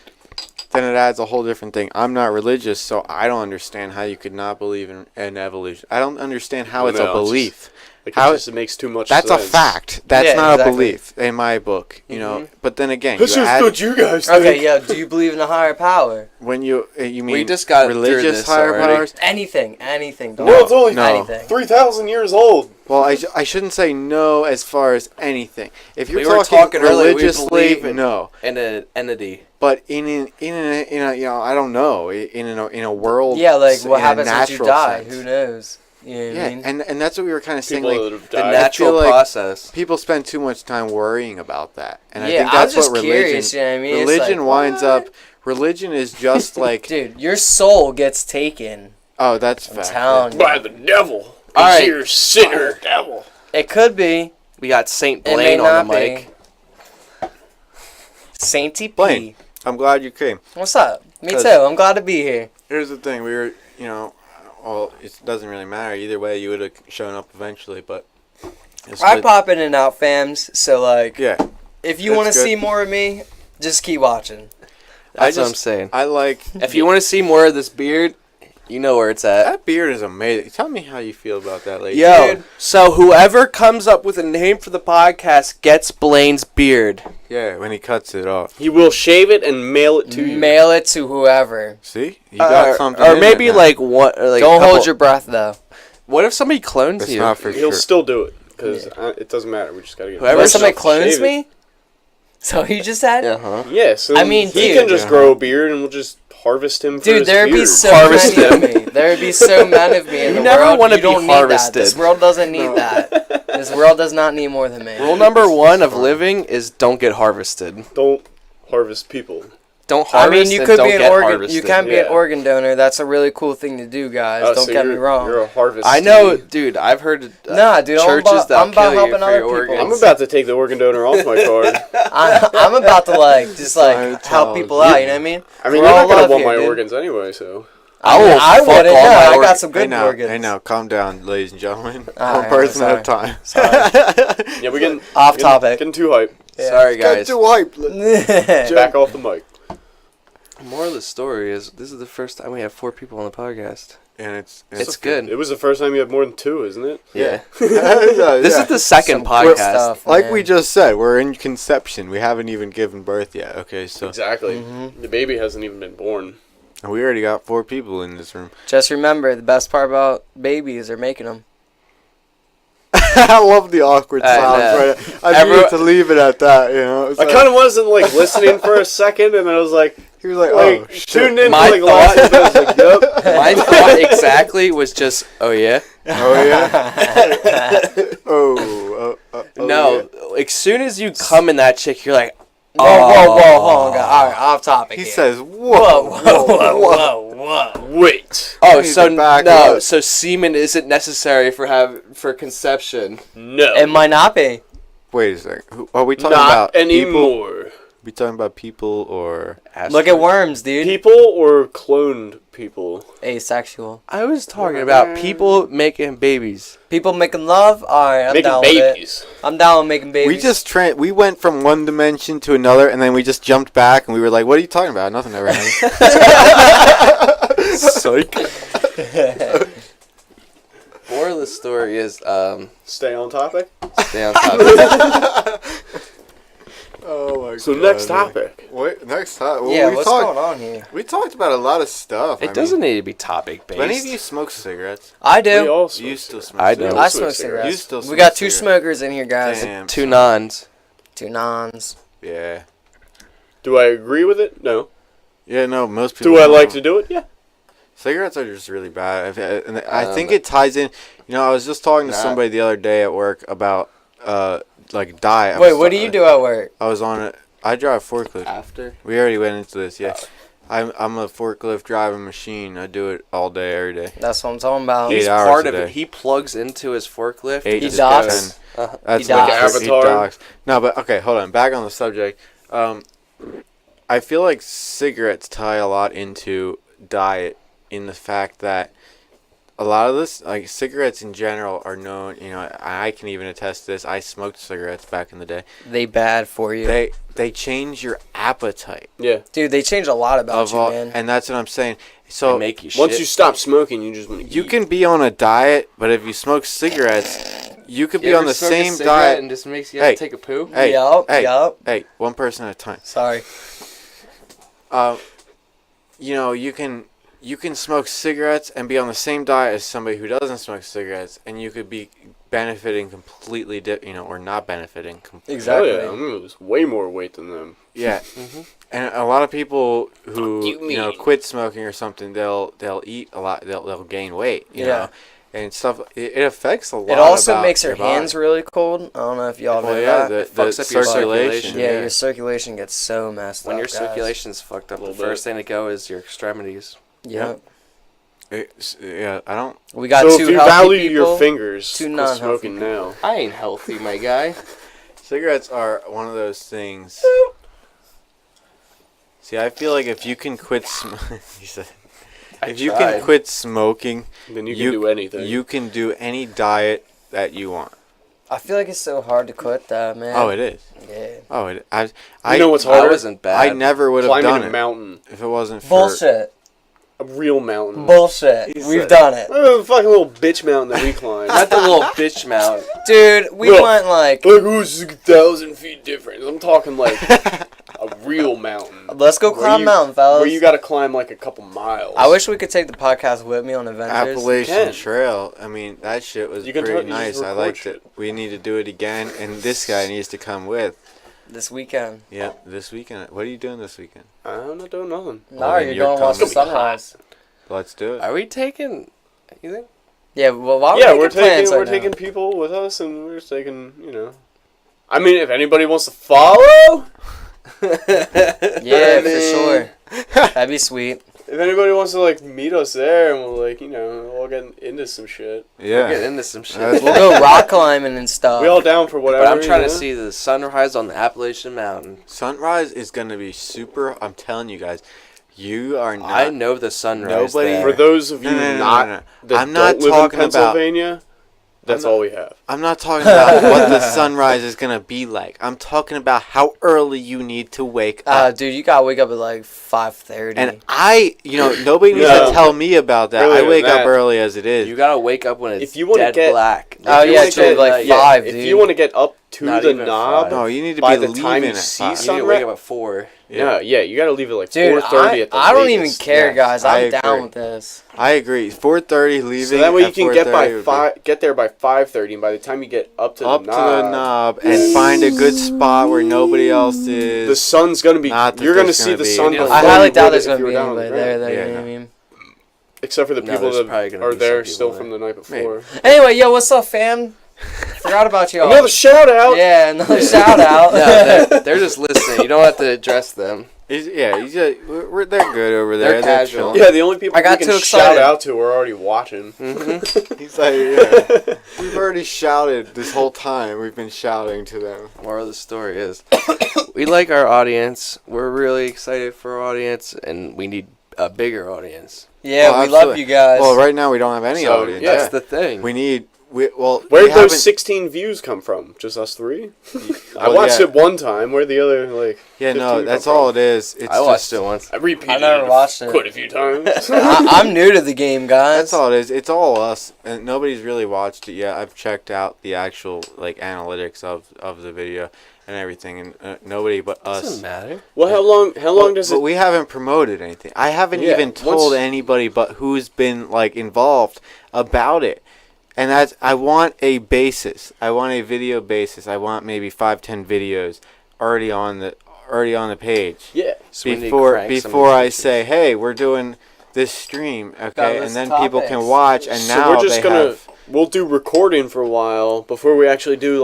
then it adds a whole different thing. I'm not religious, so I don't understand how you could not believe in evolution. I don't understand how it's a belief. How It just makes too much That's sense. a fact. That's Yeah, not exactly. a belief in my book, But then again, That's you just add, what you guys think. Okay, yeah. Do you believe in a higher power? when you mean We just got through religious this higher already. powers. Anything. The world's only No. Anything. 3,000 years old. Well, I shouldn't say no as far as anything. If you're We were talking, talking earlier, we religiously, believe in- no. And an entity. But in a I don't know, in a world. Yeah, what in a happens once you natural die? sense. Who knows? You know what Yeah, I mean? and that's what we were kind of saying. People Like that have The died. natural like process. people spend too much time worrying about that, and I Yeah, think I'm that's just what religion. curious, you know what I mean? It's Religion like, winds what? up. Religion is just like Dude, your soul gets taken. oh, that's I'm fact. telling you. By the devil. All right. You're a sinner. Devil. It could be. We got Saint It may Blaine on the not mic. be. Sainty P. Blaine. I'm glad you came. What's up? Me 'Cause- too. I'm glad to be here. Here's the thing. We were, well, it doesn't really matter. Either way, you would have shown up eventually, but... I pop in and out, fams. So, like, Yeah. if you That's want to good. see more of me, just keep watching. That's what I'm saying. I like... If you want to see more of this beard, you know where it's at. That beard is amazing. Tell me how you feel about that, lady. Yo, so whoever comes up with a name for the podcast gets Blaine's beard. Yeah, when he cuts it off. He will shave it and mail it to you. Mail it to whoever. See? You got something Or in maybe it now. like what? Or like Don't a couple- hold your breath, though. What if somebody clones It's you? not for He'll sure. still do it because it doesn't matter. We just gotta get. Whoever What, somebody shave clones it. me? So you just said? Uh-huh. Yeah, so I mean, he dude. can just grow a beard and we'll just harvest him for Dude, his there'd be beard. so Harvest many of him. me. There'd be so many of me in You the never world. wanna You be don't need harvested. that. This world doesn't need that. This world does not need more than me. Rule number one of living is don't get harvested. Don't harvest people. Don't I harvest. mean, you and could don't be an get organ. harvested. You can be an Yeah. organ donor. That's a really cool thing to do, guys. Oh, Don't so get me You're wrong. a harvest. I know, dude. I've heard Nah, dude, I'm churches about- that'll I'm about kill you helping for other your people. organs. I'm about to take the organ donor off my card. I'm about to just help people out. You know what I mean? I mean, We're you're all not gonna love want here, my dude. organs anyway, so. I will I fuck wouldn't. all No, my I got organs. some good organs. Hey now, calm down, ladies and gentlemen. All One right, person at sorry. a time. Sorry. Yeah, we're getting Off topic. Getting too hype. Yeah. Sorry, guys. hype. Back off the mic. More of the story is this is the first time we have 4 people on the podcast. And it's It's good. It was the first time you had more than 2, isn't it? Yeah. this This is the second Some good podcast. stuff, like man. we just said, we're in conception. We haven't even given birth yet. Okay, so Exactly. Mm-hmm. The baby hasn't even been born. and we already got 4 people in this room. Just remember, the best part about babies are making them. I love the awkward I silence. know. Right? I needed to leave it at that. You know, it's I like- kind of wasn't like listening for a second, and then I was like, He was like, oh, oh shit. tuned in My for like last, and I was like, yep. My thought exactly was just, oh yeah. Oh yeah. oh. No, as soon as you come in that chick, you're like, Whoa, hold on, guys. All right, off topic. He here. says, whoa, whoa, whoa. Wait. oh, need so to back no, up. so semen isn't necessary for conception. No. It might not be. Wait a second. Are we talking Not about people? anymore. We talking about people or? Look at worms, dude. People or cloned people? Asexual. I was talking about people making babies. People making love? Alright, I'm Making down with babies. it. I'm down with making babies. We just we went from one dimension to another, and then we just jumped back, and we were like, "What are you talking about? Nothing ever happened." Psych. Moral of the story is, Stay on topic. stay on top. Oh my god. So next topic. Wait, next topic. Yeah, what's going on here? We talked about a lot of stuff. It doesn't need to be topic based. Do any of you smoke cigarettes? I We do. all smoke You still cigarettes. smoke I cigarettes? don't. I smoke smoke cigarettes. You cigarettes. still We smoke got 2 cigarettes. smokers in here, guys. Damn, 2 son. nons. 2 nons. Yeah. Do I agree with it? No. Yeah, no, most people Do I don't. like to do it? Yeah. Cigarettes are just really bad. And I think it ties in. You know, I was just talking to Nah. somebody the other day at work about, like, diet. Wait, what do you do at work? I was on it. I drive a forklift. After? We already went into this, yeah. I'm a forklift driving machine. I do it all day, every day. That's what I'm talking about. 8 He's hours part a of day. it. He plugs into his forklift. 8 He to docks? 10. Uh-huh. That's He like docks. he Avatar. docks. No, but okay, hold on. Back on the subject. I feel like cigarettes tie a lot into diet in the fact that a lot of this, like cigarettes in general, are known. You know, I can even attest to this. I smoked cigarettes back in the day. They bad for you. They change your appetite Yeah. Dude, they changed a lot about of you, all, man. and that's what I'm saying. They So make you Once shit. you stop smoking, you just want to you can be on a diet, but if you smoke cigarettes, you could You be on ever the smoke a same cigarette diet. and just makes you Hey. have to take a poo. Hey, Yup, hey, yup. hey, one person at a time. Sorry. You know, you can smoke cigarettes and be on the same diet as somebody who doesn't smoke cigarettes, and you could be benefiting completely, or not benefiting. Exactly. Oh, yeah. I'm going to lose way more weight than them. Yeah, and a lot of people who You mean? quit smoking or something, they'll eat a lot, they'll gain weight, you Yeah. know, and stuff. It affects a lot. It also about makes your body. hands really cold. I don't know if y'all Well, know yeah, that. the fucks up your circulation. circulation. Yeah, your circulation gets so messed When up. your guys. circulation's fucked up, the Little bit. first thing to go is your extremities. Yep. Yeah, I don't. We got So two if you healthy value people. your fingers, two quit non-healthy smoking people. now. I ain't healthy, my guy. Cigarettes are one of those things. See, I feel like if you can quit if you can quit smoking, Then you can do anything. You can do any diet that you want. I feel like it's so hard to quit that, man. Oh, it is. Yeah. Oh, You know what's I harder? wasn't bad. I never would have Climbing done a it mountain. if it wasn't for Bullshit. A real mountain. Bullshit. He We've said- done it. Oh, the fucking little bitch mountain that we climbed. Not the little bitch mountain. Dude, we Bro. went like... Like, who's 1,000 feet different? I'm talking like a real mountain. Let's go Where climb you- mountain, fellas. Where you gotta climb like a couple miles. I wish we could take the podcast with me on adventures. Appalachian can. Trail. I mean, that shit was You can pretty you just nice. I record liked shit. it. We need to do it again, and this guy needs to come with. This weekend. Yeah, this weekend. What are you doing this weekend? I'm not doing nothing. No, Well, then you're you're going to watch the coming. sunrise. Let's do it. Are we taking anything? Yeah, well, why Yeah, we we're plans taking right now? taking people with us, and we're just taking, you know. I mean, if anybody wants to follow, Yeah, for sure. That'd be sweet. if anybody wants to like meet us there, and we'll like, you know, we'll get into some shit. Yeah. Get into some shit. That's- We'll go rock climbing and stuff. We all down for whatever. But I'm trying you to know? see the sunrise on the Appalachian Mountain. Sunrise is gonna be super. I'm telling you guys, you are not. I know the sunrise. Nobody- there. For those of you No. not that I'm not don't live talking in about- Pennsylvania, that's I'm not- all we have. I'm not talking about what the sunrise is gonna be like. I'm talking about how early you need to wake up. Dude, you gotta wake up at like 5:30. And nobody needs No. to tell me about that. Earlier I wake than up that. early as it is. You gotta wake up when it's If you wanna dead get- black. Oh, If you yeah, wanna true, get- like yeah, 5, If dude. you want to get up to Not the even knob, 5. No, you need to by be the leaving time you at see 5. You need to wake up at 4. yeah, you got to leave at like Dude, 4:30 at the I don't even latest. care, Yes, guys. I I'm agree. down with this. I agree. 4:30 leaving. So that way you at can get 4:30 by would be- 5, get there by 5:30, and by the time you get up to up the to knob, the knob and find a good spot where nobody else is. the sun's gonna be. Not that You're gonna there's see gonna the be sun. any- before I you highly would doubt if there's you gonna were be down on the anybody there, ground. though, Yeah, you know what I no. mean? Except for the No, people there's that probably gonna are be there some still people from the night before. Anyway, yo, what's up, fam? Forgot about y'all. Another shout out. Yeah, another shout out. No, they're just listening. You don't have to address them. He's they're good over They're there. casual. chilling. Yeah, the only people I got we too can shout excited. out to are already watching. He's like, yeah. We've already shouted this whole time. We've been shouting to them. Moral of the story is, we like our audience. We're really excited for our audience, and we need a bigger audience. Yeah, Oh, we love absolutely. you guys. Well, right now we don't have any So, audience. yeah. That's the thing. Where'd Where'd those 16 views come from? Just us 3? I Well, watched yeah. it one time. Where'd the other like? Yeah, 15 no, come that's from? all it is. It's I watched just, it once. I repeated I never it watched it. quite a few times. I'm new to the game, guys. That's all it is. It's all us, and nobody's really watched it yet. I've checked out the actual analytics of the video and everything, and nobody but Doesn't us. matter. Well, how long does But it? we haven't promoted anything. I haven't Yeah, even told once- anybody but who's been involved about it. And I want a basis. I want a video basis. I want maybe 5-10 videos already on the page. Yeah. So we need to Before crank some before I pieces. say, hey, we're doing this stream, okay, list and then people can topics. watch. And So now we're just they gonna have. we'll do recording for a while before we actually do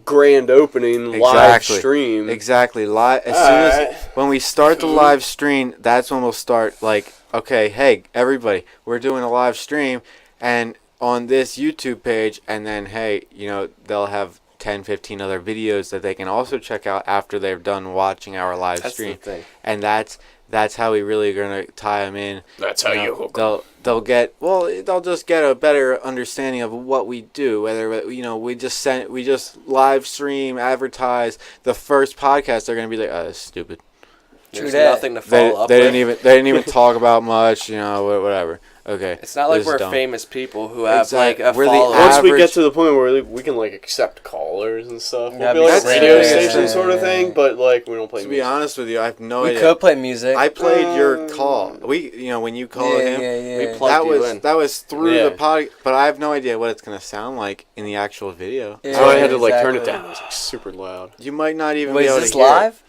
grand opening live Exactly. stream. Exactly. As soon Alright. as when we start the live stream, that's when we'll start okay, hey, everybody, we're doing a live stream and on this YouTube page, and then hey, they'll have 10, 15 other videos that they can also check out after they're done watching our live That's stream. the thing. And that's how we really are gonna tie them in. That's how you hook 'em. They'll just get a better understanding of what we do. Whether we just live stream, advertise. The first podcast, they're gonna be like, oh, that's stupid. There's that. nothing to follow up They with. didn't even talk about much. Whatever. Okay. It's not like this is we're dumb. famous people who have Exact- a we're the following. Once we average- get to the point where we can accept callers and stuff, we'll That'd be be like a sick. radio Yeah. station sort of thing. But we don't play To music. be honest with you, I have no we idea. could play music. I played your call. when you called him. Yeah. We plugged That you was in. that was through Yeah. the pod, but I have no idea what it's gonna sound like in the actual video. Yeah, So I had to turn it exactly. down. It was super loud. You might not even Wait, be is able this to hear it. live?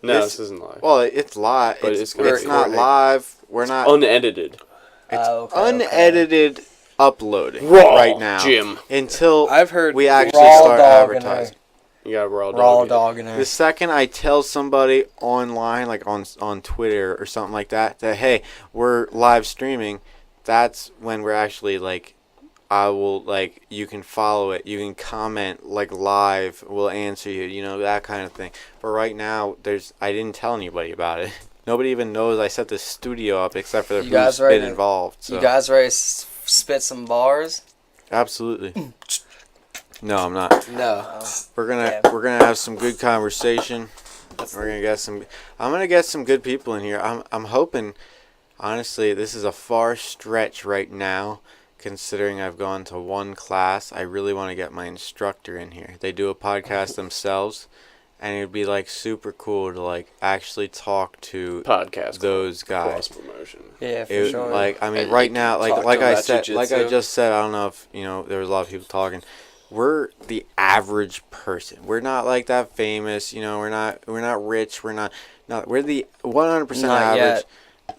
No, It's- this isn't live. Well, it's live. But It's, it's gonna it's be not recorded. live. We're not. Unedited. It's Okay. unedited uploading Raw, right now Jim. until I've heard we actually Raw start dog in advertising. You got raw dog in there. The second I tell somebody online, like on Twitter or something like that, that hey, we're live streaming, that's when we're actually like, I will like, you can follow it, you can comment like live, we'll answer you, you know, that kind of thing. But right now, I didn't tell anybody about it. Nobody even knows I set this studio up except for who's been involved. So. You guys ready to spit some bars? Absolutely. No, I'm not. No. We're gonna have some good conversation. I'm gonna get some good people in here. I'm hoping, honestly, this is a far stretch right now, considering I've gone to one class. I really want to get my instructor in here. They do a podcast themselves, and it'd be like super cool to like actually talk to those guys. Cross promotion. Yeah, for sure. Like, I mean, And right you now, can talk like to I them said, about like I jiu-jitsu. just said, I don't know if you know, there was a lot of people talking. We're the average person. We're not like that famous. You know, we're not rich. We're we're the 100% Not average. yet.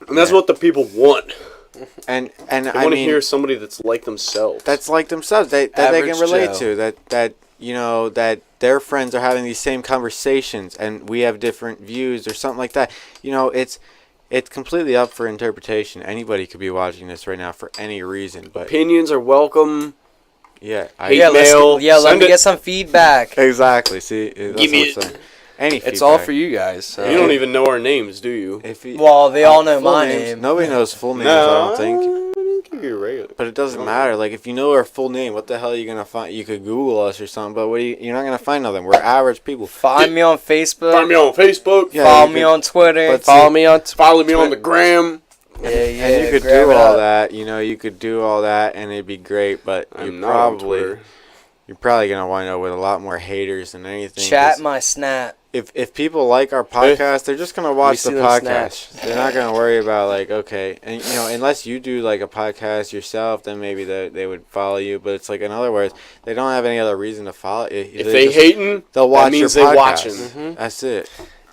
And that's what the people want. And They I want to mean, hear somebody that's like themselves. that's like themselves. That they can Average relate Joe. to. That you know, that their friends are having these same conversations, and we have different views or something like that. You know, it's completely up for interpretation. Anybody could be watching this right now for any reason, but Opinions are welcome. yeah, Hate Yeah, mail. let Send me it. get some feedback. exactly. See, that's Give me what I'm saying. Any It's all feedback. for you guys. So. You don't even know our names, do you? If you, Well, they all know full my names, name. Nobody knows full names, I don't think. You're regular. But it doesn't matter. Like, if you know our full name, what the hell are you gonna find? You could Google us or something, but you're not gonna find nothing. We're average people. Find me on Facebook. Find me on Facebook. Yeah, follow you me could- on Twitter. but Follow me on Follow me on the gram. yeah, And you could grab do it all up. that. You know, you could do all that, and it'd be great. But I'm not on Twitter. you're probably gonna wind up with a lot more haters than anything. Chat 'cause my snap. if people like our podcast, they're just gonna watch see the them podcast. They're not gonna worry about like, okay, and you know, unless you do like a podcast yourself, then maybe they would follow you. But it's like, in other words, they don't have any other reason to follow. If they just, hating, they'll watch that means your they podcast. watching. Mhm. That's it.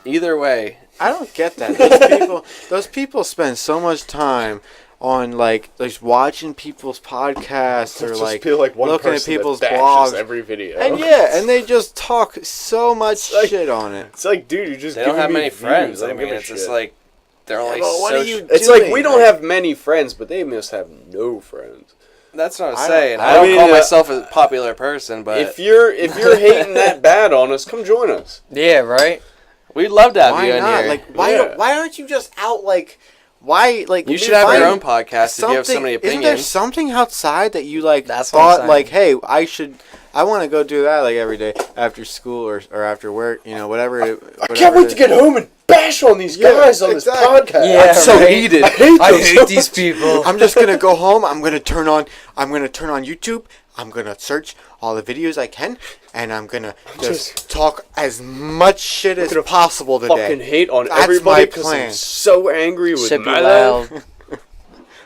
Either way. I don't get that. Those people spend so much time on like watching people's podcasts or Just like feel like one looking at person that people's bashes blogs. every video. And yeah, and they just talk so much like- shit on it. It's like, dude, you just They don't giving have me many views. friends. I I don't mean, give a it's just shit. like they're only but what are you It's doing? like we don't have many friends, but they must have no friends. That's what I'm I don't- saying. I I don't mean, call myself a popular person, but If you're hating that bad on us, come join us. Yeah, right. we'd love to have Why you in not? here. Like Yeah. why aren't you just out like why like you should have find your own podcast if you have so many Isn't there opinions. something outside that you like That's what I'm thought saying. like, hey, I want to go do that like every day after school or after work, you know, whatever. I can't wait to get home and bash on these Yeah, guys on exactly. this podcast. Yeah, I'm so right. heated. I hate these people. I'm just gonna go home. I'm gonna turn on YouTube. I'm gonna search all the videos I can, and I'm gonna just talk as much shit as gonna possible today. Fucking hate on That's everybody my because plan. I'm so angry with Should be my loud. life.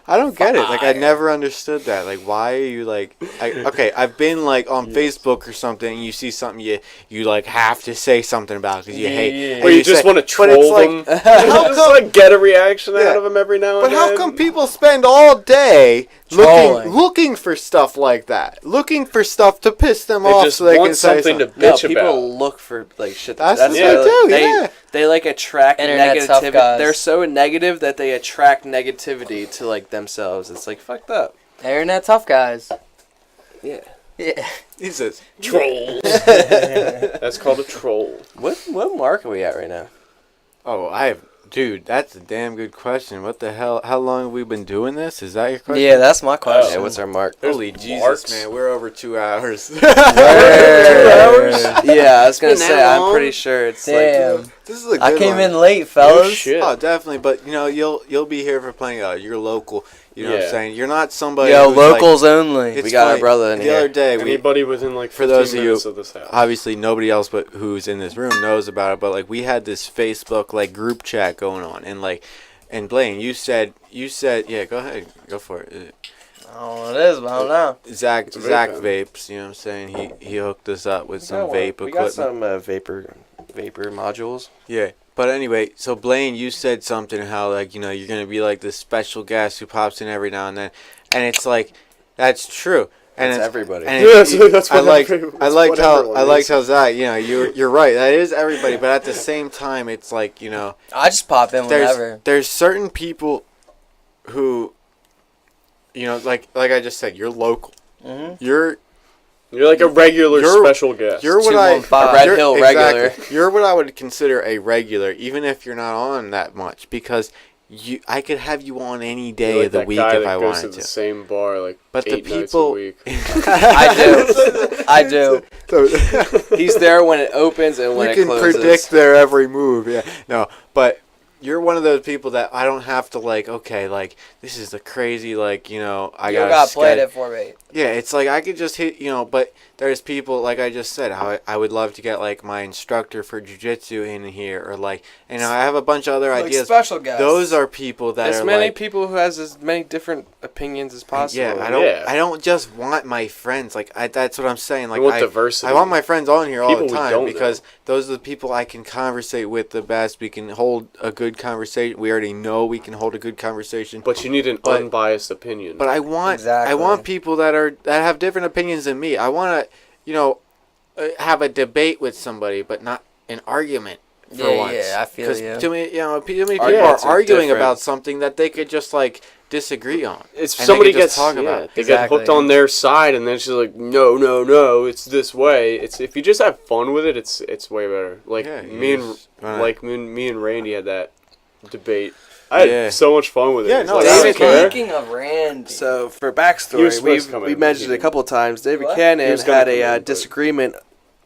I don't get it. Like, I never understood that. Like, why are you like? Okay, I've been like on Facebook or something, and you see something you like have to say something about because you hate. yeah. and Where you just say- want to but troll it's them. like, How just like get a reaction Yeah. out of them every now and But then. how come people spend all day Trolling. looking for stuff like that? Looking for stuff to piss them They off just so they want can say something to something. No, bitch people about. look for like shit. That's That's what they do, they, yeah. they like attract Internet tough negativity. guys. They're so negative that they attract negativity to like themselves. It's like fucked up. Internet tough guys. Yeah. Yeah. He says, Trolls. That's called a troll. What mark are we at right now? "Oh, dude, that's a damn good question. What the hell? How long have we been doing this? Is that your question?" Yeah, that's my question. Yeah, what's our mark? Holy There's Jesus, marks. man, we're over 2 hours. Yeah, I was gonna Been that say. I'm long? pretty sure it's Damn. like. This is a good I came one. in late, fellas. shit. Oh, definitely. But you know, you'll be here for playing. You're local. You know what I'm Yeah. saying? You're not somebody. Yo, who's, like- locals only. It's We got our funny, brother in the here. other day. Anybody within like 15 for those of you- minutes of this house. Obviously, nobody else but who's in this room knows about it. But like, we had this Facebook like group chat going on, and like, and Blaine, you said, yeah, go ahead, go for it. I don't know what it is, but I don't know. Zach It's a vape pen. vapes. You know what I'm saying? He hooked us up with some We vape got equipment. some vapor modules. Yeah. But anyway, so Blaine, you said something how like, you know, you're gonna be like this special guest who pops in every now and then, and it's like, that's true. And It's it's everybody. And Yeah, it's, that's I what like everyone- I it's liked what how everyone I liked is. how Zach. You're right. That is everybody. But at the same time, it's like I just pop in whenever. there's certain people who, like I just said, you're local. Mm-hmm. You're like a regular You're- special guest. You're what I 215. Red you're- Hill exactly. regular. You're what I would consider a regular, even if you're not on that much, because I could have you on any You're day like of the that week guy if that I goes wanted to the to. same bar like But the 8 nights a people, week. I do. He's there when it opens and when you it can closes. predict their every move. Yeah, no, but you're one of those people that I don't have to this is the crazy I You gotta got played schedule- it for me. Yeah, it's like I could just hit, but there's people, like I just said, how I would love to get, my instructor for jiu-jitsu in here, or, I have a bunch of other Like ideas. special guests. Those are people that As are, many people who has as many different opinions as possible. yeah, Yeah. I don't just want my friends, that's what I'm saying, We want diversity. I want my friends on here all People the we time, don't because those are the people I can conversate with the best. We can hold a good conversation. We already know we can hold a good conversation. But you need an But- unbiased opinion. But I want Exactly. people that have different opinions than me. I want to have a debate with somebody, but not an argument for Yeah, once. yeah, I feel 'Cause you. too many people Arguments are are arguing different. about something that they could just disagree on. If and somebody they could just gets talk about it. they Exactly. get hooked on their side, and then she's like, no, it's this way. It's if you just have fun with it, it's way better. Like Yeah, me you and just wanna- me and Randy had that debate. I had Yeah. so much fun with it. Yeah, It's no, like, that I was don't cool. care. Speaking of Randy. So for He was backstory, supposed to come we in, mentioned but it a couple of times. David What? He Cannon was gonna had come a in, but- disagreement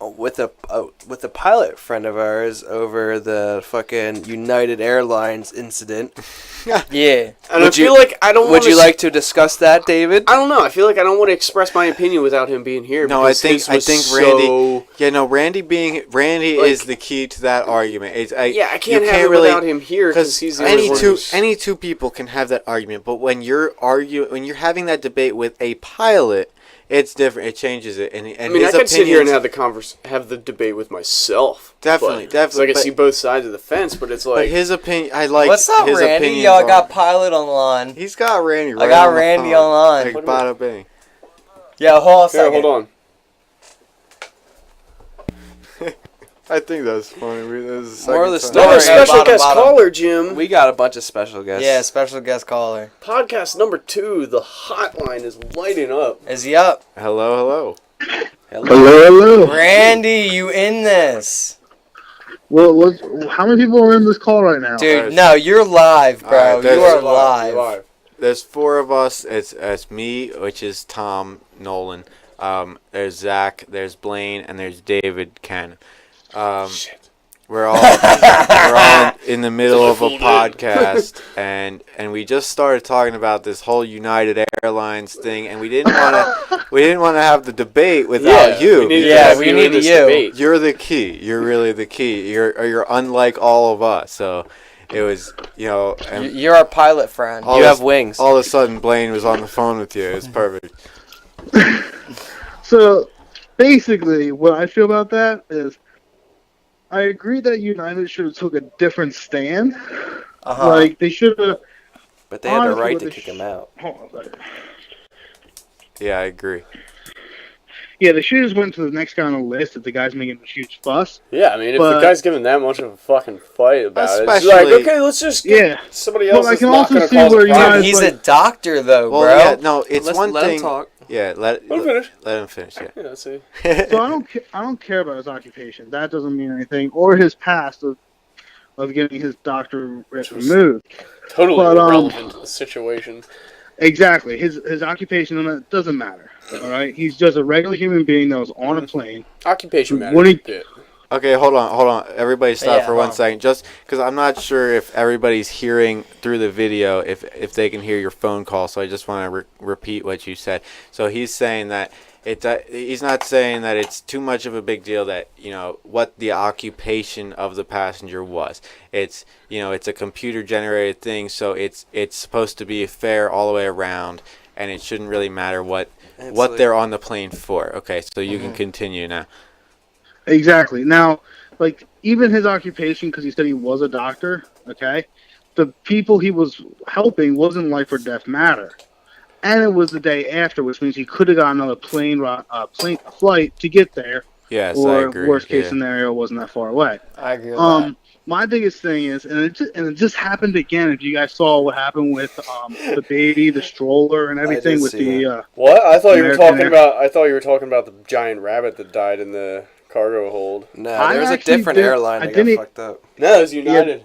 with a pilot friend of ours over the fucking United Airlines incident. yeah. And Would I feel you- like I don't. Would wanna you like to discuss that, David? I don't know. I feel like I don't want to express my opinion without him being here. No, I because think his was Randy. so- Yeah, no, Randy Like- is the key to that argument. Yeah, I can't have it without him here because he's the only any one two who's- any two people can have that argument, but when you're having that debate with a pilot, it's different. It changes it. And I mean, I his could sit here and opinions- have the debate with myself. Definitely, but, definitely, So I can but- see both sides of the fence, but it's But like his opinion, I like. What's up, his Randy? opinions Yo, I on- got Pilot on the line. He's got Randy. I Right got on the Randy phone. online. Like, bada bing. Yo, hold on a here, second. hold on. I think that's funny. This is More of the second story. time. Another Sorry, special bottom, guest bottom. caller, Jim. We got a bunch of special guests. Yeah, special guest caller. Podcast number 2, the hotline is lighting up. Is he up? Hello. Hello. Hello. Randy, you in this? Well, how many people are in this call right now? Dude, no, you're live, bro. Alright, You there's- are live. There's 4 of us. It's me, which is Tom Nolan. There's Zach. There's Blaine, and there's David Cannon. Shit. We're all in the middle of a podcast, and we just started talking about this whole United Airlines thing, and we didn't want to have the debate without you. We needed Yeah, to have we you in needed this you. debate. You're the key. You're really the key. You're unlike all of us. So it was, and You're our pilot friend. all You of have a- wings. all of a sudden Blaine was on the phone with you. It's perfect. So, basically, what I feel about that is, I agree that United should have took a different stand. Uh-huh. Like, they should have. But they had the Honestly, right what to they kick him out. Hold on a second. Yeah, I agree. Yeah, they should have just went to the next guy on the list if the guy's making a huge fuss. Yeah, I mean, if But- the guy's giving that much of a fucking fight about it, it's Especially- like, okay, let's just get Yeah. somebody But else I that's can not also going to see cause where a you problem. guys- He's like- a doctor, though, Well, bro. yeah, no, it's Let's one let thing. him talk. Yeah, let Let him finish. him finish. Yeah. Yeah, let's see. So I don't care about his occupation. That doesn't mean anything. Or his past of getting his doctorate removed. Totally But, irrelevant to the situation. Exactly. His occupation doesn't matter. All right. He's just a regular human being that was on a plane. Occupation matters. What do you- Yeah. Okay, hold on. Everybody stop Yeah, for hold 1 on. second. Just because I'm not sure if everybody's hearing through the video, if they can hear your phone call. So I just want to repeat what you said. So he's saying that he's not saying that it's too much of a big deal that, what the occupation of the passenger was. It's, it's a computer generated thing. So it's supposed to be fair all the way around. And it shouldn't really matter what they're on the plane for. Okay, so you can continue now. Exactly. Now, like, even his occupation, because he said he was a doctor, okay, the people he was helping wasn't life or death matter. and it was the day after, which means he could have got another flight to get there. Yes, I Or agree. worst case scenario, wasn't that far away. I agree with that. My biggest thing is, and it just happened again. If you guys saw what happened with the baby, the stroller, and everything with the what? I thought you were American talking about the giant rabbit that died in the cargo hold. No, I there was a actually different did- airline I that got didn't- fucked up. No, it was United.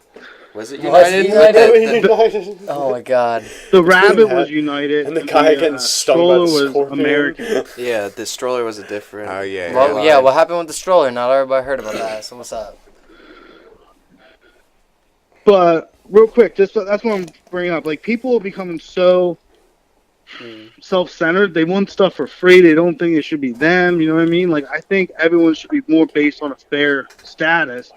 Was it Was United? it United? United. Oh my god. The rabbit was United, And the guy getting stung by stroller the was scorpion. American. Yeah, the stroller was a different. Oh yeah. Well, Yeah. yeah, what happened with the stroller? Not everybody heard about that, so what's up? But real quick, that's what I'm bringing up. Like, people are becoming so self-centered. They want stuff for free. They don't think it should be them. You know what I mean? Like, I think everyone should be more based on a fair status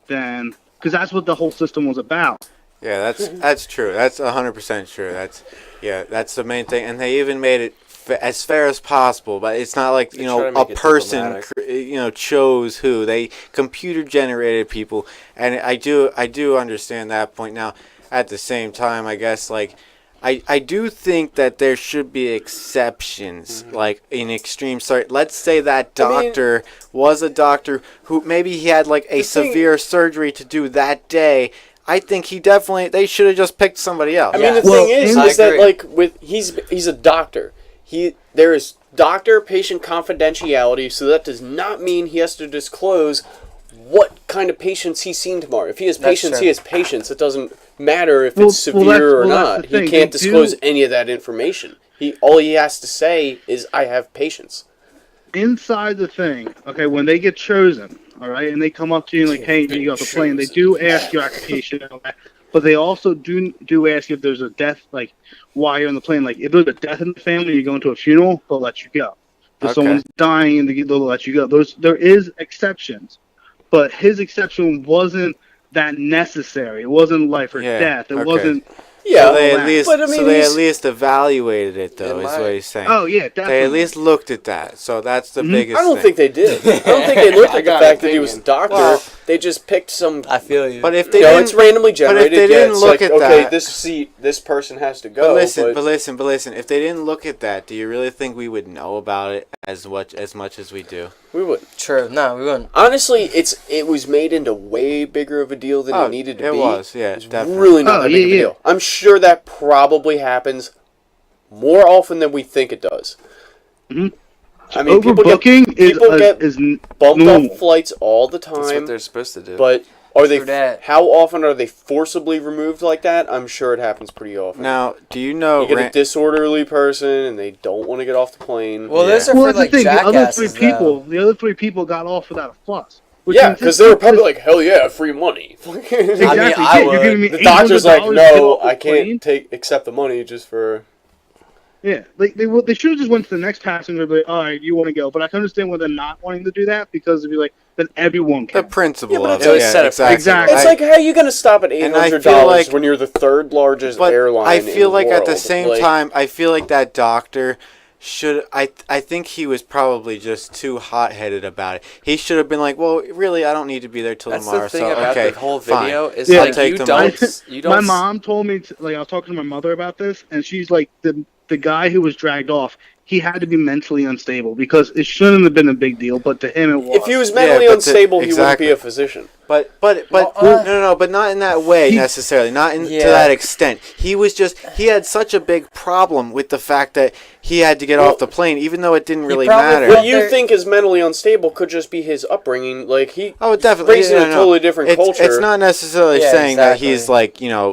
than, because that's what the whole system was about. Yeah, that's true. That's 100% true. That's the main thing. And they even made it as fair as possible. But it's not like They try to a make it person diplomatic. chose who. They computer generated people, and I do understand that point. Now, at the same time, I guess like. I do think that there should be exceptions, like in extreme. Let's say that doctor was a doctor who maybe he had like a severe surgery to do that day. I think they should have just picked somebody else. I mean, the Well, thing is I that agree. he's a doctor. There is doctor-patient confidentiality, so that does not mean he has to disclose what kind of patients he's seen tomorrow. If he has patients, true. he has patients. It doesn't matter if Well, it's well, severe or that's not. the thing. He can't They disclose do- any of that information. All he has to say is, "I have patients." Inside the thing, okay, when they get chosen, all right, and they come up to you and like, hey, you got the plane, they do ask your occupation and all that, but they also do ask if there's a death, like, while you're on the plane. Like, if there's a death in the family, you're going to a funeral, they'll let you go. If Okay. someone's dying, and they'll let you go. There is exceptions, but his exception wasn't that necessary. It wasn't life or Yeah, death. It okay. wasn't. Yeah, So they at that. least, But, I mean, they he's- at least evaluated it, though. In Is my- what he's saying. Oh yeah, definitely. They at least looked at that. So that's the biggest. I don't thing. think they did. I don't think they looked I at the got an fact that he was a opinion. doctor. Well- They just picked some. I feel you. But if they You know, didn't, it's randomly but if generated. they didn't it's look like, at okay, that, this person has to go. but listen. If they didn't look at that, do you really think we would know about it as much as we do? we would. True. No, we wouldn't. Honestly, it was made into way bigger of a deal than it needed to it be. was, yeah, It's definitely. really not Oh, that big of a yeah, deal. I'm sure that probably happens more often than we think it does. Mhm. I mean, people Overbooking get is bumped normal. off flights all the That's what time, they're supposed to do. but are they? True that. How often are they forcibly removed like that? I'm sure it happens pretty often. Now, do you know? You get a disorderly person and they don't want to get off the plane. Well, Yeah. those are Well, for that's like the thing. jackasses, The other three people got off without a fuss. Which yeah, means because this- they were probably like, "Hell yeah, free money." Exactly. I yeah, would. you're giving me The doctor's like, $800 to "No, go off the I plane?" can't accept the money just for." Yeah, they should have just went to the next passenger and be like, all right, you want to go. But I can understand why they're not wanting to do that, because if you're like, then everyone The can. principle Yeah, but of it's it. always Yeah, set up- exactly. It's like, how are you going to stop at And I $800 feel like- when you're the third largest But airline? I feel in like the at the world? same Like, time, I feel like that doctor should. I think he was probably just too hot-headed about it. He should have been like, "Well, really, I don't need to be there till That's tomorrow." the thing So about okay, the whole fine. video is Yeah. like I'll take you the don't, money. you don't. My mom told me, I was talking to my mother about this, and she's like, the guy who was dragged off, he had to be mentally unstable, because it shouldn't have been a big deal, but to him it was. If he was mentally but unstable, he wouldn't exactly. be a physician. But no, but not in that way necessarily. Not to that extent. He had such a big problem with the fact that he had to get off the plane, even though it didn't really probably matter. thought What you think is mentally unstable could just be his upbringing. Like, he Oh, definitely. raised in a totally different culture. It's not necessarily Yeah, saying that exactly. he's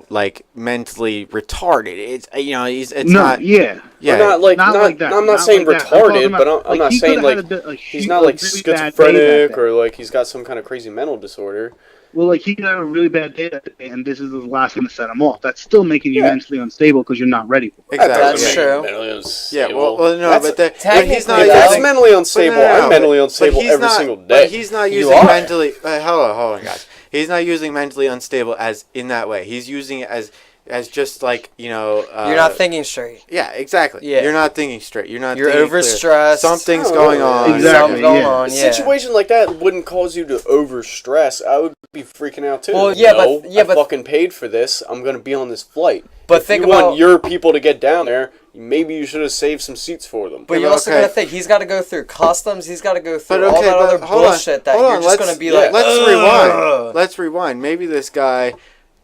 like mentally retarded. It's it's no, not. yeah. Yeah, not like that. I'm not saying like that. I'm talking retarded, but about, I'm not he saying could've had like a bit, he's not like really bad day that schizophrenic day. or like he's got some kind of crazy mental disorder. Well, like, he could have a really bad day that day, and this is the last one to set him off. That's still making you Yeah. mentally unstable because you're not ready for it. exactly. That's yeah. true. Mentally Yeah, unstable. well, no, That's- but but he's not. technically, that's using- mentally unstable. but no, I'm mentally but unstable he's every not- single day. But he's not You using are. mentally. Hold on, guys. He's not using mentally unstable as in that way. He's using it as just like You're not thinking straight. Yeah, exactly. Yeah. You're not thinking straight. You're not. You're thinking clear. overstressed. Something's Oh, going yeah. on. Exactly. Something going yeah. on. A Yeah. situation like that wouldn't cause you to overstress. I would be freaking out too. Well, yeah, No, but- I fucking paid for this. I'm gonna be on this flight. But if think you about- want your people to get down there, maybe you should have saved some seats for them. But you also gotta think, he's gotta go through customs, he's gotta go through all that other bullshit that you're just gonna be like, Let's rewind. Maybe this guy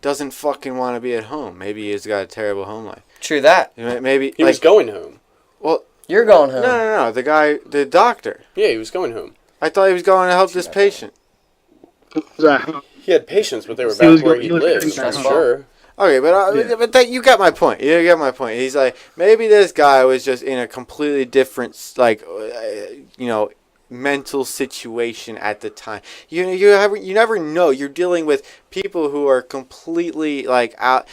doesn't fucking want to be at home. Maybe he's got a terrible home life. True that. Maybe he was going home. Well, you're going home. No. The doctor. Yeah, he was going home. I thought he was going to help this patient. He had patients, but they were back where he lived. I'm sure. Okay, but you got my point. You get my point. He's like, maybe this guy was just in a completely different, like, mental situation at the time. You never know. You're dealing with people who are completely like out.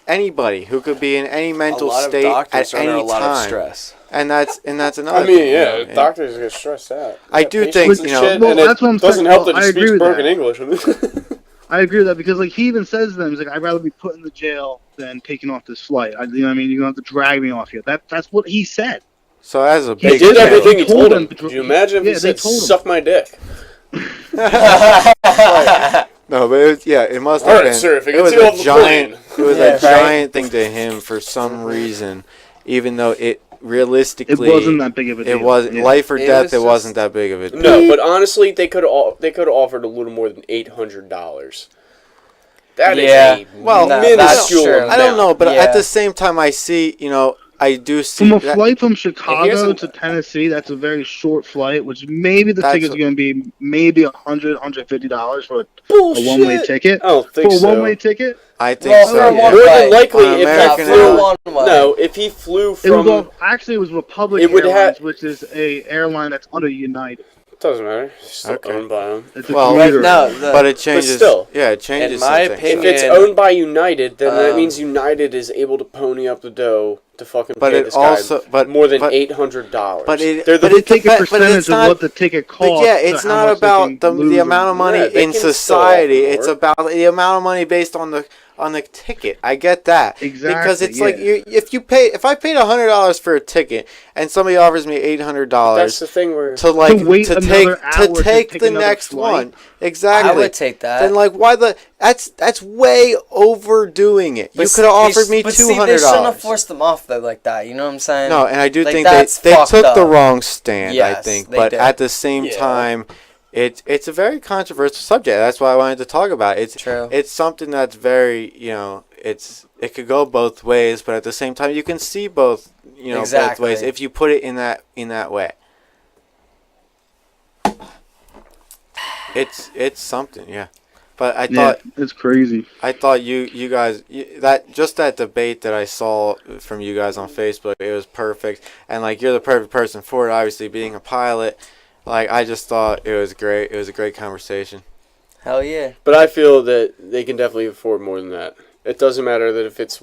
Anybody who could be in any mental state at any time. A lot of stress. And that's another. I mean, doctors get stressed out. I do think that's what I'm doesn't saying. help that he speaks broken English. I agree with that because he even says to them, he's like, I'd rather be put in the jail than taken off this flight. You know what I mean? You don't have to drag me off here. That's what he said. So as a big, he did everything he told him. Could you imagine if he said, "Suck my dick"? No, but it must have been. Sir, if it was a giant. It was a giant thing to him for some reason, even though it realistically it wasn't that big of a deal. It wasn't life or death. It wasn't that big of a deal. No, but honestly, they could have offered a little more than $800. That is a minuscule amount. I don't know, but at the same time, I see. I do see from a flight from Chicago to Tennessee. That's a very short flight, which maybe the ticket's going to be maybe $150 for a one-way ticket. I don't think so. For a one-way ticket, I think so. More than likely, if he flew from, it was Republic Airlines, which is a airline that's under United. Doesn't matter. It's still owned by them. But it changes. But still, it changes. In my opinion, if it's owned by United, then that means United is able to pony up the dough to fucking pay this guy more than $800. But they take a percentage of what the ticket costs. But it's not about the amount of money in society. It's about the amount of money based on the ticket. I get that. Exactly. Because it's like if I paid $100 for a ticket and somebody offers me $800 that's the thing where to take the next one. Exactly. I would take that. Then that's way overdoing it. You could have offered me $200. They shouldn't have forced them off though like that. You know what I'm saying? No, and I do think they took the wrong stand. I think, but at the same time. It's a very controversial subject. That's why I wanted to talk about it. It's something that's very, it could go both ways, but at the same time you can see both, both ways if you put it in that way. It's something, yeah. But I thought it's crazy. I thought you guys that debate that I saw from you guys on Facebook, it was perfect, and you're the perfect person for it. Obviously, being a pilot. I just thought it was great. It was a great conversation. Hell yeah. But I feel that they can definitely afford more than that. It doesn't matter that if it's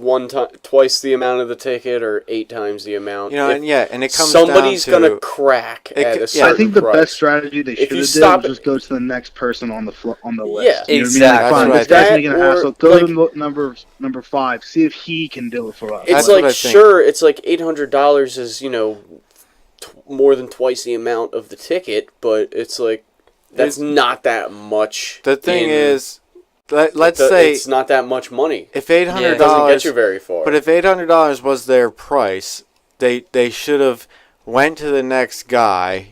twice the amount of the ticket or 8 times the amount. And it comes somebody's down to... gonna crack at a certain I think the price. best strategy they should have did was just go to the next person on the list. Yeah, exactly. This guy's making a hassle. Go to number 5. See if he can do it for us. It's it's like $800 is more than twice the amount of the ticket, but it's that's not that much. The thing is, let's say it's not that much money. If $800 doesn't get you very far. But if $800 was their price, they should have went to the next guy,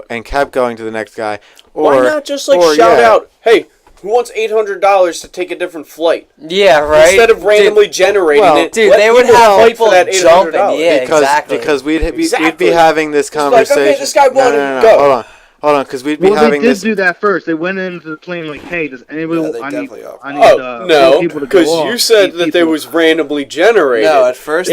and kept going to the next guy. Or why not just shout out, hey, who wants $800 to take a different flight? Yeah, right. Instead of randomly generating it, they would have people jumping. Yeah, because we'd be having this conversation. Okay, this guy wanted to go. Hold on, because we'd be having this. They did do that first. They went into the plane hey, does anybody? I need no, because you said that they was randomly generated. No, at first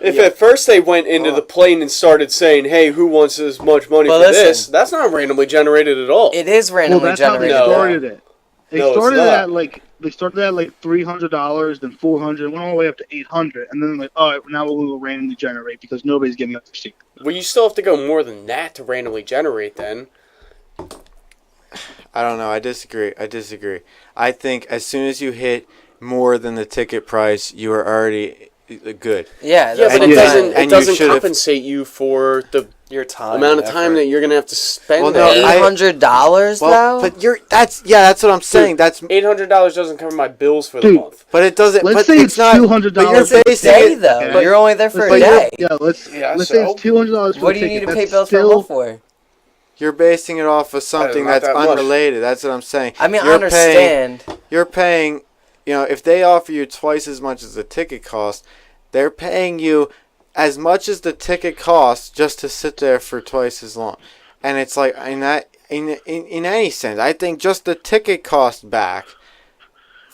If at first they went into the plane and started saying, "Hey, who wants as much money for this?" That's not randomly generated at all. It is randomly generated. That's how they started it. They started at $300, then $400, went all the way up to $800, and then all right, now we will randomly generate because nobody's giving up their seat. Well, you still have to go more than that to randomly generate. Then I don't know. I disagree. I think as soon as you hit more than the ticket price, you are already good. Yeah, but it doesn't compensate you for the Your time. amount of time that you're gonna have to spend. Well, no, there. $800 Well, though. but that's what I'm saying. That's $800 doesn't cover my bills for the Dude, month. but it doesn't. Let's but say it's it's not. $200 But you're for the basing Day it. though, okay. you're only there for a Let's say day. yeah, let's Yeah, say so? it's $200 for What the do you need ticket. to pay That's bills for a still, month for? You're basing it off of something not that's that much. unrelated. That's what I'm saying. I mean, I You're understand. You're paying. If they offer you twice as much as the ticket cost, they're paying you as much as the ticket costs just to sit there for twice as long. And it's like in any sense, I think just the ticket cost back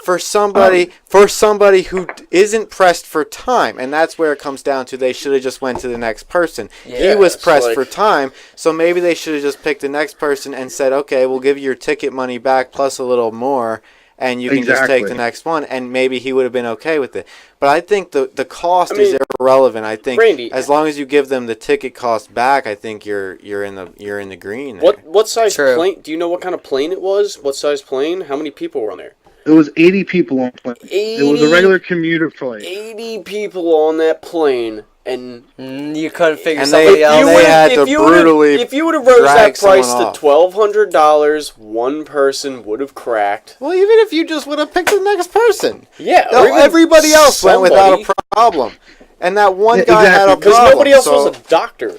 for somebody who isn't pressed for time, and that's where it comes down to. They should have just went to the next person. Yeah, He was it's pressed like- for time, so maybe they should have just picked the next person and said, okay, we'll give you your ticket money back plus a little more, and you can just take Exactly. the next one, and maybe he would have been okay with it. But I think the cost I mean, is irrelevant. I think Randy- as long as you give them the ticket cost back, I think you're in the green there. What size True. plane? Do you know what kind of plane it was? What size plane? How many people were on there? it was 80 people on plane. It was a 80 regular commuter flight. 80 people on that plane, and You couldn't figure And somebody they- else. and they out. had to brutally if you would have rose drag that price someone to off. $1,200, one person would have cracked. Well, even if you just would have picked the next person. Yeah, No, or even everybody else went without a somebody, problem. And that one Yeah, guy had a exactly. problem. because nobody else so- was a doctor.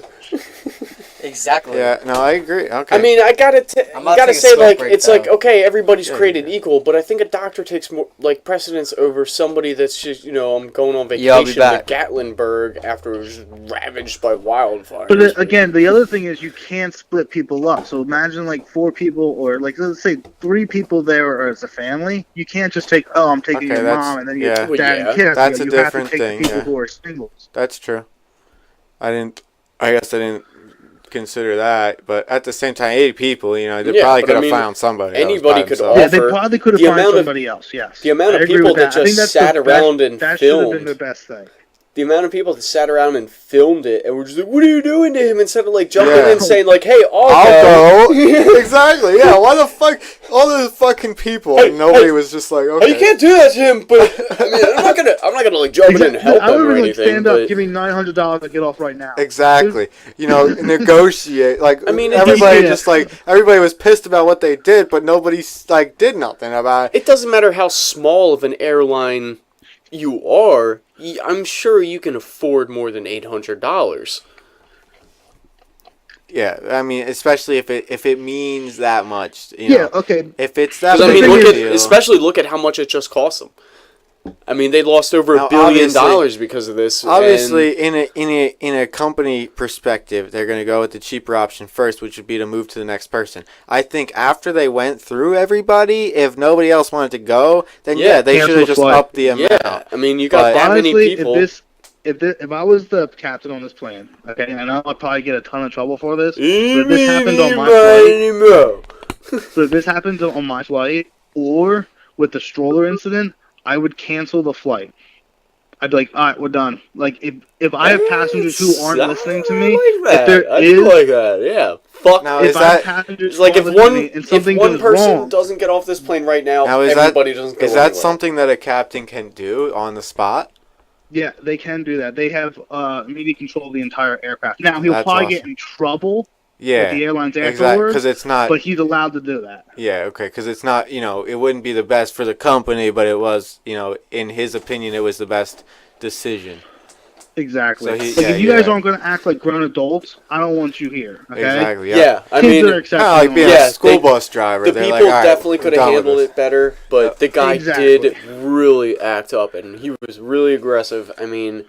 Exactly. Yeah, no, I agree. Okay. I mean, I gotta I'm you about to gotta take a say, smoke like, break, it's though. like, okay, everybody's Yeah, created yeah. equal, but I think a doctor takes more like precedence over somebody that's just, I'm going on Yeah, I'll be vacation back. to Gatlinburg after it was ravaged by wildfires. But again, the other thing is you can't split people up. So imagine like 4 people, or like let's say 3 people there are as a family. You can't just take, I'm taking Okay, your that's- mom and then your yeah. dad Well, yeah. and kids. That's a you different have to take thing, the people yeah. who are singles. That's true. I guess I didn't consider that, but at the same time, 80 people, they Yeah, probably but could I have mean, found somebody. anybody that was by could themselves. Yeah, they offer probably could have the found amount of- somebody else. Yes, the amount of I agree people with that I think just that's sat the around best, and that should have been filmed. the best thing. The amount of people that sat around and filmed it and were just like, "What are you doing to him?" Instead of like jumping Yeah. in and saying like, "Hey, I'll I'll go." go. Exactly. Yeah. Why the fuck? All those fucking people, Hey, and nobody hey. was just like, Oh, okay. you can't do that to him, but I mean, I'm not gonna like jump in and help I him would or have like anything. stand up, But give me $900 to get off right now. Exactly. Negotiate. Like, I mean, everybody yeah. everybody was pissed about what they did, but nobody did nothing about it. it doesn't matter how small of an airline you are. I'm sure you can afford more than $800. Yeah. I mean, especially if it means that much. Yeah, okay. If it's that. Because I big mean, of a look at deal. especially look at how much it just cost them. I mean, they lost over Now, $1 billion obviously- because of this. Obviously, in a company perspective, they're going to go with the cheaper option first, which would be to move to the next person. I think after they went through everybody, if nobody else wanted to go, then Yeah, they cancel should have the just flight. upped the amount. yeah, I mean, you got But that Honestly, many people. if I was the captain on this plane, okay, I know I'd probably get a ton of trouble for this. But if this happened on my flight, so if this happened on my flight, or with the stroller incident, I would cancel the flight. I'd be like, all right, we're done. Like, if I have passengers who aren't listening to me, if there I is, do like that. Yeah, fuck. Now, if is I have that passengers It's like who if aren't listening one to me and something if one goes person wrong, doesn't get off this plane right now, now everybody doesn't go is that anywhere. something that a captain can do on the spot? yeah, they can do that. They have immediate control of the entire aircraft. Now he'll That's probably awesome. get in trouble with Yeah, the airlines exactly. afterwards, Because it's not. but he's allowed to do that. Yeah, okay. Because it's not. It wouldn't be the best for the company, but it was. In his opinion, it was the best decision. Exactly. So he- like yeah, if you you're guys right. aren't going to act like grown adults, I don't want you here. Okay. Exactly. yeah. I Kids mean, are Kind of like being Yeah, a school they- bus driver. the They're people like, "All right, definitely we're could have done with handled this." it better, but the guy Exactly. did really act up, and he was really aggressive. I mean,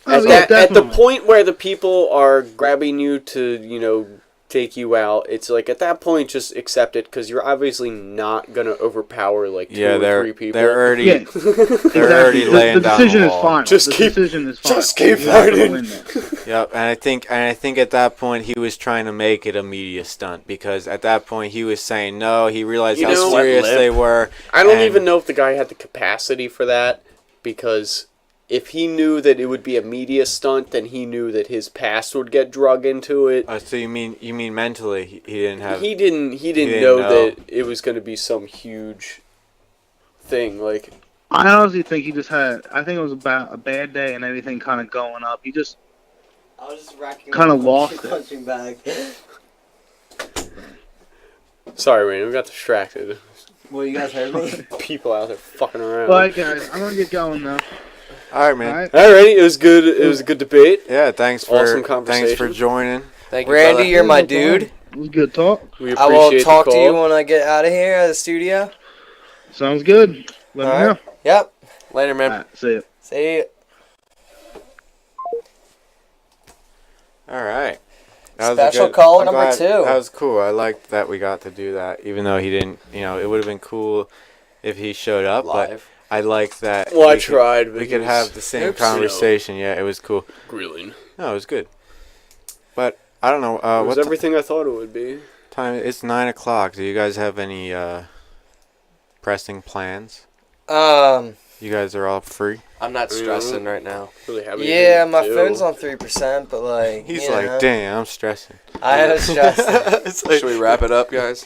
Oh, at yeah, the definitely. point where the people are grabbing you to take you out, it's like at that point just accept it, because you're obviously not gonna overpower like two Yeah, or they're 3 people. they're already Yeah. they're already laying The down decision the is law. final. Just the keep- decision is final. just keep You're not gonna fighting. win this. Yep, and I think at that point he was trying to make it a media stunt, because at that point he was saying no. He realized You how know- serious they were. I don't and- even know if the guy had the capacity for that, because if he knew that it would be a media stunt, then he knew that his past would get drug into it. So you mean mentally he didn't have. He didn't didn't know know. that it was going to be some huge thing. Like, I honestly think he just had. I think it was about a bad day and everything kind of going up. He just. I was just racking Kinda up lost it. punching bag. Sorry, man. We got distracted. Well, you guys heard me? People out there fucking around. All right, guys, I'm gonna get going now. All right, All man. right. Alrighty, it was good. It was a good debate. Yeah, thanks Awesome for conversation. joining. Thank you, Randy, brother. you're my dude. It was good talk. We I appreciate will talk the to call. you when I get out of here at the studio. Sounds good. Let me All know. right. Yep. Later, man. All right, see ya. See you. All right. Special call number 2. That was cool. I liked that we got to do that, even though he didn't. It would have been cool if he showed up. But Live. I like that. Well, I we could- tried. But We could have the same Oops. conversation. Yeah, it was cool. grilling. No, it was good. But I don't know. It was What everything I thought it would be. time? It's 9:00. Do you guys have any pressing plans? You guys are all free. I'm not stressing right now. Really happy. Yeah, my phone's on 3%, but like, He's you like, know, damn, I'm stressing. I am stressed. It's like, Should we wrap it up, guys?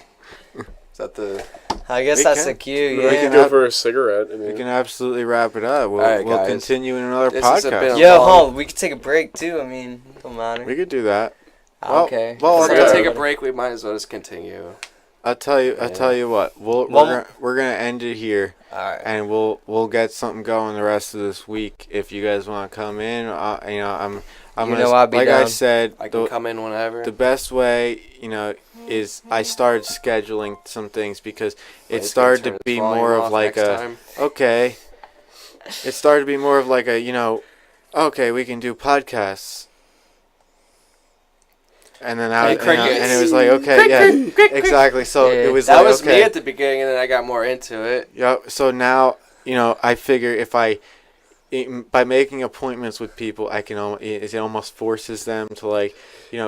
Is that the... I guess We that's can. the cue. We We Yeah. can go for a cigarette. I mean, we can absolutely wrap it up. We'll, All right, we'll guys. continue in another This has been podcast. a- Yo, long- hold on. We could take a break too. I mean, don't matter. We could do that. Okay. Well, If I'll we're tell going to you- take a break, we might as well just continue. I'll tell you. I'll Yeah. tell you what. Well, We're gonna end it here, All right. and we'll get something going the rest of this week. If you guys want to come in, I'm You gonna, know I'll be like I down. said, I can the, come in whenever. the best way, is I started scheduling some things because it Blake's started gonna to turn be his volume more of off like next a time. okay. It started to be more of like a okay, we can do podcasts. And then Hey, crickets. and it was like okay, yeah, exactly. So Yeah. it was That like was okay. me at the beginning, and then I got more into it. Yeah. So now, I figure if by making appointments with people, I can it almost forces them to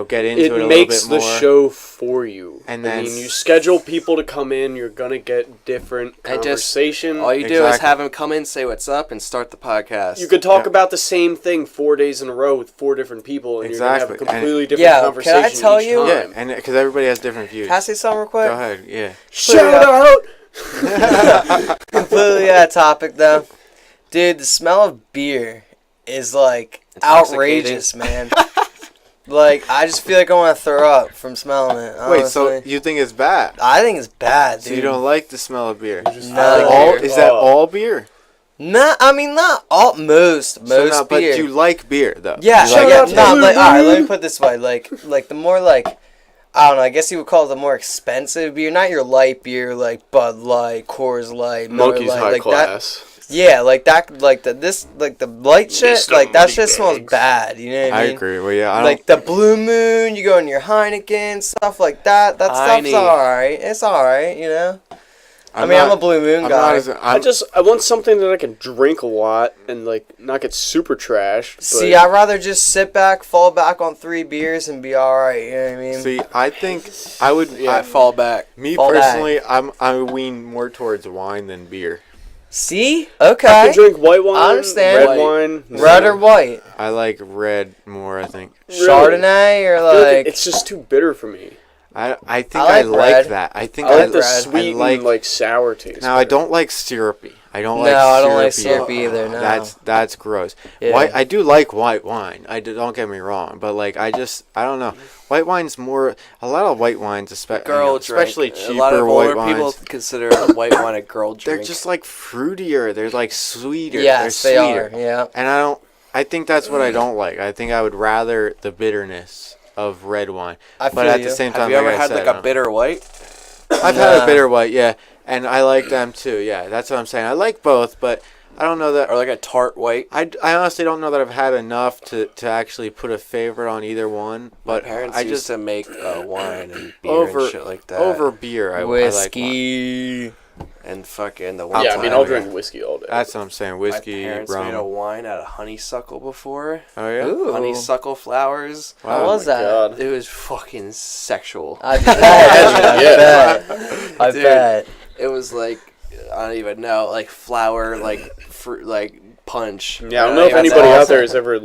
get into it a little makes bit more. the show for you. And I then mean, you schedule people to come in, you're gonna get different And just- conversation. All you do is Exactly. have him come in, say what's up, and start the podcast. You could talk Yeah. about the same thing 4 days in a row with 4 different people, and you're gonna have a Exactly. And- completely different Yeah, conversation can I tell each you- Yeah, time. and because everybody has different views. Can I say something real quick? Go ahead. Yeah. Shout out! Completely out of topic though. Dude, the smell of beer is like outrageous, man. Like, I just feel like I want to throw up from smelling it. Honestly. Wait, so you think it's bad? I think it's bad, dude. So you don't like the smell of beer? No. All, beer. is that all beer? Not all most beer. But you like beer though. Yeah, You like yeah. it. No, like, all right. Let me put it this way. Like the more I don't know. I guess you would call it the more expensive beer, not your light beer like Bud Light, Coors Light, Miller Monkey's Lite, high like class. that. Yeah, like that. Like the light shit. Mr. Like that shit smells Moneybags. bad. You know what I I mean? agree. Well, yeah, I don't. Like the Blue Moon, you go in your Heineken, stuff like that. That Heine. stuff's alright. It's alright, you know. I'm not- a Blue Moon I'm guy. not as, I want something that I can drink a lot and not get super trashed. But See, I'd rather just sit back, fall back on 3 beers, and be alright. You know what I mean? See, I think I would. Yeah, fall back. Me Fall back. personally, I lean more towards wine than beer. See? I Okay. can drink white wine, I understand. red White. wine, Red or white? I like red more. I think. Really? Chardonnay or I feel like. it's just too bitter for me. I think I I like like red. that. I think I like the red. sweet I like. and sour taste. Now I better. don't like syrupy. I don't No, like. I don't like syrupy. syrupy either, no. That's gross. Yeah. White. I do like white wine. Don't get me wrong, but I don't know. White wine's more. A lot of white wines, especially Drink. cheaper A lot of white older people wines. consider a white wine a girl drink. They're just fruitier. They're sweeter. Yes, They're they sweeter. are. Yeah. And I think that's what I don't like. I think I would rather the bitterness of red wine. I But feel at you. the same Have time, you ever I had said, a bitter white? I've had Nah. a bitter white, yeah, and I like them too. Yeah, that's what I'm saying. I like both, but I don't know that. Or like a tart white? I honestly don't know that I've had enough to actually put a favorite on either one. But My parents I used just to make wine and beer over and shit like that. over beer. I like wine. Whiskey. And fucking the I'll one Yeah, I time mean, I'll drink whiskey all day. That's what I'm saying. Whiskey, my parents rum. made a wine out of honeysuckle before. Oh yeah. Ooh. Honeysuckle flowers. How Wow. was that? God. It was fucking sexual. I bet. I Yeah. bet. I Dude. bet. It was I don't even know, flour, fruit, punch. Yeah, I don't know if That's anybody out awesome. there has ever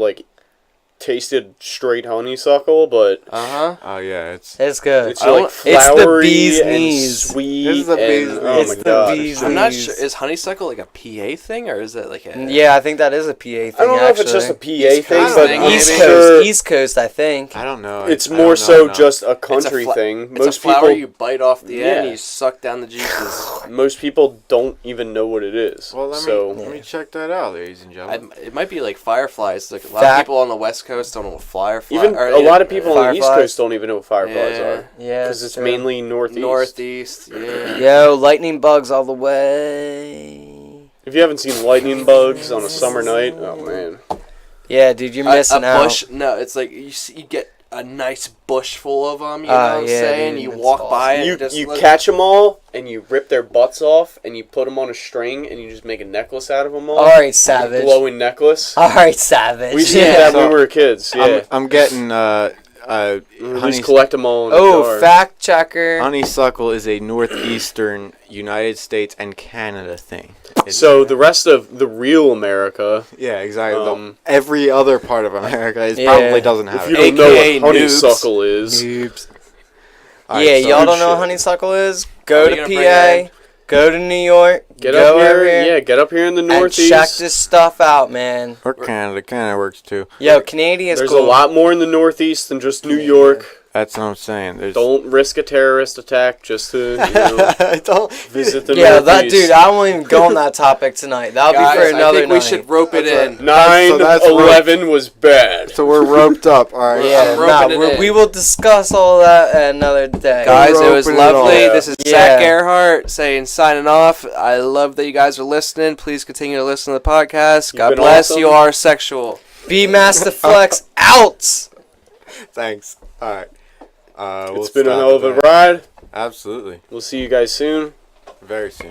tasted straight honeysuckle, but Oh yeah, it's It's good. it's like It's the flowery bee's and knees. sweet. This is the bee's and, knees. oh It's my the god! bee's I'm not knees. sure. Is honeysuckle like a PA thing or is it like a? Yeah, I think that is a PA thing. I don't know if it's just a PA thing, Coast but thing, I'm East maybe. Coast. sure East Coast, I think. I don't know. it's I more don't so know. just a country thing. It's Most a flower people, you bite off the end, Yeah. you suck down the juices. most people don't even know what it is. Well, let me check that out, ladies and gentlemen. It might be like fireflies. Like a lot of people on the West Coast don't know what firefly. Even or, a lot of people on the East Fireflies. Coast don't even know what fireflies Yeah. are. Yeah, Because it's true. mainly northeast. Northeast. Yeah. Yo, lightning bugs all the way. If you haven't seen lightning bugs on a summer night, oh man. Yeah, dude, you're missing a out. bush. No, it's like you get a nice bush full of them. You know Ah, what I'm yeah, saying? dude, You that's walk by it. You and just you look- catch them all and you rip their butts off and you put them on a string and you just make a necklace out of them all. All right, A Savage. glowing necklace. All right, Savage. We did Yeah. that when So, we were kids. Yeah. I'm getting We honey, just collect them all in a Oh, jar. fact checker. honeysuckle is a northeastern United States and Canada thing. So the rest of the real America, yeah, exactly. um, Every other part of America is Yeah. probably doesn't have if you it. don't know AKA what noobs. honeysuckle is, Noobs. Alright, Yeah, so- y'all don't know shit. what honeysuckle is? Go Are to you gonna bring PA. it Go to New York. get go up here. over here. Yeah, get up here in the And northeast. check this stuff out, man. Or Canada. Canada works too. Yo, Canadian's There's cool. a lot more in the northeast than just New York. That's what I'm saying. There's Don't risk a terrorist attack just to don't visit the Yeah, northeast. that dude. I won't even go on that topic tonight. That'll Guys, be for another I think night. we should rope it in. 9/11 was bad. So we're roped up. All right. Yeah, I'm nah, roping it in. we will discuss all that another day. Guys, it was Roping it all. lovely. Yeah. This is Yeah. Zach Gerhardt saying signing off. I love that you guys are listening. Please continue to listen to the podcast. God been bless. awesome. You are sexual. B Master Flex out. Thanks. All right. We'll It's been a stop hell of a there. ride. Absolutely. We'll see you guys soon. Very soon.